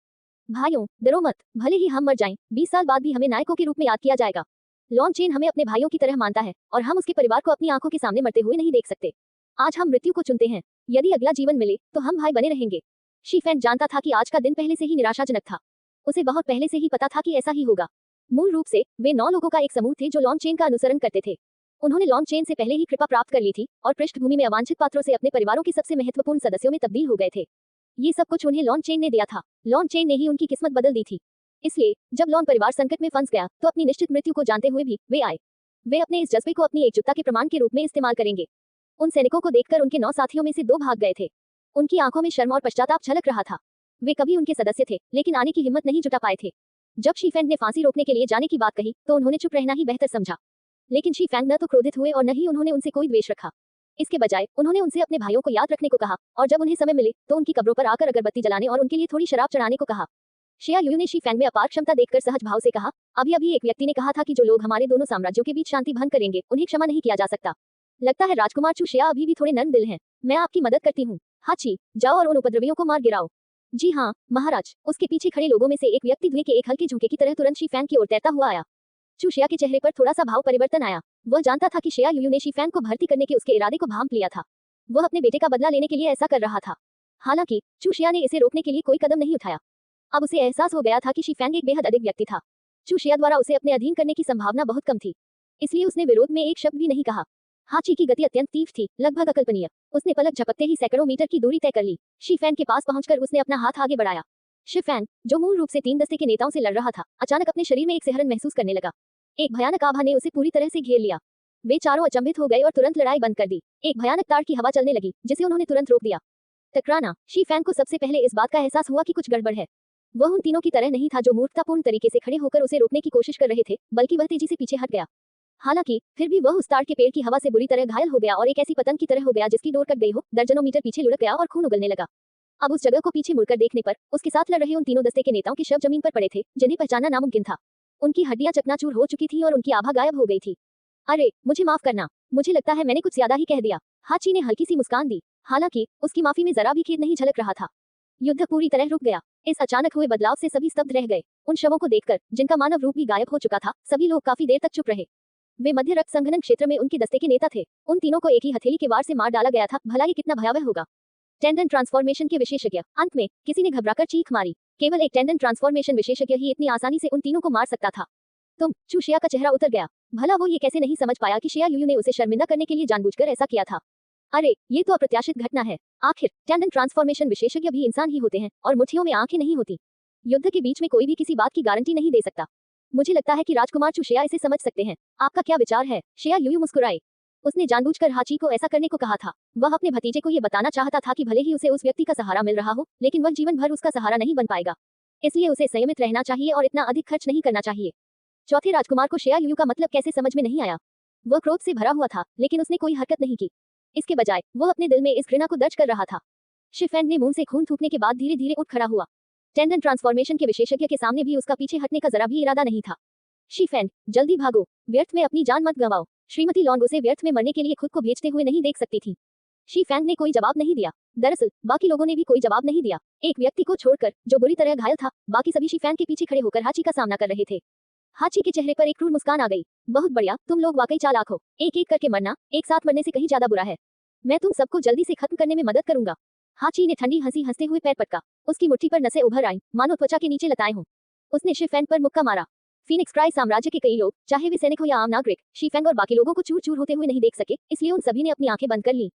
भाइयों, डरो मत। भले ही हम मर जाएं, 20 साल बाद भी हमें नायकों के रूप में याद किया जाएगा। लॉन चेन हमें अपने भाइयों की तरह मानता है और हम उसके परिवार को अपनी आंखों के सामने मरते हुए नहीं देख सकते। आज हम मृत्यु को चुनते हैं। यदि अगला जीवन मिले तो हम भाई बने रहेंगे। शी फैंग जानता था कि आज का दिन पहले से ही निराशाजनक था। उसे बहुत पहले से ही पता था कि ऐसा ही होगा। मूल रूप से वे 9 लोगों का एक समूह थे जो लॉन चेन का अनुसरण करते थे। उन्होंने लॉन चेन से पहले ही कृपा प्राप्त कर ली थी और पृष्ठभूमि में अवांछित पात्रों से अपने परिवारों के सबसे महत्वपूर्ण सदस्यों में तब्दील हो गए थे। ये सब कुछ उन्हें लॉन चेन ने दिया था। लॉन चेन ने ही उनकी किस्मत बदल दी थी। इसलिए जब लॉन परिवार संकट में फंस गया तो अपनी निश्चित मृत्यु को जानते हुए भी वे आए। वे अपने इस जज्बे को अपनी एकजुटता के प्रमाण के रूप में इस्तेमाल करेंगे। उन सैनिकों को देखकर उनके 9 साथियों में से 2 भाग गए थे। उनकी आंखों में शर्म और पश्चाताप छलक रहा था। वे कभी उनके सदस्य थे, लेकिन आने की हिम्मत नहीं जुटा पाए थे। जब शी फैंग ने फांसी रोकने के लिए जाने की बात कही तो उन्होंने चुप रहना ही बेहतर समझा। लेकिन शी फैंग न तो क्रोधित हुए और न ही उन्होंने उनसे कोई द्वेष रखा। इसके बजाय उन्होंने उनसे अपने भाइयों को याद रखने को कहा और जब उन्हें समय मिले तो उनकी कब्रों पर आकर अगरबत्ती जलाने और उनके लिए थोड़ी शराब चढ़ाने को कहा। शिया यू ने शी फैंग में अपार क्षमता देखकर सहज भाव से कहा, अभी एक व्यक्ति ने कहा था कि जो लोग हमारे दोनों साम्राज्यों के बीच शांति भंग करेंगे उन्हें क्षमा नहीं किया जा सकता। लगता है राजकुमार चू शिया अभी भी थोड़े नर्म दिल हैं। मैं आपकी मदद करती हूँ। हाची, जाओ और उन उपद्रवियों को मार गिराओ। जी हाँ महाराज। उसके पीछे खड़े लोगों में से एक व्यक्ति धुएं के एक हल्के झोंके की तरह तुरंत शीफैंग की ओर तैरता हुआ आया। चू शिया के चेहरे पर थोड़ा सा भाव परिवर्तन आया। वह जानता था कि शिया यूयू ने शीफैंग को भर्ती करने के उसके इरादे को भांप लिया था। वह अपने बेटे का बदला लेने के लिए ऐसा कर रहा था। हालांकि चू शिया ने इसे रोकने के लिए कोई कदम नहीं उठाया। अब उसे एहसास हो गया था कि शीफैंग एक बेहद अधिक व्यक्ति था। चू शिया द्वारा उसे अपने अधीन करने की संभावना बहुत कम थी, इसलिए उसने विरोध में एक शब्द भी नहीं कहा। हाची की गति अत्यंत तीव्र थी, लगभग अकल्पनीय। उसने पलक झपकते ही सैकड़ों मीटर की दूरी तय कर ली। शीफैंग के पास पहुंचकर उसने अपना हाथ आगे बढ़ाया। शीफैंग, जो मूल रूप से 3 दस्ते के नेताओं से लड़ रहा था, अचानक अपने शरीर में एक सिहरन महसूस करने लगा। एक भयानक आभा ने उसे पूरी तरह से घेर लिया। वे चारों अचंभित हो गए और तुरंत लड़ाई बंद कर दी। एक भयानक ताड़ की हवा चलने लगी, जिसे उन्होंने तुरंत रोक दिया। टकराना। शीफैंग को सबसे पहले इस बात का एहसास हुआ कि कुछ गड़बड़ है। वह उन तीनों की तरह नहीं था जो मूर्खतापूर्ण तरीके से खड़े होकर उसे रोकने की कोशिश कर रहे थे, बल्कि वह तेजी से पीछे हट गया। हालांकि फिर भी वह उस ताड़ के पेड़ की हवा से बुरी तरह घायल हो गया और एक ऐसी पतंग की तरह हो गया जिसकी डोर कट गई हो, दर्जनों मीटर पीछे लुढ़क गया और खून उगलने लगा। अब उस जगह को पीछे मुड़कर देखने पर उसके साथ लड़ रहे उन तीनों दस्ते के नेताओं के शव जमीन पर पड़े थे, जिन्हें पहचानना नामुमकिन था। उनकी हड्डियां चकनाचूर हो चुकी थी और उनकी आभा गायब हो गई थी। अरे, मुझे माफ करना, मुझे लगता है मैंने कुछ ज्यादा ही कह दिया। हाची ने हल्की सी मुस्कान दी। हालांकि उसकी माफी में जरा भी खेद नहीं झलक रहा था। युद्ध पूरी तरह रुक गया। इस अचानक हुए बदलाव से सभी स्तब्ध रह गए। उन शवों को देखकर, जिनका मानव रूप भी गायब हो चुका था, सभी लोग काफी देर तक चुप रहे। वे मध्य रक्त संघनन क्षेत्र में उनके दस्ते के नेता थे। उन तीनों को एक ही हथेली के वार से मार डाला गया था। भला ये कितना भयावह होगा। टेंडन ट्रांसफॉर्मेशन के विशेषज्ञ। अंत में किसी ने घबराकर चीख मारी। केवल एक टेंडन ट्रांसफॉर्मेशन विशेषज्ञ ही इतनी आसानी से उन तीनों को मार सकता था। चू शिया का चेहरा उतर गया। भला वो ये कैसे नहीं समझ पाया कि शिया यूयू ने उसे शर्मिंदा करने के लिए जानबूझकर ऐसा किया था। अरे, ये तो अप्रत्याशित घटना है। आखिर टेंडन ट्रांसफॉर्मेशन विशेषज्ञ भी इंसान ही होते हैं और मुट्ठियों में आंखें नहीं होती। युद्ध के बीच में कोई भी किसी बात की गारंटी नहीं दे सकता। मुझे लगता है कि राजकुमार चू शिया इसे समझ सकते हैं। आपका क्या विचार है? शिया यूयू मुस्कुराए। उसने जानबूझकर हाची को ऐसा करने को कहा था। वह अपने भतीजे को ये बताना चाहता था कि भले ही उसे उस व्यक्ति का सहारा मिल रहा हो, लेकिन वह जीवन भर उसका सहारा नहीं बन पाएगा। इसलिए उसे संयमित रहना चाहिए और इतना अधिक खर्च नहीं करना चाहिए। चौथे राजकुमार को शिया यूयू का मतलब कैसे समझ में नहीं आया। वह क्रोध से भरा हुआ था, लेकिन उसने कोई हरकत नहीं की। इसके बजाय वह अपने दिल में इस घृणा को दर्ज कर रहा था। शीफैंग ने मुंह से खून थूकने के बाद धीरे धीरे उठ खड़ा हुआ। टेंडन ट्रांसफॉर्मेशन के विशेषज्ञ के सामने भी उसका पीछे हटने का जरा भी इरादा नहीं था। शीफैंग, जल्दी भागो, व्यर्थ में अपनी जान मत गंवाओ। श्रीमती लॉन्ग उसे व्यर्थ में मरने के लिए खुद को भेजते हुए नहीं देख सकती थी। शीफैंग ने कोई जवाब नहीं दिया। दरअसल बाकी लोगों ने भी कोई जवाब नहीं दिया। एक व्यक्ति को छोड़कर, जो बुरी तरह घायल था, बाकी सभी शीफैंग के पीछे खड़े होकर हाची का सामना कर रहे थे। हाची के चेहरे पर एक क्रूर मुस्कान आ गई। बहुत बढ़िया, तुम लोग वाकई चालाक हो। एक एक करके मरना, एक साथ मरने से कहीं ज्यादा बुरा है। मैं तुम सबको जल्दी से खत्म करने में मदद करूंगा। हाची ने ठंडी हंसी हंसते हुए पैर पटका। उसकी मुट्ठी पर नसें उभर आईं, मानो त्वचा के नीचे लताएं हों। उसने शीफैंग पर मुक्का मारा। फीनिक्स क्राई साम्राज्य के कई लोग, चाहे वे सैनिक हो या आम नागरिक, शीफैंग और बाकी लोगों को चूर चूर होते हुए नहीं देख सके, इसलिए उन सभी ने अपनी आंखें बंद कर लीं।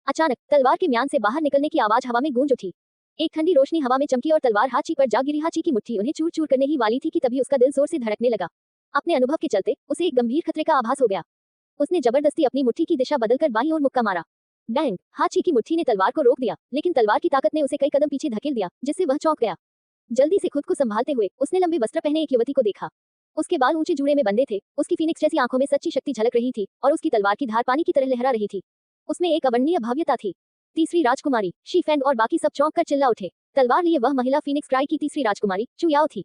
अचानक तलवार के म्यान से बाहर निकलने की आवाज हवा में गूंज उठी। एक ठंडी रोशनी हवा में चमकी और तलवार हाची पर जा गिरी। हाची की मुट्ठी उन्हें चूर चूर करने ही वाली थी कि तभी उसका दिल जोर से धड़कने लगा। अपने अनुभव के चलते उसे एक गंभीर खतरे का आभास हो गया। उसने जबरदस्ती अपनी मुट्ठी की दिशा बदलकर बाईं ओर मुक्का मारा। बैंग! हाची की मुट्ठी ने तलवार को रोक दिया, लेकिन तलवार की ताकत ने उसे कई कदम पीछे धकेल दिया, जिससे वह चौंक गया। जल्दी से खुद को संभालते हुए उसने लंबे वस्त्र पहने एक युवती को देखा। उसके बाल ऊंचे जूड़े में बंधे थे, उसकी फीनिक्स जैसी आंखों में सच्ची शक्ति झलक रही थी और उसकी तलवार की धार पानी की तरह लहरा रही थी। उसमें एक अवर्णनीय भव्यता थी। तीसरी राजकुमारी। शीफैंग और बाकी सब चौंक कर चिल्ला उठे। तलवार लिए वह महिला फीनिक्स क्राई की तीसरी राजकुमारी चू याओ थी।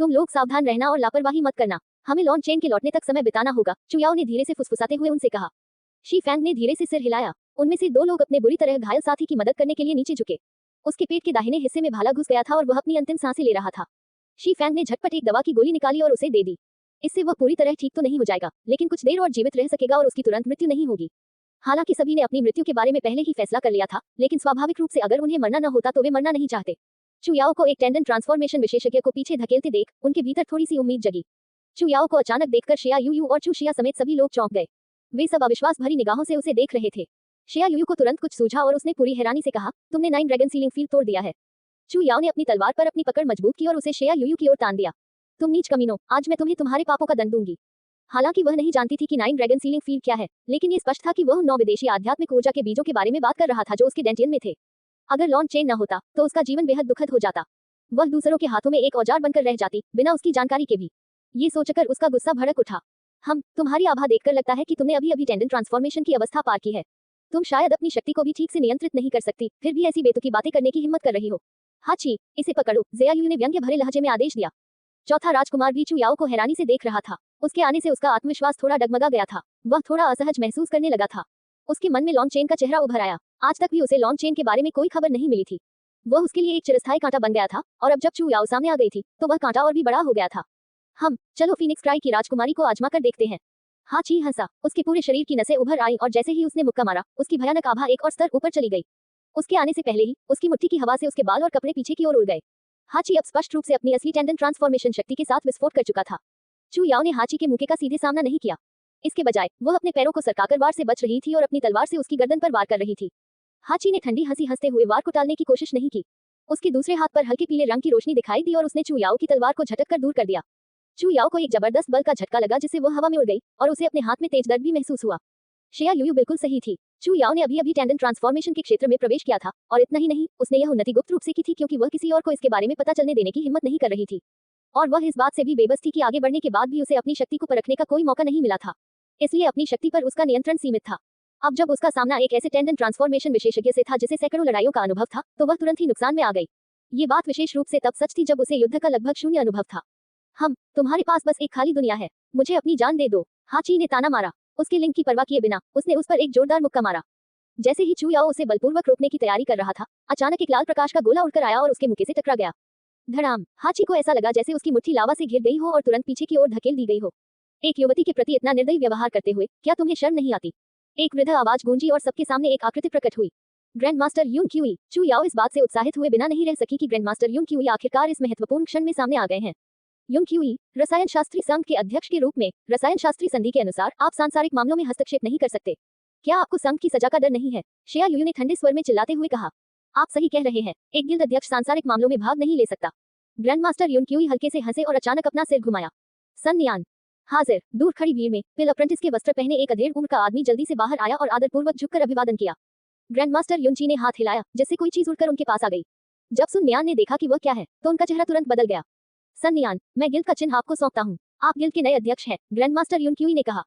तुम लोग सावधान रहना और लापरवाही मत करना। हमें लॉन चेन के लौटने तक समय बिताना होगा, चू याओ ने धीरे से फुसफुसाते हुए उनसे कहा। शीफैंग ने धीरे से सिर हिलाया। उनमें से 2 लोग अपने बुरी तरह घायल साथी की मदद करने के लिए नीचे झुके। उसके पेट के दाहिने हिस्से में भाला घुस गया था और वह अपनी अंतिम सांसें ले रहा था। शीफैंग ने झटपट एक दवा की गोली निकाली और उसे दे दी। इससे वह पूरी तरह ठीक तो नहीं हो जाएगा, लेकिन कुछ देर और जीवित रह सकेगा और उसकी तुरंत मृत्यु नहीं होगी। हालांकि सभी ने अपनी मृत्यु के बारे में पहले ही फैसला कर लिया था, लेकिन स्वाभाविक रूप से अगर उन्हें मरना न होता तो वे मरना नहीं चाहते। चू याओ को एक टेंडन ट्रांसफॉर्मेशन विशेषज्ञ को पीछे धकेलते देख उनके भीतर थोड़ी सी उम्मीद जगी। चू याओ को अचानक देखकर शिया यूयू और चू शिया समेत सभी लोग चौंक गए। वे सब अविश्वास भरी निगाहों से उसे देख रहे थे। शिया यूयू को तुरंत कुछ सूझा और उसने पूरी हैरानी से कहा, तुमने 9 ड्रैगन सीलिंग फील्ड तोड़ दिया है। चू याओ ने अपनी तलवार पर अपनी पकड़ मजबूत की और उसे शिया यूयू की ओर तान दिया। तुम नीच कमीनों, आज मैं तुम्हें तुम्हारे पापों का दंड दूंगी। हालांकि वह नहीं जानती थी कि 9 ड्रैगन सीलिंग फील्ड क्या है, लेकिन ये स्पष्ट था कि वह 9 विदेशी आध्यात्मिक ऊर्जा के बीजों के बारे में बात कर रहा था जो उसके डेंटियन में थे। अगर लॉन चेन न होता तो उसका जीवन बेहद दुखद हो जाता। वह दूसरों के हाथों में एक औजार बनकर रह जाती, बिना उसकी जानकारी के भी। ये सोचकर उसका गुस्सा भड़क उठा। तुम्हारी आभा देखकर लगता है कि तुमने अभी अभी टेंडन ट्रांसफॉर्मेशन की अवस्था पार की है। तुम शायद अपनी शक्ति को भी ठीक से नियंत्रित नहीं कर सकती, फिर भी ऐसी बेतुकी बातें करने की हिम्मत कर रही हो। हाची, इसे पकड़ो, ज़ेया यूयू ने व्यंग्य भरे लहजे में आदेश दिया। चौथा राजकुमार भी चू याओ को हैरानी से देख रहा था। उसके आने से उसका आत्मविश्वास थोड़ा डगमगा गया था। वह थोड़ा असहज महसूस करने लगा था। उसके मन में लॉन्ग चेन का चेहरा उभर आया। आज तक भी उसे लॉन्ग चेन के बारे में कोई खबर नहीं मिली थी। वह उसके लिए एक चिरस्थायी कांटा बन गया था, और अब जब चू याओ सामने आ गई थी तो वह कांटा और भी बड़ा हो गया था। चलो फीनिक्स क्राई की राजकुमारी को आजमा कर देखते हैं। हाची हंसा, उसके पूरे शरीर की नसें उभर आई और जैसे ही उसने मुक्का मारा उसकी भयानक आभा एक और स्तर ऊपर चली गई। उसके आने से पहले ही उसकी मुट्ठी की हवा से उसके बाल और कपड़े पीछे की ओर उड़ गए। हाची अब स्पष्ट रूप से अपनी असली टेंडन ट्रांसफॉर्मेशन शक्ति के साथ विस्फोट कर चुका था। चू याओ ने हाची के मुक्के का सीधे सामना नहीं किया। इसके बजाय वह अपने पैरों को सरकाकर वार से बच रही थी और अपनी तलवार से उसकी गर्दन पर वार कर रही थी। हाची ने ठंडी हंसी हंसते हुए वार को टालने की कोशिश नहीं की। उसके दूसरे हाथ पर हल्के पीले रंग की रोशनी दिखाई दी और उसने चू याओ की तलवार को झटक कर दूर कर दिया। चू याओ को एक जबरदस्त बल का झटका लगा जिससे वह हवा में उड़ गई और उसे अपने हाथ में तेज दर्द भी महसूस हुआ। शेया यूयू बिल्कुल सही थी। चू याओ ने अभी अभी टेंडन ट्रांसफॉर्मेशन के क्षेत्र में प्रवेश किया था, और इतना ही नहीं, उसने यह उन्नति गुप्त रूप से की थी क्योंकि वह किसी और को इसके बारे में पता चलने देने की हिम्मत नहीं कर रही थी। और वह इस बात से भी बेबस थी कि आगे बढ़ने के बाद भी उसे अपनी शक्ति को परखने का कोई मौका नहीं मिला था, इसलिए अपनी शक्ति पर उसका नियंत्रण सीमित था। अब जब उसका सामना एक ऐसे टेंडन ट्रांसफॉर्मेशन विशेषज्ञ से था जिसे सैकड़ों लड़ाइयों का अनुभव था, तो वह तुरंत ही नुकसान में आ गई। ये बात विशेष रूप से तब सच थी जब उसे युद्ध का लगभग शून्य अनुभव था। तुम्हारे पास बस एक खाली दुनिया है, मुझे अपनी जान दे दो, हाची ने ताना मारा। उसके लिंग की परवाह किए बिना उसने उस पर एक जोरदार मुक्का मारा। जैसे ही चू याओ उसे बलपूर्वक रोकने की तैयारी कर रहा था, अचानक एक लाल प्रकाश का गोला उड़कर आया और उसके मुक्के से टकरा गया। धड़ाम! हाची को ऐसा लगा जैसे उसकी मुट्ठी लावा से घिर गई हो और तुरंत पीछे की ओर धकेल दी गई हो। एक युवती के प्रति इतना निर्दयी व्यवहार करते हुए क्या तुम्हें शर्म नहीं आती? एक वृद्ध आवाज गूंजी और सबके सामने एक आकृति प्रकट हुई। Grand master Yun Qi. Chu Yao इस बात से उत्साहित हुए बिना नहीं रह सकी कि ग्रैंड मास्टर यून क्यूई आखिरकार इस महत्वपूर्ण क्षण में सामने आ गए हैं। यून क्यूई, रसायन शास्त्री संघ के अध्यक्ष के रूप में रसायन शास्त्री संधि के अनुसार आप सांसारिक मामलों में हस्तक्षेप नहीं कर सकते। क्या आपको संघ की सजा का डर नहीं है? शेया यूयू ने ठंडे स्वर में चिल्लाते हुए कहा। आप सही कह रहे हैं, एक गिल्ड अध्यक्ष सांसारिक मामलों में भाग नहीं ले सकता। ग्रैंड मास्टर यून क्यूई हल्के से हंसे और अचानक अपना सिर घुमाया। सन नियान हाजिर। दूर खड़ी भीड़ में पिल अप्रेंटिस के वस्त्र पहने एक अधेड़ उम्र का आदमी जल्दी से बाहर आया और आदरपूर्वक झुककर अभिवादन किया। ग्रैंड मास्टर युनची ने हाथ हिलाया जिससे कोई चीज उड़कर उनके पास आ गई। जब सुन नियान ने देखा कि वह क्या है तो उनका चेहरा तुरंत बदल गया। सन नियान, मैं गिल्ड का चिन्ह आपको सौंपता हूँ, आप गिल्ड के नए अध्यक्ष हैं, ग्रैंड मास्टर युन क्यूई ने कहा।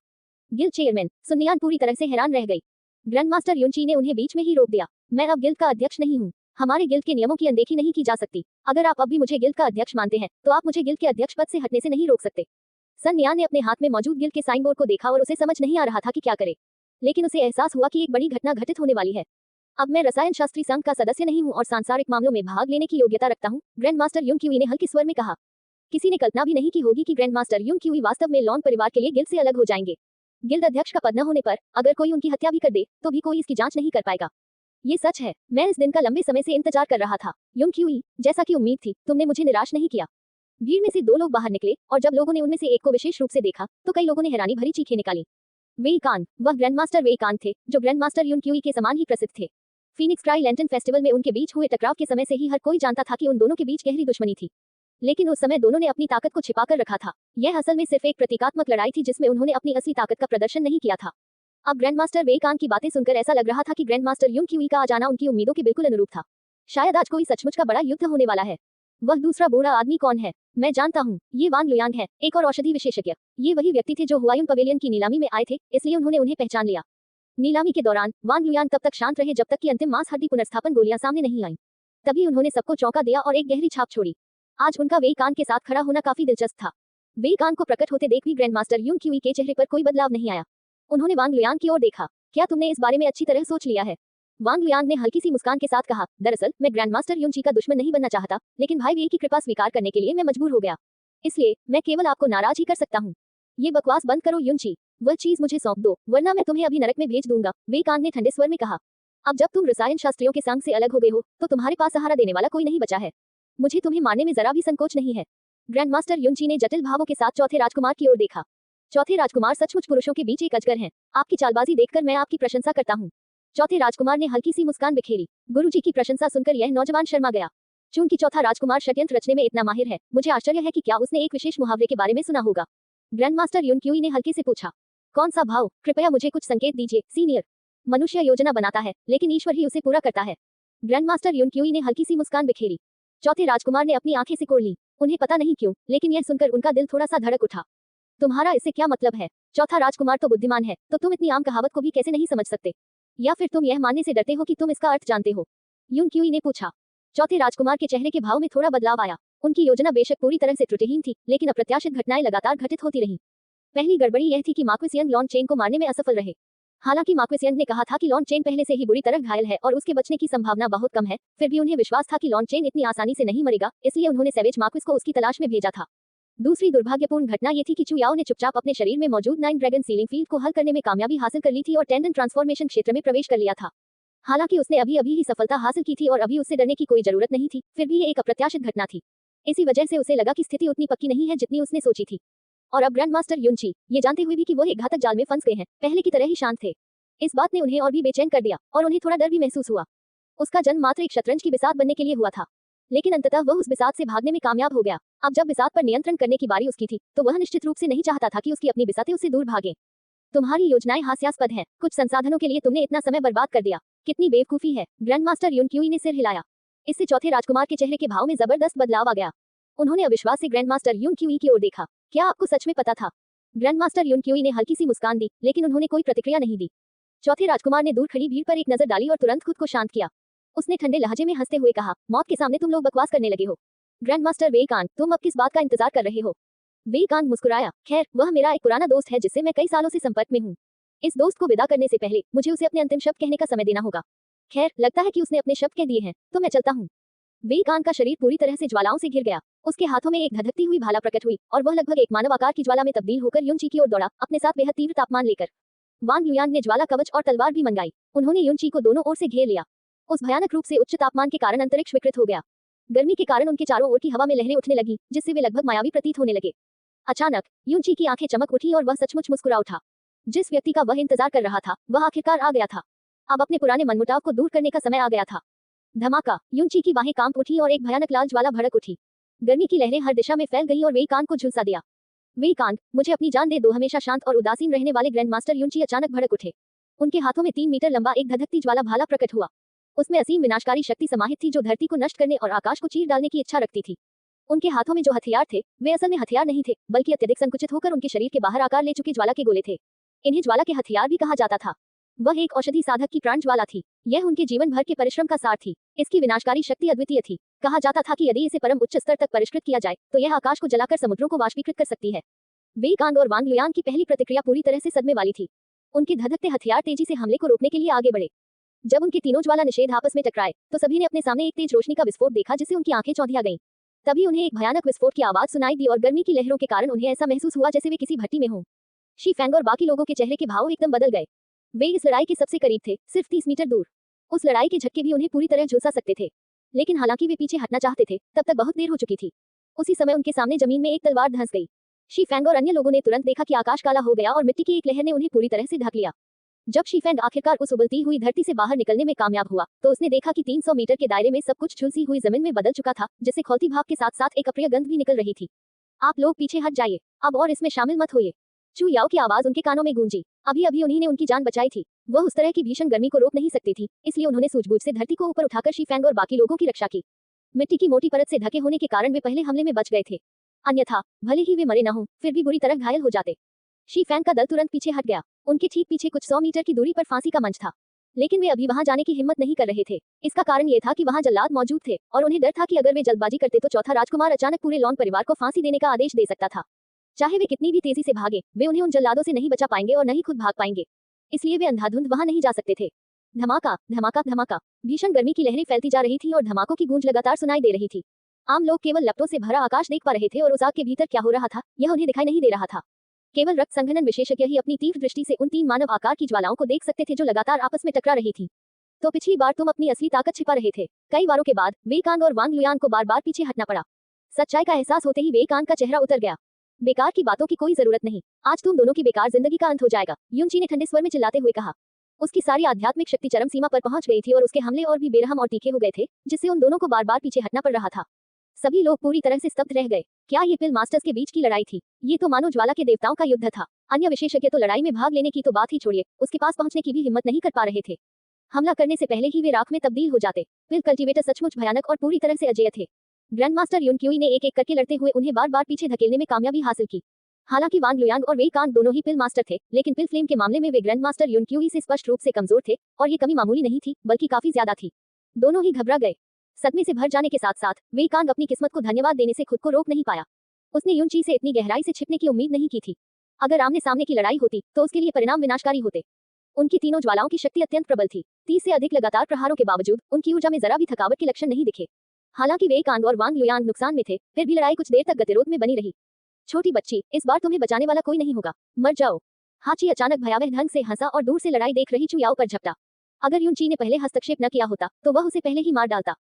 Guild chairman. सुन नियान पूरी तरह से हैरान रह गई। ग्रैंड मास्टर युनची ने उन्हें बीच में ही रोक दिया। मैं अब गिल्ड का अध्यक्ष नहीं हूँ, हमारे गिल्ड के नियमों की अनदेखी नहीं की जा सकती। अगर आप अब भी मुझे गिल्ड का अध्यक्ष मानते हैं तो आप मुझे गिल्ड के अध्यक्ष पद से हटने से नहीं रोक सकते। सन नियान ने अपने हाथ में मौजूद गिल्ड के साइन बोर्ड को देखा और उसे समझ नहीं आ रहा था कि क्या करे, लेकिन उसे एहसास हुआ कि एक बड़ी घटना घटित होने वाली है। अब मैं रसायन शास्त्री संघ का सदस्य नहीं हूँ और सांसारिक मामलों में भाग लेने की योग्यता रखता हूँ, ग्रैंड मास्टर युन क्यूई ने हल्के स्वर में कहा। किसी ने कल्पना भी नहीं की होगी कि ग्रैंड मास्टर युन क्यूई वास्तव में लॉन्ग परिवार के लिए गिल्ड से अलग हो जाएंगे। गिल्ड अध्यक्ष का पद न होने पर अगर कोई उनकी हत्या भी कर दे तो भी कोई इसकी जांच नहीं कर पाएगा। ये सच है, मैं इस दिन का लंबे समय से इंतजार कर रहा था। युन क्यूई, जैसा कि उम्मीद थी, तुमने मुझे निराश नहीं किया। भीड़ में से दो लोग बाहर निकले और जब लोगों ने उनमें से एक को विशेष रूप से देखा तो कई लोगों ने हैरानी भरी चीखें निकाली। वेई कान, वह ग्रैंड मास्टर वेई कान थे जो ग्रैंड मास्टर युन क्यूई के समान ही प्रसिद्ध थे। फीनिक्स क्राई लैंटर्न फेस्टिवल में उनके बीच हुए टकराव के समय से ही हर कोई जानता था कि उन दोनों के बीच गहरी दुश्मनी थी, लेकिन उस समय दोनों ने अपनी ताकत को छिपाकर रखा था। यह असल में सिर्फ एक प्रतीकात्मक लड़ाई थी जिसमें उन्होंने अपनी असली ताकत का प्रदर्शन नहीं किया था। अब ग्रैंड मास्टर वेई कान की बातें सुनकर ऐसा लग रहा था कि ग्रैंड मास्टर युन क्यूई का आ जाना उनकी उम्मीदों के बिल्कुल अनुरूप था। शायद आज कोई सचमुच का बड़ा युद्ध होने वाला है। वह दूसरा बूढ़ा आदमी कौन है? मैं जानता हूँ, ये वान लुयांग है, एक और औषधि विशेषज्ञ। ये वही व्यक्ति थे जो हुआयुन पवेलियन की नीलामी में आए थे, इसलिए उन्होंने उन्हें पहचान लिया। नीलामी के दौरान वान लुयांग तब तक शांत रहे जब तक कि अंतिम मांस हड्डी पुनर्स्थापन गोलियां सामने नहीं आईं। तभी उन्होंने सबको चौंका दिया और एक गहरी छाप छोड़ी। आज उनका वेई कान के साथ खड़ा होना काफी दिलचस्प था। वेई कान को प्रकट होते देख भी ग्रैंड मास्टर युन क्यूई के चेहरे पर कोई बदलाव नहीं आया। उन्होंने वांग लुयांग की ओर देखा। क्या तुमने इस बारे में अच्छी तरह सोच लिया है? वांग लुयांग ने हल्की सी मुस्कान के साथ कहा, दरअसल मैं ग्रैंड मास्टर युनची का दुश्मन नहीं बनना चाहता, लेकिन भाई वेई की कृपा स्वीकार करने के लिए मैं मजबूर हो गया, इसलिए मैं केवल आपको नाराज ही कर सकता हूँ। ये बकवास बंद करो युनची, वह चीज मुझे सौंप दो वरना मैं तुम्हें अभी नरक में भेज दूंगा, वेई कान ने ठंडे स्वर में कहा। अब जब तुम रसायन शास्त्रियों के संग से अलग हो गए हो तो तुम्हारे पास सहारा देने वाला कोई नहीं बचा है। मुझे तुम्हें मारने में जरा भी संकोच नहीं है। ग्रैंड मास्टर युनची ने जटिल भावों के साथ चौथे राजकुमार की ओर देखा। चौथे राजकुमार सचमुच पुरुषों के बीच एक अजगर हैं। आपकी चालबाजी देखकर मैं आपकी प्रशंसा करता हूँ। चौथे राजकुमार ने हल्की सी मुस्कान बिखेरी। गुरुजी की प्रशंसा सुनकर यह नौजवान शर्मा गया। चूंकि चौथा राजकुमार षड्यंत्र रचने में इतना माहिर है, मुझे आश्चर्य है कि क्या उसने एक विशेष मुहावरे के बारे में सुना होगा। ग्रैंड मास्टर युन क्यूई ने हल्के से पूछा। कौन सा भाव? कृपया मुझे कुछ संकेत दीजिए सीनियर। मनुष्य योजना बनाता है लेकिन ईश्वर ही उसे पूरा करता है। ग्रैंड मास्टर युन क्यूई ने हल्की सी मुस्कान बिखेरी। चौथे राजकुमार ने अपनी आंखें सिकोड़ ली। उन्हें पता नहीं क्यों, लेकिन यह सुनकर उनका दिल थोड़ा सा धड़क उठा। तुम्हारा इससे क्या मतलब है? चौथा राजकुमार तो बुद्धिमान है, तो तुम इतनी आम कहावत को भी कैसे नहीं समझ सकते? या फिर तुम यह मानने से डरते हो कि तुम इसका अर्थ जानते हो? युन क्यूई ने पूछा। चौथे राजकुमार के चेहरे के भाव में थोड़ा बदलाव आया। उनकी योजना बेशक पूरी तरह से त्रुटिहीन थी, लेकिन अप्रत्याशित घटनाएं लगातार घटित होती रहीं। पहली गड़बड़ी यह थी कि मार्क्विस यंग लॉन्ग चेन को मारने में असफल रहे। हालांकि मार्क्वेस यंग ने कहा था कि लॉन चेन पहले से ही बुरी तरह घायल है और उसके बचने की संभावना बहुत कम है, फिर भी उन्हें विश्वास था कि लॉन चेन इतनी आसानी से नहीं मरेगा, इसलिए उन्होंने सेवेज मार्क्वेस को उसकी तलाश में भेजा था। दूसरी दुर्भाग्यपूर्ण घटना ये थी कि चू याओ ने चुपचाप अपने शरीर में मौजूद 9 ड्रैगन सीलिंग फील्ड को हल करने में कामयाबी हासिल कर ली थी और टेंडन ट्रांसफॉर्मेशन क्षेत्र में प्रवेश कर लिया था। हालांकि उसने अभी अभी ही सफलता हासिल की थी और अभी उससे डरने की कोई जरूरत नहीं थी, फिर भी ये एक अप्रत्याशित घटना थी। इसी वजह से उसे लगा कि स्थिति उतनी पक्की नहीं है जितनी उसने सोची थी। और अब ग्रैंड मास्टर युनची, ये जानते हुए भी कि वो एक घातक जाल में फंस गए हैं, पहले की तरह ही शांत थे। इस बात ने उन्हें और भी बेचैन कर दिया और उन्हें थोड़ा डर भी महसूस हुआ। उसका जन्म मात्र एक शतरंज की बिसात बनने के लिए हुआ था, लेकिन अंततः वह उस बिसात से भागने में कामयाब हो गया। अब जब बिसात पर नियंत्रण करने की बारी उसकी थी, तो वह निश्चित रूप से नहीं चाहता था कि उसकी अपनी बिसातें उससे दूर भागें। तुम्हारी योजनाएं हास्यास्पद हैं, कुछ संसाधनों के लिए तुमने इतना समय बर्बाद कर दिया, कितनी बेवकूफी है। ग्रैंड मास्टर युन क्यूई ने सिर हिलाया। इससे चौथे राजकुमार के चेहरे के भाव में जबरदस्त बदलाव आ गया। उन्होंने अविश्वास से ग्रैंड मास्टर युन क्यूई की ओर देखा। क्या आपको सच में पता था? ग्रैंड मास्टर युन क्यूई ने हल्की सी मुस्कान दी, लेकिन उन्होंने कोई प्रतिक्रिया नहीं दी। चौथे राजकुमार ने दूर खड़ी भीड़ पर एक नजर डाली और तुरंत खुद को शांत किया। उसने ठंडे लहजे में हंसते हुए कहा, मौत के सामने तुम लोग बकवास करने लगे हो। ग्रैंड मास्टर वेई कान, तुम अब किस बात का इंतजार कर रहे हो? वेई कान मुस्कुराया, खैर वह मेरा एक पुराना दोस्त है जिससे मैं कई सालों से संपर्क में हूँ। इस दोस्त को विदा करने से पहले मुझे उसे अपने अंतिम शब्द कहने का समय देना होगा। खैर लगता है कि उसने अपने शब्द कह दिए हैं, तो मैं चलता हूँ। वेई कान का शरीर पूरी तरह से ज्वालाओं से घिर गया। उसके हाथों में एक धधकती हुई भाला प्रकट हुई और वह लगभग एक मानव आकार की ज्वाला में तब्दील होकर युनची की ओर दौड़ा, अपने साथ बेहद तीव्र तापमान लेकर। वांग लुयान ने ज्वाला कवच और तलवार भी मंगाई। उन्होंने युनची को दोनों ओर से घेर लिया। उस भयानक रूप से उच्च तापमान के कारण अंतरिक्ष विकृत हो गया। गर्मी के कारण उनके चारों ओर की हवा में लहरें उठने लगी, जिससे वे लगभग मायावी प्रतीत होने लगे। अचानक युनची की आंखें चमक उठी और वह सचमुच मुस्कुरा उठा। जिस व्यक्ति का वह इंतजार कर रहा था, वह आखिरकार आ गया था। अब अपने पुराने मनमुटाव को दूर करने का समय आ गया था। धमाका! युनची की बाहें कांप उठी और एक भयानक लाल ज्वाला भड़क उठी। गर्मी की लहरें हर दिशा में फैल गईं और वेई कान को झुलसा दिया। वेई कान, मुझे अपनी जान दे दो। हमेशा शांत और उदासीन रहने वाले ग्रैंड मास्टर युनची अचानक भड़क उठे। उनके हाथों में 3 मीटर लंबा एक धधकती ज्वाला भाला प्रकट हुआ। उसमें असीम विनाशकारी शक्ति समाहित थी जो धरती को नष्ट करने और आकाश को चीर डालने की इच्छा रखती थी। उनके हाथों में जो हथियार थे, वे असल में हथियार नहीं थे, बल्कि अत्यधिक संकुचित होकर उनके शरीर के बाहर आकार ले चुके ज्वाला के गोले थे। इन्हें ज्वाला के हथियार भी कहा जाता था। वह एक औषधि साधक की प्राण ज्वाला थी। यह उनके जीवन भर के परिश्रम का सार थी। इसकी विनाशकारी शक्ति अद्वितीय थी। कहा जाता था कि यदि इसे परम उच्च स्तर तक परिष्कृत किया जाए, तो यह आकाश को जलाकर समुद्रों को वाष्पीकृत कर सकती है। वेई कान और वांग लुयान की पहली प्रतिक्रिया पूरी तरह से सदमे वाली थी। उनके धधकते हथियार तेजी से हमले को रोकने के लिए आगे बढ़े। जब उनके तीनों ज्वाला निषेध आपस में टकराए, तो सभी ने अपने सामने एक तेज रोशनी का विस्फोट देखा जिससे उनकी आंखें चौंधिया गईं। तभी उन्हें एक भयानक विस्फोट की आवाज सुनाई दी और गर्मी की लहरों के कारण उन्हें ऐसा महसूस हुआ जैसे वे किसी भट्टी में हों। शी फैंग और बाकी लोगों के चेहरे के भाव एकदम बदल गए। वे इस लड़ाई के सबसे करीब थे, सिर्फ 30 मीटर दूर। उस लड़ाई के झटके भी उन्हें पूरी तरह झुलसा सकते थे, लेकिन हालांकि वे पीछे हटना चाहते थे, तब तक बहुत देर हो चुकी थी। उसी समय उनके सामने जमीन में एक तलवार धंस गई। शी फैंग और अन्य लोगों ने तुरंत देखा कि आकाश काला हो गया और मिट्टी की एक लहर ने उन्हें पूरी तरह से ढक लिया। जब शी फैंग आखिरकार उस उबलती हुई धरती से बाहर निकलने में कामयाब हुआ, तो उसने देखा कि 300 मीटर के दायरे में सब कुछ झुलसी हुई जमीन में बदल चुका था, जिससे खौलती भाप के साथ साथ एक अप्रिय गंध भी निकल रही थी। आप लोग पीछे हट जाइए, अब और इसमें शामिल मत होइए। चू याओ की आवाज उनके कानों में गूंजी। अभी अभी उन्हीं ने उनकी जान बचाई थी। वह उस तरह की भीषण गर्मी को रोक नहीं सकती थी, इसलिए उन्होंने सूझबूझ से धरती को ऊपर उठाकर शी फैंग और बाकी लोगों की रक्षा की। मिट्टी की मोटी परत से ढके होने के कारण वे पहले हमले में बच गए थे, अन्यथा भले ही वे मरे न हों, फिर भी बुरी तरह घायल हो जाते। शी फैंग का दल तुरंत पीछे हट गया। उनके ठीक पीछे कुछ 100 मीटर की दूरी पर फांसी का मंच था, लेकिन वे अभी वहां जाने की हिम्मत नहीं कर रहे थे। इसका कारण ये था कि वहां जल्लाद मौजूद थे और उन्हें डर था कि अगर वे जल्दबाजी करते तो चौथा राजकुमार अचानक पूरे लॉन परिवार को फांसी देने का आदेश दे सकता था। चाहे वे कितनी भी तेजी से भागे, वे उन्हें उन जल्लादों से नहीं बचा पाएंगे और न ही खुद भाग पाएंगे, इसलिए वे अंधाधुंध वहां नहीं जा सकते थे। धमाका धमाका धमाका! भीषण गर्मी की लहरें फैलती जा रही थी और धमाकों की गूंज लगातार सुनाई दे रही थी। आम लोग केवल लपटों से भरा आकाश देख पा रहे थे और उस आग के भीतर क्या हो रहा था, यह उन्हें दिखाई नहीं दे रहा था। केवल रक्त संघनन विशेषज्ञ ही अपनी तीव्र दृष्टि से उन 3 मानव आकार की ज्वालाओं को देख सकते थे जो लगातार आपस में टकरा रही थी। तो पिछली बार तुम अपनी असली ताकत छिपा रहे थे। कई वारों के बाद वेई कान और वांग लुयान को बार-बार पीछे हटना पड़ा। सच्चाई का एहसास होते ही वेई कान का चेहरा उतर गया। बेकार की बातों की कोई जरूरत नहीं, आज तुम दोनों की बेकार जिंदगी का अंत हो जाएगा, युनची ने ठंडे स्वर में चिल्लाते हुए कहा। उसकी सारी आध्यात्मिक शक्ति चरम सीमा पर पहुंच गई थी और उसके हमले और भी बेरहम और तीखे हो गए थे, जिससे उन दोनों को बार-बार पीछे हटना पड़ रहा था। सभी लोग पूरी तरह से स्तब्ध रह गए। क्या ये पिल मास्टर्स के बीच की लड़ाई थी? ये तो मानो ज्वाला के देवताओं का युद्ध था। अन्य विशेषज्ञ तो लड़ाई में भाग लेने की तो बात ही छोड़िए, उसके पास पहुंचने की भी हिम्मत नहीं कर पा रहे थे। हमला करने से पहले ही वे राख में तब्दील हो जाते। पिल कल्टीवेटर सचमुच भयानक और पूरी तरह से अजेय थे। ग्रैंड मास्टर युन क्यूई ने एक-एक करके लड़ते हुए उन्हें बार-बार पीछे धकेलने में कामयाबी हासिल की। हालांकि वांग लुयांग और वेई कान दोनों ही पिल मास्टर थे, लेकिन पिल फ्लेम के मामले में वे ग्रैंड मास्टर युन क्यूई से स्पष्ट रूप से कमजोर थे और ये कमी मामूली नहीं थी, बल्कि काफी ज्यादा थी। दोनों ही घबरा गए। सदमे से भर जाने के साथ साथ वेई कान अपनी किस्मत को धन्यवाद देने से खुद को रोक नहीं पाया। उसने युनची से इतनी गहराई से छिपने की उम्मीद नहीं की थी। अगर आमने सामने की लड़ाई होती तो उसके लिए परिणाम विनाशकारी होते। उनकी तीनों ज्वालाओं की शक्ति अत्यंत प्रबल थी। 30 से अधिक लगातार प्रहारों के बावजूद उनकी ऊर्जा में जरा भी थकावट के लक्षण नहीं दिखे। हालांकि वे कांग और वांग लुयान नुकसान में थे, फिर भी लड़ाई कुछ देर तक गतिरोध में बनी रही। छोटी बच्ची, इस बार तुम्हें बचाने वाला कोई नहीं होगा, मर जाओ। हाची अचानक भयावह ढंग से हंसा और दूर से लड़ाई देख रही चुयाओ पर झपटा। अगर युनची ने पहले हस्तक्षेप न किया होता तो वह उसे पहले ही मार डालता।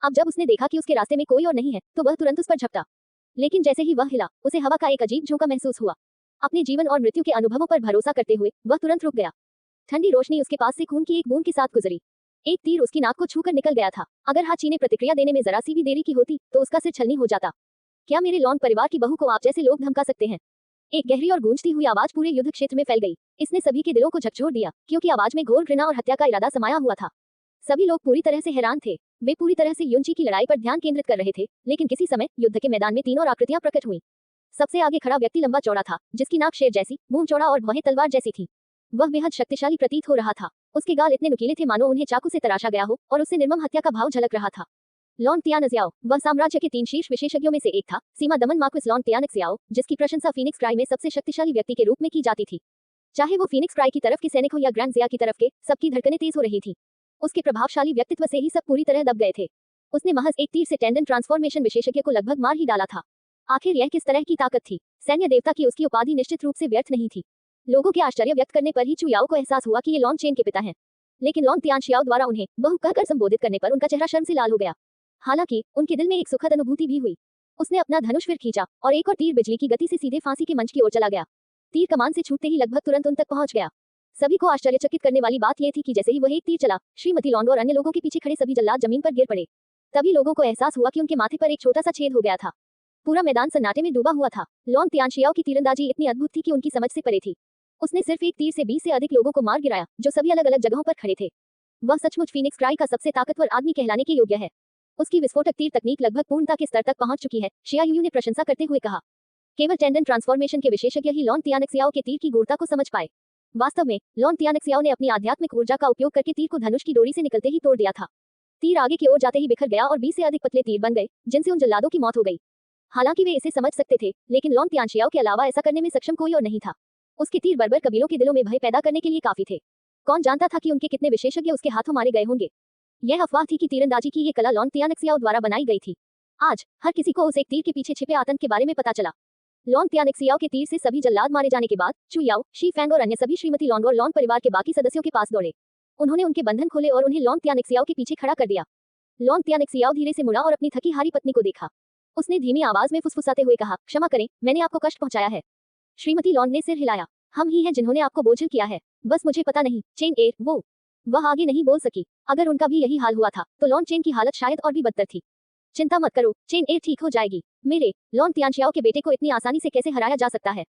अब जब उसने देखा कि उसके रास्ते में कोई और नहीं है तो वह तुरंत उस पर झपटा। लेकिन जैसे ही वह हिला, उसे हवा का एक अजीब झोंका महसूस हुआ। अपने जीवन और मृत्यु के अनुभवों पर भरोसा करते हुए वह तुरंत रुक गया। ठंडी रोशनी उसके पास से खून की एक बूंद के साथ गुजरी। एक तीर उसकी नाक को छूकर निकल गया था। अगर हाची ने प्रतिक्रिया देने में जरा सी भी देरी की होती तो उसका सिर छलनी हो जाता। क्या मेरे लॉन परिवार की बहू को आप जैसे लोग धमका सकते हैं? एक गहरी और गूंजती हुई आवाज पूरे युद्ध क्षेत्र में फैल गई। इसने सभी के दिलों को झकझोर दिया, क्योंकि आवाज में घोर घृणा और हत्या का इरादा समाया हुआ था। सभी लोग पूरी तरह से हैरान थे। वे पूरी तरह से युनची की लड़ाई पर ध्यान केंद्रित कर रहे थे, लेकिन किसी समय युद्ध के मैदान में तीन और आकृतियां प्रकट हुईं। सबसे आगे खड़ा व्यक्ति लंबा चौड़ा था, जिसकी नाक शेर जैसी, मुंह चौड़ा और भौहें तलवार जैसी थी। वह बेहद शक्तिशाली प्रतीत हो रहा था। उसके गाल इतने नुकीले थे मानो उन्हें चाकू से तराशा गया हो, और उससे निर्मम हत्या का भाव झलक रहा था। लॉन तियानक्सियाओ, वह साम्राज्य के 3 शीर्ष विशेषज्ञों में से एक था, सीमा दमन मार्क्विस लॉन तियानक्सियाओ, जिसकी प्रशंसा फीनिक्स क्राई में सबसे शक्तिशाली व्यक्ति के रूप में की जाती थी। चाहे वो फीनिक्स क्राई की तरफ के सैनिक हो या ग्रैंड जिया की तरफ के, सबकी धड़कनें तेज हो रही थी। उसके प्रभावशाली व्यक्तित्व से ही सब पूरी तरह दब गए थे। उसने महज एक तीर से टेंडन ट्रांसफॉर्मेशन विशेषज्ञ को लगभग मार ही डाला था। आखिर यह किस तरह की ताकत थी? सैन्य देवता की उसकी उपाधि निश्चित रूप से व्यर्थ नहीं थी। लोगों के आश्चर्य व्यक्त करने पर ही चुयाओ को एहसास हुआ कि ये लॉन चेन के पिता हैं। लेकिन लॉन तियानशियाओ द्वारा उन्हें बहू कहकर संबोधित करने पर उनका चेहरा शर्म से लाल हो गया। हालांकि उनके दिल में एक सुखद अनुभूति भी हुई। उसने अपना धनुष फिर खींचा और एक और तीर बिजली की गति से सीधे फांसी के मंच की ओर चला गया। तीर कमान से छूटते ही लगभग तुरंत उन तक पहुंच गया। सभी को आश्चर्यचकित करने वाली बात यह थी कि जैसे ही वह एक तीर चला, श्रीमती लॉन्ग और अन्य लोगों के पीछे खड़े सभी जल्लाद जमीन पर गिर पड़े। तभी लोगों को एहसास हुआ कि उनके माथे पर एक छोटा सा छेद हो गया था। पूरा मैदान सन्नाटे में डूबा हुआ था। लॉन तियानशियाओ की तीरंदाजी इतनी अद्भुत थी कि उनकी समझ से परे थी। उसने सिर्फ एक तीर से 20 से अधिक लोगों को मार गिराया, जो सभी अलग अलग जगहों पर खड़े थे। वह सचमुच फीनिक्स क्राई का सबसे ताकतवर आदमी कहलाने के योग्य है। उसकी विस्फोटक तीर तकनीक लगभग पूर्णता के स्तर तक पहुंच चुकी है, शिया यूयू ने प्रशंसा करते हुए कहा। केवल टेंडन ट्रांसफॉर्मेशन के विशेषज्ञ ही लॉन तियानक्सियाओ के तीर की गूढ़ता को समझ पाए। वास्तव में लॉन तियानक्सियाओ ने अपनी आध्यात्मिक ऊर्जा का उपयोग करके तीर को धनुष की डोरी से निकलते ही तोड़ दिया था। तीर आगे की ओर जाते ही बिखर गया और 20 से अधिक पतले तीर बन गए, जिनसे उन जल्लादों की मौत हो गई। हालांकि वे इसे समझ सकते थे, लेकिन लॉन तियानशियाओ के अलावा ऐसा करने में सक्षम कोई और नहीं था। उसके तीर बर्बर कबीलों के दिलों में भय पैदा करने के लिए काफी थे। कौन जानता था कि उनके कितने विशेषज्ञ उसके हाथों मारे गए होंगे। यह अफवाह थी कि तीरंदाजी की ये कला लॉन तियानक्सियाओ द्वारा बनाई गई थी। आज हर किसी को उस एक तीर के पीछे छिपे आतंक के बारे में पता चला। लॉन तियानक्सियाओ के तीर से सभी जल्लाद मारे जाने के बाद चुयाओ, शी फैंग और अन्य सभी श्रीमती लॉन्ग और लॉन परिवार के बाकी सदस्यों के पास दौड़े। उन्होंने उनके बंधन खोले और उन्हें लॉन तियानक्सियाओ के पीछे खड़ा कर दिया। लॉन तियानक्सियाओ धीरे से मुड़ा और अपनी थकी हारी पत्नी को देखा। उसने धीमी आवाज में फुसफुसाते हुए कहा, क्षमा करें, मैंने आपको कष्ट पहुंचाया है। श्रीमती लॉन्ग ने सिर हिलाया। हम ही हैं जिन्होंने आपको बोझिल किया है। बस मुझे पता नहीं, चेन एयर, वह आगे नहीं बोल सकी। अगर उनका भी यही हाल हुआ था तो लॉन चेन की हालत शायद और भी बदतर थी। चिंता मत करो, चेन एयर ठीक हो जाएगी। मेरे लॉन तियानशियाओ के बेटे को इतनी आसानी से कैसे हराया जा सकता है?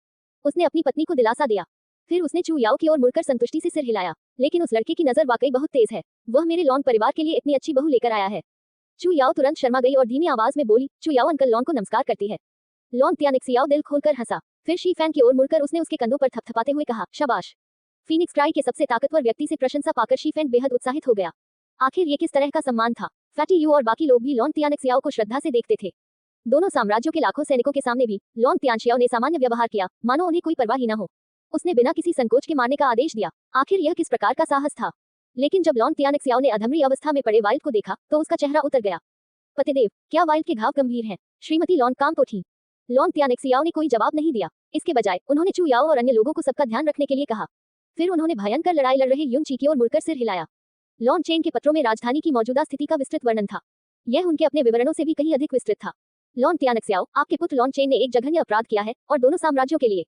उसने अपनी पत्नी को दिलासा दिया। फिर उसने चुयाओ की ओर मुड़कर संतुष्टि से सिर हिलाया। लेकिन उस लड़के की नजर वाकई बहुत तेज है। वह मेरे लॉन परिवार के लिए इतनी अच्छी बहू लेकर आया है। चुयाओ तुरंत शर्मा गई और धीमी आवाज में बोली, चुयाओ अंकल लॉन को नमस्कार करती है। लॉन तियानक्सियाओ दिल खोलकर हंसा। फिर शी फैंग की ओर मुड़कर उसने उसके कंधों पर थपथपाते हुए कहा, शाबाश। फीनिक्स क्राई के सबसे ताकतवर व्यक्ति से प्रशंसा पाकर शी फैंग बेहद उत्साहित हो गया। आखिर ये किस तरह का सम्मान था? फैटी यू और बाकी लोग भी लॉन तियानक्सियाओ को श्रद्धा से देखते थे। दोनों साम्राज्यों के लाखों सैनिकों के सामने भी लॉन तियानशियाओ ने सामान्य व्यवहार किया, मानो उन्हें कोई परवाह ही न हो। उसने बिना किसी संकोच के मारने का आदेश दिया। आखिर यह किस प्रकार का साहस था? लेकिन जब लॉन तियानक्सियाओ ने अधमरी अवस्था में पड़े वाइल्ड को देखा तो उसका चेहरा उतर गया। पतिदेव, क्या वाइल्ड के घाव गंभीर हैं? श्रीमती लॉन कांप उठी। लॉन तियानक्सियाओ ने कोई जवाब नहीं दिया। इसके बजाय उन्होंने चुयाओ और अन्य लोगों को सबका ध्यान रखने के लिए कहा। फिर उन्होंने भयंकर लड़ाई लड़ रहे युनची की ओर मुड़कर सिर हिलाया। लॉन चेन के पत्रों में राजधानी की मौजूदा स्थिति का विस्तृत वर्णन था। यह उनके अपने विवरणों से भी कहीं अधिक विस्तृत था। लॉन तियानक्सियाओ, आपके पुत्र लॉन चेन ने एक जघन्य अपराध किया है, और दोनों साम्राज्यों के लिए।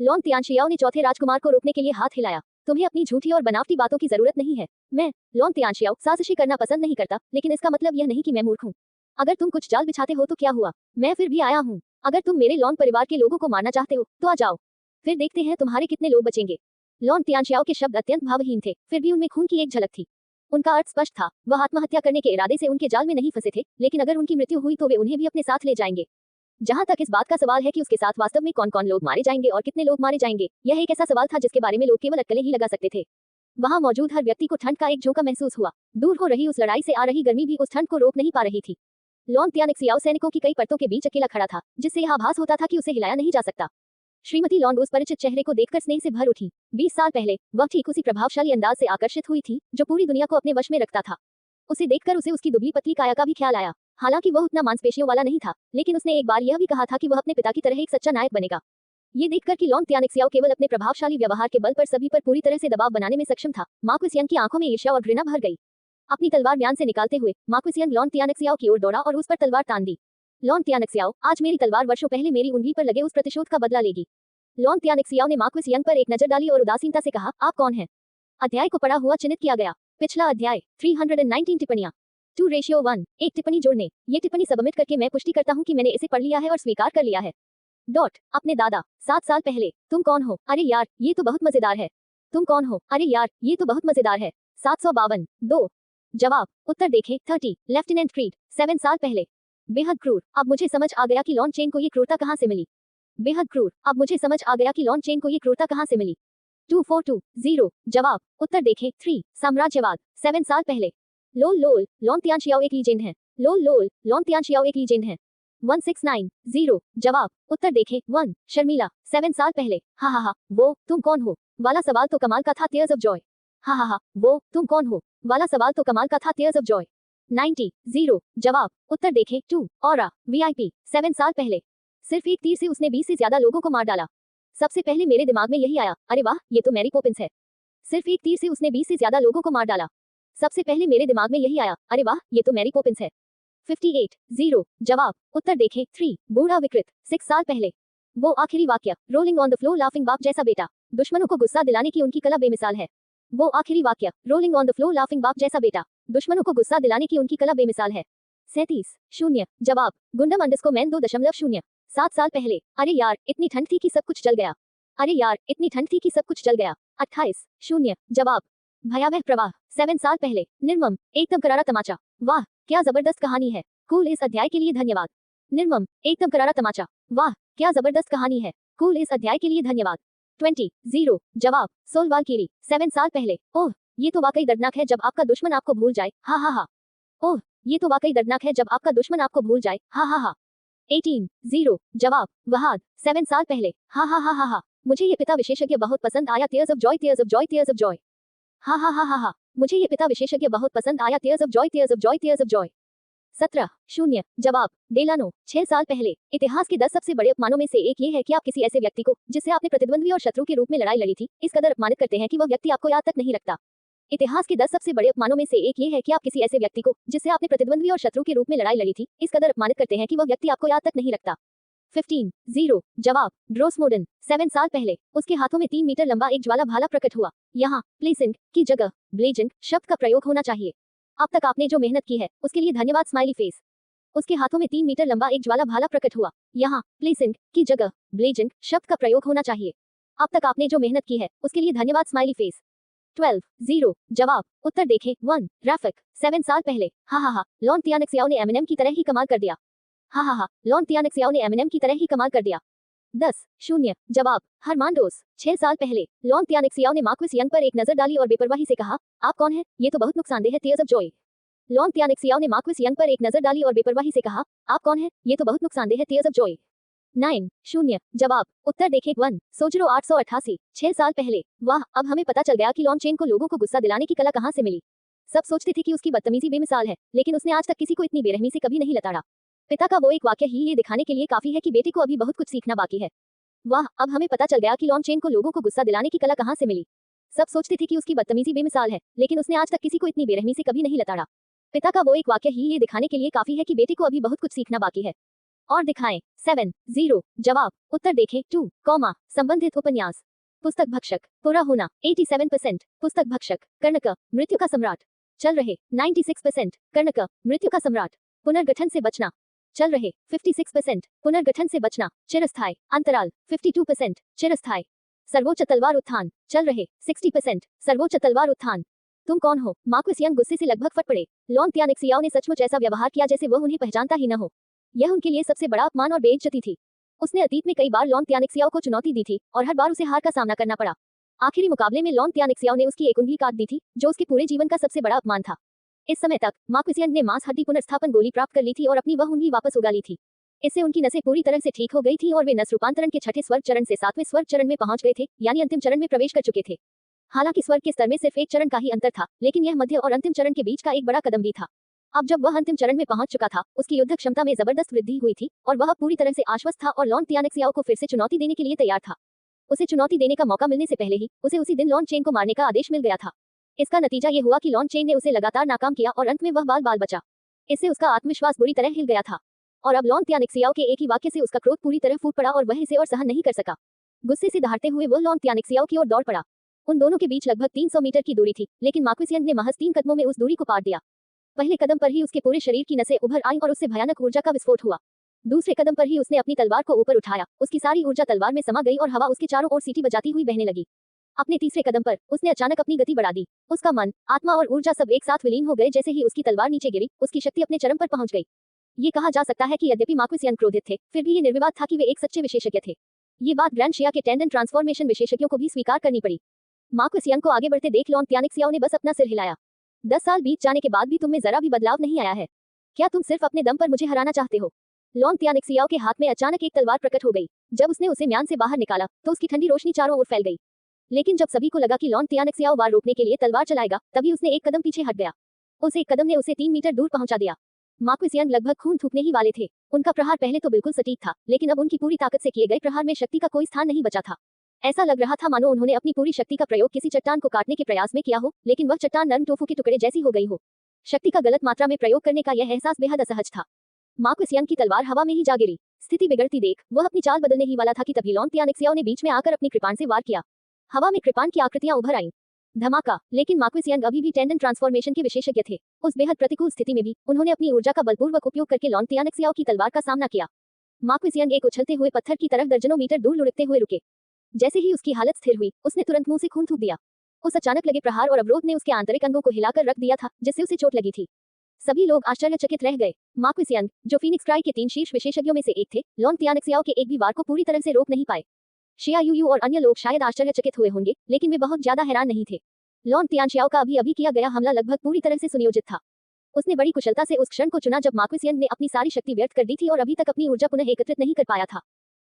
लॉन तियानशियाओ ने चौथे राजकुमार को रोकने के लिए हाथ हिलाया। तुम्हें अपनी झूठी और बनावटी बातों की जरूरत नहीं है। मैं लॉन तियानशियाओ साजिशें करना पसंद नहीं करता, लेकिन इसका मतलब यह नहीं कि मैं मूर्ख हूँ। अगर तुम कुछ जाल बिछाते हो तो क्या हुआ, मैं फिर भी आया हूँ। अगर तुम मेरे लॉन परिवार के लोगों को मारना चाहते हो तो आ जाओ, फिर देखते हैं तुम्हारे कितने लोग बचेंगे। लॉन तियानशियाओ के शब्द अत्यंत भावहीन थे, फिर भी उनमें खून की एक झलक थी। उनका अर्थ स्पष्ट था, वह आत्महत्या करने के इरादे से उनके जाल में नहीं फंसे थे, लेकिन अगर उनकी मृत्यु हुई तो वे उन्हें भी अपने साथ ले जाएंगे। जहां तक इस बात का सवाल है कि उसके साथ वास्तव में कौन कौन लोग मारे जाएंगे और कितने लोग मारे जाएंगे, यह एक ऐसा सवाल था जिसके बारे में लोग केवल अटकलें ही लगा सकते थे। वहां मौजूद हर व्यक्ति को ठंड का एक झोंका महसूस हुआ। दूर हो रही उस लड़ाई से आ रही गर्मी भी उस ठंड को रोक नहीं पा रही थी। लॉन तियानक्सियाओ सैनिकों की कई परतों के बीच अकेला खड़ा था, जिससे यह आभास होता था कि उसे हिलाया नहीं जा सकता। श्रीमती लॉन्ग उस परिचित चेहरे को देखकर स्नेह से भर उठी। 20 साल पहले वह ठीक उसी प्रभावशाली अंदाज से आकर्षित हुई थी जो पूरी दुनिया को अपने वश में रखता था। उसे देखकर उसे उसकी दुबली पतली काया का भी ख्याल आया। हालांकि वह उतना मांसपेशियों वाला नहीं था, लेकिन उसने एक बार यह भी कहा था कि वह अपने पिता की तरह एक सच्चा नायक बनेगा। ये देखकर कि लॉन्ग त्यानिक्सियाओ केवल अपने प्रभावशाली व्यवहार के बल पर सभी पर पूरी तरह से दबाव बनाने में सक्षम था, मार्क्विस यंग की आंखों में ईर्ष्या और घृणा भर गई। अपनी तलवार म्यान से निकालते हुए मार्क्विस यंग लॉन्ग त्यानिक्सियाओ की ओर दौड़ा और उस पर तलवार तान दी। लॉन्ग त्यानिक्सियाओ, आज मेरी तलवार वर्षों पहले मेरी उंगली पर लगे उस प्रतिशोध का बदला लेगी। लॉन्ग त्यानिक्सियाओ ने मार्क्विस यंग पर एक नजर डाली और उदासीनता से कहा, आप कौन हैं? अध्याय को पढ़ा हुआ चिन्हित किया गया। पिछला अध्याय 319 टिप्पणियां 2:1 एक टिप्पणी जोड़ने। ये टिप्पणी सबमिट करके मैं पुष्टि करता हूँ कि मैंने इसे पढ़ लिया है और स्वीकार कर लिया है। अपने दादा 7 साल पहले। तुम कौन हो? अरे यार ये तो बहुत मजेदार है। तुम कौन हो? अरे यार ये तो बहुत मजेदार है। 752 2 जवाब उत्तर देखें 30 लेफ्टिनेंट क्रीड 7 साल पहले। बेहद क्रूर। अब मुझे समझ आ गया कि लॉन चेन को ये क्रूरता कहाँ से मिली। बेहद क्रूर। अब मुझे समझ आ गया कि लॉन चेन को ये क्रूरता कहाँ से मिली। 2420 जवाब उत्तर देखें 3 साम्राज्यवाद 7 साल पहले। लोल लॉन त्यानशियाओ एक लीजेंड है। लोल लॉन त्यानशियाओ एक लीजेंड है। 1690 जवाब उत्तर देखें 1 शर्मिला 7 साल पहले। हा वो तुम कौन हो वाला सवाल तो कमाल का था। Tears of Joy. हा वो तुम कौन हो वाला सवाल तो कमाल का था। Tears of Joy. 90 जवाब उत्तर देखें 2 ऑरा वीआईपी 7 साल पहले। सिर्फ एक तीर से उसने 20 से ज्यादा लोगों को मार डाला। सबसे पहले मेरे दिमाग में यही आया, अरे वाह ये तो मैरी पॉपिंस है। सिर्फ एक तीर से उसने 20 से ज्यादा लोगों को मार डाला। सबसे पहले मेरे दिमाग में यही आया, अरे वाह ये तो मैरी पॉपिंस है। 58 जवाब उत्तर देखें 3 बूढ़ा विकृत 6 साल पहले। वो आखिरी वाक्य rolling on the floor laughing बाप जैसा बेटा। दुश्मनों को गुस्सा दिलाने की उनकी कला बेमिसाल है। वो आखिरी वाक्य rolling on the floor laughing बाप जैसा बेटा। दुश्मनों को गुस्सा दिलाने की उनकी कला बेमिसाल है। 37 जवाब गुंडम अंडस्को मैन 2.0 7 साल पहले। अरे यार इतनी ठंड थी कि सब कुछ जल गया। अरे यार इतनी ठंड थी कि सब कुछ जल गया। 28 जवाब भयावह प्रवाह 7 साल पहले। निर्मम एकदम करारा तमाचा। वाह क्या जबरदस्त कहानी है। कूल इस अध्याय के लिए धन्यवाद। निर्मम एकदम करारा तमाचा। वाह क्या जबरदस्त कहानी है। कूल इस अध्याय के लिए धन्यवाद। 20 जवाब सोल वालकीरी 7 साल पहले। ओह ये तो वाकई दर्दनाक है जब आपका दुश्मन आपको भूल जाए। हा ओह ये तो वाकई दर्दनाक है जब आपका दुश्मन आपको भूल जाए। हा 18 जवाब वहाद 7 साल पहले। हा मुझे ये पिता विशेषज्ञ बहुत पसंद आया। Tears of Joy tears of Joy tears of Joy. हा मुझे ये पिता विशेषज्ञ बहुत पसंद आया। Tears of Joy tears of Joy tears of Joy. 17 जवाब डेलानो 6 साल पहले। इतिहास के 10 सबसे बड़े अपमानों में से एक ये है कि आप किसी ऐसे व्यक्ति को जिससे आपने प्रतिद्वंद्वी और शत्रु के रूप में लड़ाई लड़ी थी इस कदर अपमानित करते हैं कि वह व्यक्ति आपको याद तक नहीं रखता। इतिहास के 10 सबसे बड़े अपमानों में से एक ये है कि आप किसी ऐसे व्यक्ति को जिससे आपने प्रतिद्वंद्वी और शत्रु के रूप में लड़ाई लड़ी थी इस कदर अपमानित करते हैं कि वह व्यक्ति आपको याद तक नहीं रखता। 15 जवाब ड्रोसमोडन 7 साल पहले। उसके हाथों में 3 मीटर लंबा एक ज्वाला भाला प्रकट हुआ। यहाँ प्लेसेंट की जगह ब्लेजेंट शब्द का प्रयोग होना चाहिए। अब तक आपने जो मेहनत की है उसके लिए धन्यवाद स्माइली फेस। उसके हाथों में 3 मीटर लंबा एक ज्वाला भाला प्रकट हुआ। यहाँ प्लेसेंट की जगह ब्लेजेंट शब्द का प्रयोग होना चाहिए। अब तक आपने जो मेहनत की है उसके लिए धन्यवाद स्माइली फेस। 12 जवाब उत्तर देखें 1 रैफिक 7 साल पहले। हा लॉन त्यानिक्सियाओ ने एमिनेम की तरह ही कमाल कर दिया। हा लॉन त्यानिक्सियाओ ने एमिनेम की तरह ही कमाल कर दिया। 10 जवाब हरमांडोस 6 साल पहले। लॉन त्यानिक्सियाओ ने मार्क्विस यंग पर एक नजर डाली और बेपरवाही से कहा, आप कौन हैं? ये तो बहुत नुकसानदेह है। Tears of Joy. लॉन त्यानिक्सियाओ ने मार्क्विस यंग पर एक नजर डाली और बेपरवाही से कहा, आप कौन हैं? ये तो बहुत नुकसानदेह है। Tears of Joy. 9 जवाब उत्तर देखें 1 सोजरो 888 6 साल पहले। वाह अब हमें पता चल गया कि लॉन चेन को लोगों को गुस्सा दिलाने की कला कहाँ से मिली। सब सोचते थे कि उसकी बदतमीजी बेमिसाल है, लेकिन उसने आज तक किसी को इतनी बेरहमी से कभी नहीं लताड़ा। पिता का वो एक वाक्य ही ये दिखाने के लिए काफी है कि बेटे को अभी बहुत कुछ सीखना बाकी है। वाह अब हमें पता चल गया कि लॉन चेन को लोगों को गुस्सा दिलाने की कला कहाँ से मिली। सब सोचते थे कि उसकी बदतमीजी बेमिसाल है, लेकिन उसने आज तक किसी को इतनी बेरहमी से कभी नहीं लताड़ा। पिता का वो एक वाक्य ही ये दिखाने के लिए काफी है कि बेटे को अभी बहुत कुछ सीखना बाकी है। और दिखाएं 7 जवाब उत्तर देखें 2 संबंधित उपन्यास। पुस्तक भक्षक पूरा होना 87%। पुस्तक भक्षक कर्णक मृत्यु का सम्राट चल रहे 96%। कर्णक मृत्यु का सम्राट पुनर्गठन से बचना चल रहे 56%। पुनर्गठन से बचना चिरस्थायी अंतराल 52%। चिरस्थायी सर्वोच्च तलवार उत्थान चल रहे 60%। सर्वोच्च तलवार उत्थान। तुम कौन हो? मार्क्विस यंग गुस्से से लगभग फट पड़े। लॉन त्यानिक्सियाओ ने सचमुच ऐसा व्यवहार किया जैसे वह उन्हें पहचानता ही न हो। यह उनके लिए सबसे बड़ा अपमान और बेइज्जती थी। उसने अतीत में कई बार लॉन त्यानिक्सियाओ को चुनौती दी थी और हर बार उसे हार का सामना करना पड़ा। आखिरी मुकाबले में लॉन त्यानिक्सियाओ ने उसकी एक उंगली काट दी थी, जो उसके पूरे जीवन का सबसे बड़ा अपमान था। इस समय तक मार्क्विस यंग ने मांस हड्डी पुनर्स्थापन गोली प्राप्त कर ली थी और अपनी वह उंगली वापस उगा ली थी। इससे उनकी नसें पूरी तरह से ठीक हो गई थी और वे नस रूपांतरण के छठे स्वर्ग चरण से 7वें स्वर्ग चरण में पहुंच गए थे, यानी अंतिम चरण में प्रवेश कर चुके थे। हालांकि स्वर्ग के स्तर में सिर्फ एक चरण का ही अंतर था, लेकिन यह मध्य और अंतिम चरण के बीच का एक बड़ा कदम भी था। अब जब वह अंतिम चरण में पहुंच चुका था, उसकी युद्ध क्षमता में जबरदस्त वृद्धि हुई थी और वह पूरी तरह से आश्वस्त था और लॉन तियानेक्सियाओ को फिर से चुनौती देने के लिए तैयार था। उसे चुनौती देने का मौका मिलने से पहले ही उसे उसी दिन लॉन चेन को मारने का आदेश मिल गया था। इसका नतीजा ये हुआ कि लॉन चेन ने उसे लगातार नाकाम किया और अंत में वह बाल बचा। इससे उसका आत्मविश्वास बुरी तरह हिल गया था और अब लॉन तियानेक्सियाओ के एक ही वाक्य से उसका क्रोध पूरी तरह फूट पड़ा और वह इसे और सहन नहीं कर सका। गुस्से से दहाड़ते हुए वह लॉन तियानेक्सियाओ की ओर दौड़ पड़ा। उन दोनों के बीच लगभग 300 मीटर की दूरी थी, लेकिन मार्क्विस यंग ने महज 3 कदमों में उस दूरी को पार दिया। पहले कदम पर ही उसके पूरे शरीर की नसें उभर आईं और उससे भयानक ऊर्जा का विस्फोट हुआ। दूसरे कदम पर ही उसने अपनी तलवार को ऊपर उठाया, उसकी सारी ऊर्जा तलवार में समा गई और हवा उसके चारों ओर सीटी बजाती हुई बहने लगी। अपने तीसरे कदम पर उसने अचानक अपनी गति बढ़ा दी। उसका मन, आत्मा और ऊर्जा सब एक साथ विलीन हो गए। जैसे ही उसकी तलवार नीचे गिरी, उसकी शक्ति अपने चरम पर पहुंच गई। ये कहा जा सकता है कि यद्यपि मार्क्विस यंग क्रोधित थे, फिर भी ये निर्विवाद था कि वे एक सच्चे विशेषज्ञ थे। ये बात ग्रैंड शिया के टेंडन ट्रांसफॉर्मेशन विशेषज्ञों को भी स्वीकार करनी पड़ी। मार्क्विस यंग को आगे बढ़ते देख लॉन तियानेक्सियाओ ने बस अपना सिर हिलाया। 10 साल बीत जाने के बाद भी तुम में जरा भी बदलाव नहीं आया है। क्या तुम सिर्फ अपने दम पर मुझे हराना चाहते हो? लॉन तियानेक्सियाओ के हाथ में अचानक एक तलवार प्रकट हो गई। जब उसने उसे म्यान से बाहर निकाला तो उसकी ठंडी रोशनी चारों ओर फैल गई। लेकिन जब सभी को लगा कि लॉन तियानेक्सियाओ वार रोकने के लिए तलवार चलाएगा, तभी उसने एक कदम पीछे हट गया। उस एक कदम ने उसे 3 मीटर दूर पहुंचा दिया। मार्क्विस यंग लगभग खून थूकने ही वाले थे। उनका प्रहार पहले तो बिल्कुल सटीक था, लेकिन अब उनकी पूरी ताकत से किए गए प्रहार में शक्ति का कोई स्थान नहीं बचा था। ऐसा लग रहा था मानो उन्होंने अपनी पूरी शक्ति का प्रयोग किसी चट्टान को काटने के प्रयास में किया हो, लेकिन वह चट्टान नरम टोफू के टुकड़े जैसी हो गई हो। शक्ति का गलत मात्रा में प्रयोग करने का यह एहसास बेहद असहज था। मार्क्विस यंग की तलवार हवा में ही जा गिरी। स्थिति बिगड़ती देख वह अपनी चाल बदलने ही वाला था कि तभी लॉन तियानेक्सियाओ ने बीच में आकर अपनी कृपाण से वार किया। हवा में कृपाण की आकृतियां उभर आईं। धमाका! लेकिन मार्क्विस यंग अभी भी टेंडन ट्रांसफॉर्मेशन के विशेषज्ञ थे। उस बेहद प्रतिकूल स्थिति में भी उन्होंने अपनी ऊर्जा का बलपूर्वक उपयोग करके लॉन तियानेक्सियाओ की तलवार का सामना किया। मार्क्विस यंग एक उछलते हुए पत्थर की तरह दर्जनों मीटर दूर लुढ़कते हुए रुके। जैसे ही उसकी हालत स्थिर हुई, उसने तुरंत मुंह से खून थूक दिया। उस अचानक लगे प्रहार और अवरोध ने उसके आंतरिक अंगों को हिलाकर रख दिया था, जिससे उसे चोट लगी थी। सभी लोग आश्चर्यचकित रह गए। मार्क्विस यंग, जो फीनिक्स क्राई के 3 शीर्ष विशेषज्ञों में से एक थे, लॉन तियानेक्सियाओ के एक भी वार को पूरी तरह से रोक नहीं पाए। शिया यूयू और अन्य लोग शायद आश्चर्यचकित हुए होंगे, लेकिन वे बहुत ज्यादा हैरान नहीं थे। लॉन तियानेक्सियाओ का अभी किया गया हमला लगभग पूरी तरह से सुनियोजित था। उसने बड़ी कुशलता से उस क्षण को चुना जब मार्क्विस यंग ने अपनी सारी शक्ति व्यर्थ कर दी थी और अभी तक अपनी ऊर्जा पुनः एकत्रित नहीं कर पाया था।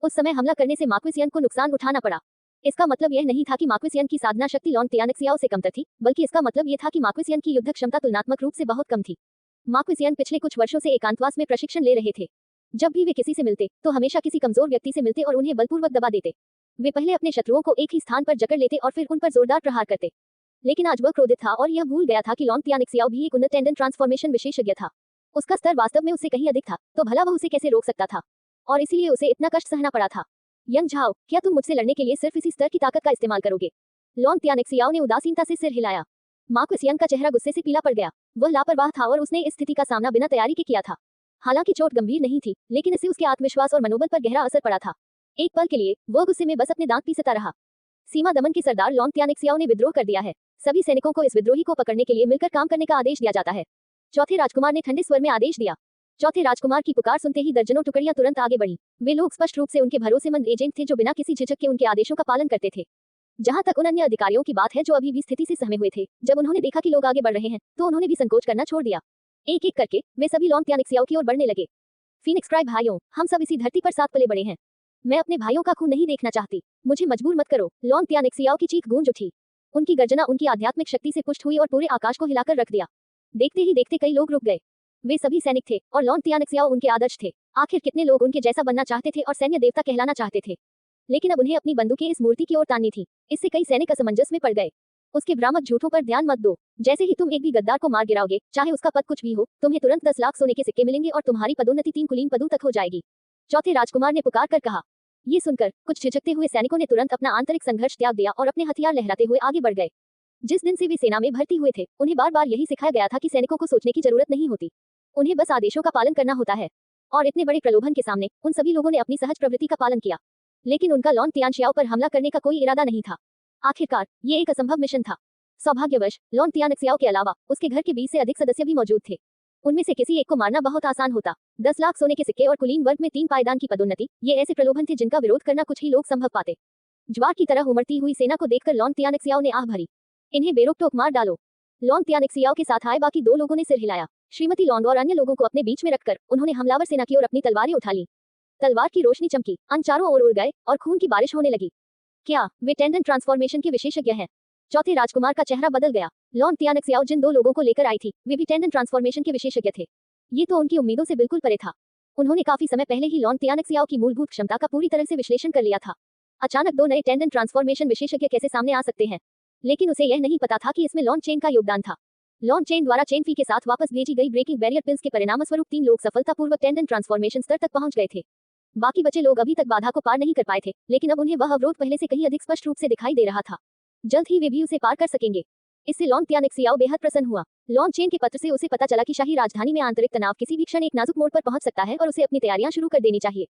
उस समय हमला करने से मार्क्विस यंग को नुकसान उठाना पड़ा। इसका मतलब यह नहीं था कि मार्क्विस यंग की साधना शक्ति लॉन तियानेक्सियाओ से कमतर थी, बल्कि इसका मतलब यह था कि मार्क्विस यंग की युद्ध क्षमता तुलनात्मक रूप से बहुत कम थी। मार्क्विस यंग पिछले कुछ वर्षों से एकांतवास में प्रशिक्षण ले रहे थे। जब भी वे किसी से मिलते, तो हमेशा किसी कमजोर व्यक्ति से मिलते और उन्हें बलपूर्वक दबा देते। वे पहले अपने शत्रुओं को एक ही स्थान पर जकड़ लेते और फिर उन पर जोरदार प्रहार करते। लेकिन आज वह क्रोधित था और यह भूल गया था कि लॉन तियानेक्सियाओ भी एक उन्नत टेंडन ट्रांसफॉर्मेशन विशेषज्ञ था। उसका स्तर वास्तव में उससे कहीं अधिक था, तो भला वह उसे कैसे रोक सकता था? और इसीलिए उसे इतना कष्ट सहना पड़ा था। यंग झाओ, क्या तुम मुझसे लड़ने के लिए सिर्फ इसी स्तर की ताकत का इस्तेमाल करोगे? लॉन तियानेक्सियाओ ने उदासीनता से सिर हिलाया। मार्क्विस यंग का चेहरा गुस्से से पीला पड़ गया। वह लापरवाह था और उसने इस स्थिति का सामना बिना तैयारी के किया था। हालांकि चोट गंभीर नहीं थी, लेकिन इससे उसके आत्मविश्वास और मनोबल पर गहरा असर पड़ा था। एक पल के लिए वह गुस्से में बस अपने दांत पीसता रहा। सीमा दमन के सरदार लॉन तियानेक्सियाओ ने विद्रोह कर दिया है। सभी सैनिकों को इस विद्रोही को पकड़ने के लिए मिलकर काम करने का आदेश दिया जाता है। चौथे राजकुमार ने ठंडे स्वर में आदेश दिया। चौथे राजकुमार की पुकार सुनते ही दर्जनों टुकड़ियां तुरंत आगे बढ़ी। वे लोग स्पष्ट रूप से उनके भरोसेमंद एजेंट थे जो बिना किसी झिझक के उनके आदेशों का पालन करते थे। जहां तक उन अन्य अधिकारियों की बात है जो अभी भी स्थिति से सहमे हुए थे, जब उन्होंने देखा कि लोग आगे बढ़ रहे हैं, तो उन्होंने भी संकोच करना छोड़ दिया। एक एक करके वे सभी लॉन तियानेक्सियाओ की ओर बढ़ने लगे। फीनिक्स क्राई भाइयों, हम सब इसी धरती पर साथ पले बड़े हैं। मैं अपने भाइयों का खून नहीं देखना चाहती। मुझे मजबूर मत करो। लॉन तियानेक्सियाओ की चीख गूंज उठी। उनकी गर्जना उनकी आध्यात्मिक शक्ति से पुष्ट हुई और पूरे आकाश को हिलाकर रख दिया। देखते ही देखते कई लोग रुक गए। वे सभी सैनिक थे और लॉन तियानेक्सियाओ उनके आदर्श थे। आखिर कितने लोग उनके जैसा बनना चाहते थे और सैन्य देवता कहलाना चाहते थे, लेकिन अब उन्हें अपनी बंदूकें इस मूर्ति की ओर ताननी थी। इससे कई सैनिक असमंजस में पड़ गए। उसके भ्रामक झूठों पर ध्यान मत दो। जैसे ही तुम एक भी गद्दार को मार गिराओगे, चाहे उसका पद कुछ भी हो, तुम्हें तुरंत 10 लाख सोने के सिक्के मिलेंगे और तुम्हारी पदोन्नति 3 कुलीन पदों तक हो जाएगी। चौथे राजकुमार ने पुकार कर कहा। ये सुनकर कुछ झिझकते हुए सैनिकों ने तुरंत अपना आंतरिक संघर्ष त्याग दिया और अपने हथियार लहराते हुए आगे बढ़ गए। जिस दिन से वे सेना में भर्ती हुए थे, उन्हें बार बार यही सिखाया गया था कि सैनिकों को सोचने की जरूरत नहीं होती, उन्हें बस आदेशों का पालन करना होता है। और इतने बड़े प्रलोभन के सामने उन सभी लोगों ने अपनी सहज प्रवृत्ति का पालन किया। लेकिन उनका लॉन तियानेक्सियाओ पर हमला करने का कोई इरादा नहीं था। आखिरकार ये एक असंभव मिशन था। सौभाग्यवश लॉन तियानेक्सियाओ के अलावा उसके घर के 20 से अधिक सदस्य भी मौजूद थे। उनमें से किसी एक को मारना बहुत आसान होता। 10 लाख सोने के सिक्के और कुलीन वर्ग में 3 पायदान की पदोन्नति, ये ऐसे प्रलोभन थे जिनका विरोध करना कुछ ही लोग संभव पाते। ज्वार की तरह उमड़ती हुई सेना को देखकर लॉन तियानेक्सियाओ ने आह भरी। इन्हें बेरोक-टोक मार डालो। लॉन तियानेक्सियाओ के साथ आए बाकी 2 लोगों ने सिर हिलाया। श्रीमती लॉन्ग और अन्य लोगों को अपने बीच में रखकर उन्होंने हमलावर सेना की ओर अपनी तलवारें उठा ली। तलवार की रोशनी चमकी, अंग चारों ओर उड़ गए और खून की बारिश होने लगी। क्या वे टेंडेंट ट्रांसफॉर्मेशन के विशेषज्ञ हैं? चौथे राजकुमार का चेहरा बदल गया। लॉन तियानक्सियाओ जिन 2 लोगों को लेकर आई थी, वे भी टेंडेंट ट्रांसफॉर्मेशन के विशेषज्ञ थे। ये तो उनकी उम्मीदों से बिल्कुल परे था। उन्होंने काफी समय पहले ही लॉन तियानक्सियाओ की मूलभूत क्षमता का पूरी तरह से विश्लेषण कर लिया था। अचानक 2 नए टेंडेंट ट्रांसफॉर्मेशन विशेषज्ञ कैसे सामने आ सकते हैं? लेकिन उसे यह नहीं पता था कि इसमें लॉन चेन का योगदान था। लॉन चेन द्वारा चेन फी के साथ वापस भेजी गई ब्रेकिंग बैरियर पिल्स के परिणामस्वरूप 3 लोग सफलतापूर्वक टेंडेंट ट्रांसफॉर्मेशन स्तर तक पहुंच गए थे। बाकी बचे लोग अभी तक बाधा को पार नहीं कर पाए थे, लेकिन अब उन्हें वह अवरोध पहले से कहीं अधिक स्पष्ट रूप से दिखाई दे रहा था। जल्द ही वे भी उसे पार कर सकेंगे। इससे लॉन तियानक्सियाओ बेहद प्रसन्न हुआ। लॉन चेन के पत्र से उसे पता चला कि शाही राजधानी में आंतरिक तनाव किसी भी क्षण एक नाजुक मोड़ पर पहुंच सकता है और उसे अपनी तैयारियां शुरू कर देनी चाहिए।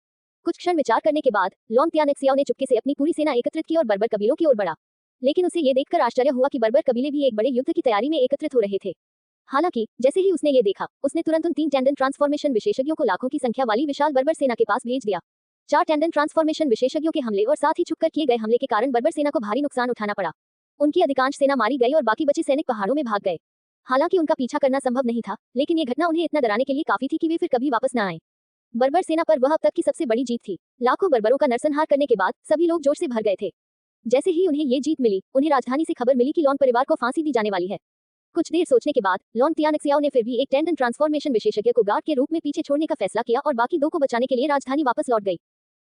कुछ क्षण विचार करने के बाद लॉन तियानक्सियाओ ने चुपके से अपनी पूरी सेना एकत्रित की और बर्बर कबीलों की ओर बढ़ा। लेकिन उसे ये देखकर आश्चर्य हुआ कि बर्बर कबीले भी एक बड़े युद्ध की तैयारी में एकत्रित हो रहे थे। हालांकि जैसे ही उसने ये देखा, उसने तुरंत उन 3 टेंडेंट ट्रांसफॉर्मेशन विशेषज्ञों को लाखों की संख्या वाली विशाल बर्बर सेना के पास भेज दिया। 4 टेंडेंट ट्रांसफॉर्मेशन विशेषज्ञों के हमले और साथ ही छुपकर किए गए हमले के कारण बर्बर सेना को भारी नुकसान उठाना पड़ा। उनकी अधिकांश सेना मारी गई और बाकी बचे सैनिक पहाड़ों में भाग गए। हालांकि उनका पीछा करना संभव नहीं था, लेकिन ये घटना उन्हें इतना डराने के लिए काफी थी कि वे फिर कभी वापस न आए। बर्बर सेना पर वह अब तक की सबसे बड़ी जीत थी। लाखों बर्बरों का नरसंहार करने के बाद सभी लोग जोश से भर गए थे। जैसे ही उन्हें ये जीत मिली, उन्हें राजधानी से खबर मिली कि लॉन परिवार को फांसी दी जाने वाली है। कुछ देर सोचने के बाद लॉन तियानक्सियाओ ने फिर भी एक टेंडेंट ट्रांसफॉर्मेशन विशेषज्ञ को गार्ड के रूप में पीछे छोड़ने का फैसला किया और बाकी 2 को बचाने के लिए राजधानी वापस लौट गई।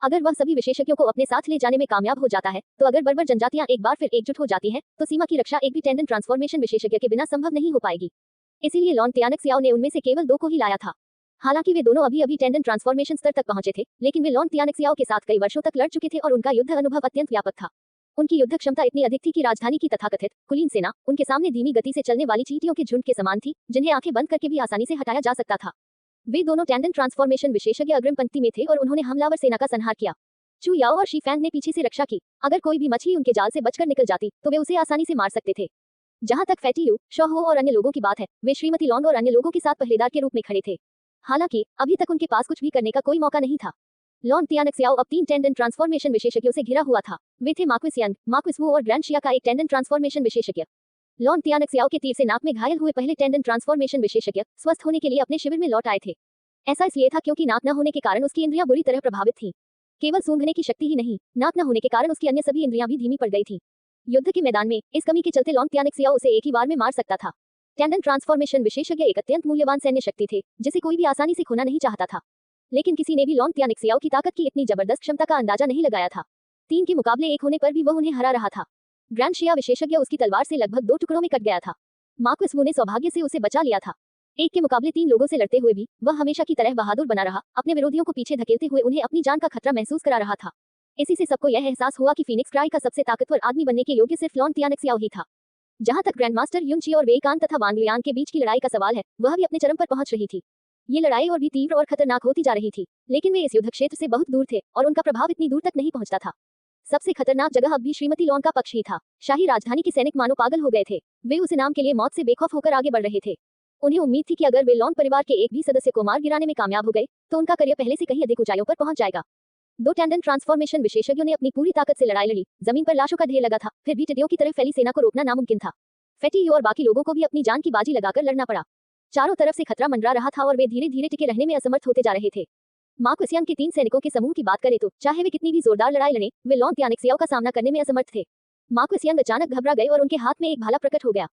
अगर वह सभी विशेषज्ञों को अपने साथ ले जाने में कामयाब हो जाता है, तो अगर बर्बर जनजातियां एक बार फिर एकजुट हो जाती हैं, तो सीमा की रक्षा एक भी टेंडेंट ट्रांसफॉर्मेशन विशेषज्ञ के बिना संभव नहीं हो पाएगी। इसीलिए लॉन तियानक्सियाओ ने उनमें से केवल 2 को ही लाया था। हालांकि वे दोनों अभी टेंडेंट ट्रांसफॉर्मेशन स्तर तक पहुंचे थे, लेकिन वे लॉन तियानक्सियाओ के साथ कई वर्षों तक लड़ चुके थे और उनका युद्ध अनुभव अत्यंत व्यापक था। उनकी युद्ध क्षमता इतनी अधिक थी कि राजधानी की तथाकथित कुलीन सेना उनके सामने धीमी गति से चलने वाली चींटियों के झुंड के समान थी, जिन्हें आंखें बंद करके भी आसानी से हटाया जा सकता था। वे दोनों टेंडेंट ट्रांसफॉर्मेशन विशेषज्ञ अग्रिम पंक्ति में थे और उन्होंने हमलावर सेना का संहार किया। चू याओ और शी फैंग ने पीछे से रक्षा की। अगर कोई भी मछली उनके जाल से बचकर निकल जाती, तो वे उसे आसानी से मार सकते थे। जहां तक फैटी यू, शो हो और अन्य लोगों की बात है, वे श्रीमती लॉन्ग और अन्य लोगों के साथ पहरेदार के रूप में खड़े थे। हालांकि अभी तक उनके पास कुछ भी करने का कोई मौका नहीं था। लॉन तियानक्सियाओ अब 3 टेंडेंट ट्रांसफॉर्मेशन विशेषज्ञों से घिरा हुआ था। वे थे मार्क्विस यंग, मार्क्विस वू और ग्रैंड शिया का एक टेंडेंट ट्रांसफॉर्मेशन विशेषज्ञ। लॉन तियानक्सियाओ के तीर से नाक में घायल हुए पहले टेंडेंट ट्रांसफॉर्मेशन विशेषज्ञ स्वस्थ होने के लिए अपने शिविर में लौट आए थे। ऐसा इसलिए था क्योंकि नाक न होने के कारण उसकी इंद्रियां बुरी तरह प्रभावित थीं। केवल सूंघने की शक्ति ही नहीं, नाक न होने के कारण उसकी अन्य सभी इंद्रियां भी धीमी पड़ गई थीं। युद्ध के मैदान में इस कमी के चलते लॉन तियानक्सियाओ उसे एक ही बार में मार सकता था। टेंडेंट ट्रांसफॉर्मेशन विशेषज्ञ एक अत्यंत मूल्यवान सैन्य शक्ति थे, जिसे कोई भी आसानी से खोना नहीं चाहता था। लेकिन किसी ने भी लॉन तियानक्सियाओ की ताकत की इतनी जबरदस्त क्षमता का अंदाजा नहीं लगाया था। 3 के मुकाबले 1 होने पर भी वह उन्हें हरा रहा था। ग्रैंड शिया विशेषज्ञ उसकी तलवार से लगभग 2 टुकड़ों में कट गया था। मार्क्विस वू ने सौभाग्य से उसे बचा लिया था। 1 के मुकाबले 3 लोगों से लड़ते हुए भी वह हमेशा की तरह बहादुर बना रहा, अपने विरोधियों को पीछे धकेलते हुए उन्हें अपनी जान का खतरा महसूस करा रहा था। इसी से सबको यह एहसास हुआ कि फीनिक्स क्राई का सबसे ताकतवर आदमी बनने के योग्य सिर्फ लॉन तियानक्सियाओ ही था। जहां तक ग्रैंडमास्टर युन ची और वेई कान तथा वांग लियान के बीच की लड़ाई का सवाल है, वह भी अपने चरम पर पहुंच रही थी। ये लड़ाई और भी तीव्र और खतरनाक होती जा रही थी, लेकिन वे इस युद्ध क्षेत्र से बहुत दूर थे और उनका प्रभाव इतनी दूर तक नहीं पहुंचता था। सबसे खतरनाक जगह अब भी श्रीमती लॉन का पक्ष ही था। शाही राजधानी के सैनिक मानो पागल हो गए थे। वे उस इनाम के लिए मौत से बेखौफ होकर आगे बढ़ रहे थे। उन्हें उम्मीद थी कि अगर वे लॉन परिवार के एक भी सदस्य को मार गिराने में कामयाब हो गए, तो उनका करियर पहले से कहीं अधिक ऊंचाइयों पर पहुंच जाएगा। 2 टेंडेंट ट्रांसफॉर्मेशन विशेषज्ञों ने अपनी पूरी ताकत से लड़ाई लड़ी। जमीन पर लाशों का ढेर लगा था, फिर भी टिड्डियों की तरह फैली सेना को रोकना नामुमकिन था। फैटी यू और बाकी लोगों को भी अपनी जान की बाजी लगाकर लड़ना पड़ा। चारों तरफ से खतरा मंडरा रहा था और वे धीरे धीरे टिके रहने में असमर्थ होते जा रहे थे। मार्क्विस यंग के 3 सैनिकों के समूह की बात करें तो चाहे वे कितनी भी जोरदार लड़ाई लड़ें, वे लॉन तियानक्सियाओ का सामना करने में असमर्थ थे। मार्क्विस यंग अचानक घबरा गए और उनके हाथ में एक भाला प्रकट हो गया।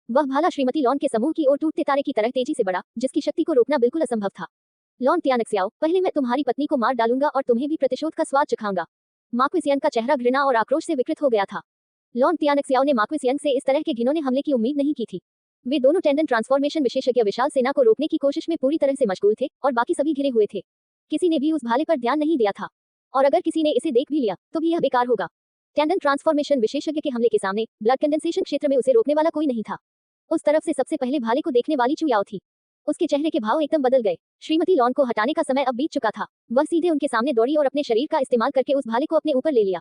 वह भाला श्रीमती लॉन के समूह की ओर टूटते तारे की तरह तेजी से बढ़ा, जिसकी शक्ति को रोकना बिल्कुल असंभव था। लॉन तियानक्सियाओ, पहले मैं तुम्हारी पत्नी को मार डालूंगा और तुम्हें भी प्रतिशोध का स्वाद चखाऊंगा। मार्क्विस यंग का चेहरा घृणा और आक्रोश से विकृत हो गया था। लॉन तियानक्सियाओ ने मार्क्विस यंग से इस तरह के घिनौने हमले की उम्मीद नहीं की थी। वे दोनों टेंडेंट ट्रांसफॉर्मेशन विशेषज्ञ विशाल सेना को रोकने की कोशिश में पूरी तरह से मशगूल थे और बाकी सभी घिरे हुए थे। किसी ने भी उस भाले पर ध्यान नहीं दिया था, और अगर किसी ने इसे देख भी लिया तो भी यह बेकार होगा। टेंडेंट ट्रांसफॉर्मेशन विशेषज्ञ के हमले के सामने ब्लड कंडेंसेशन क्षेत्र में उसे रोकने वाला कोई नहीं था। उस तरफ से सबसे पहले भाले को देखने वाली चू याओ थी। उसके चेहरे के भाव एकदम बदल गए। श्रीमती लॉन को हटाने का समय अब बीत चुका था। वह सीधे उनके सामने दौड़ी और अपने शरीर का इस्तेमाल करके उस भाले को अपने ऊपर ले लिया।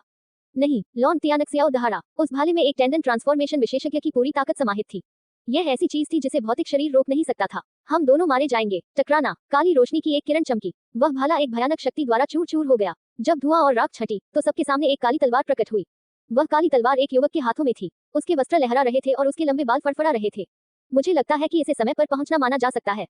नहीं, लॉन तियानक्सियाओ दहाड़ा। उस भाले में एक टेंडेंट ट्रांसफॉर्मेशन विशेषज्ञ की पूरी ताकत समाहित थी। यह ऐसी चीज थी जिसे भौतिक शरीर रोक नहीं सकता था। हम दोनों मारे जाएंगे। टकराना। काली रोशनी की एक किरण चमकी। वह भाला एक भयानक शक्ति द्वारा चूर चूर हो गया। जब धुआं और राख छटी, तो सबके सामने एक काली तलवार प्रकट हुई। वह काली तलवार एक युवक के हाथों में थी। उसके वस्त्र लहरा रहे थे और उसके लंबे बाल फड़फड़ा रहे थे। मुझे लगता है कि इसे समय पर पहुंचना माना जा सकता है।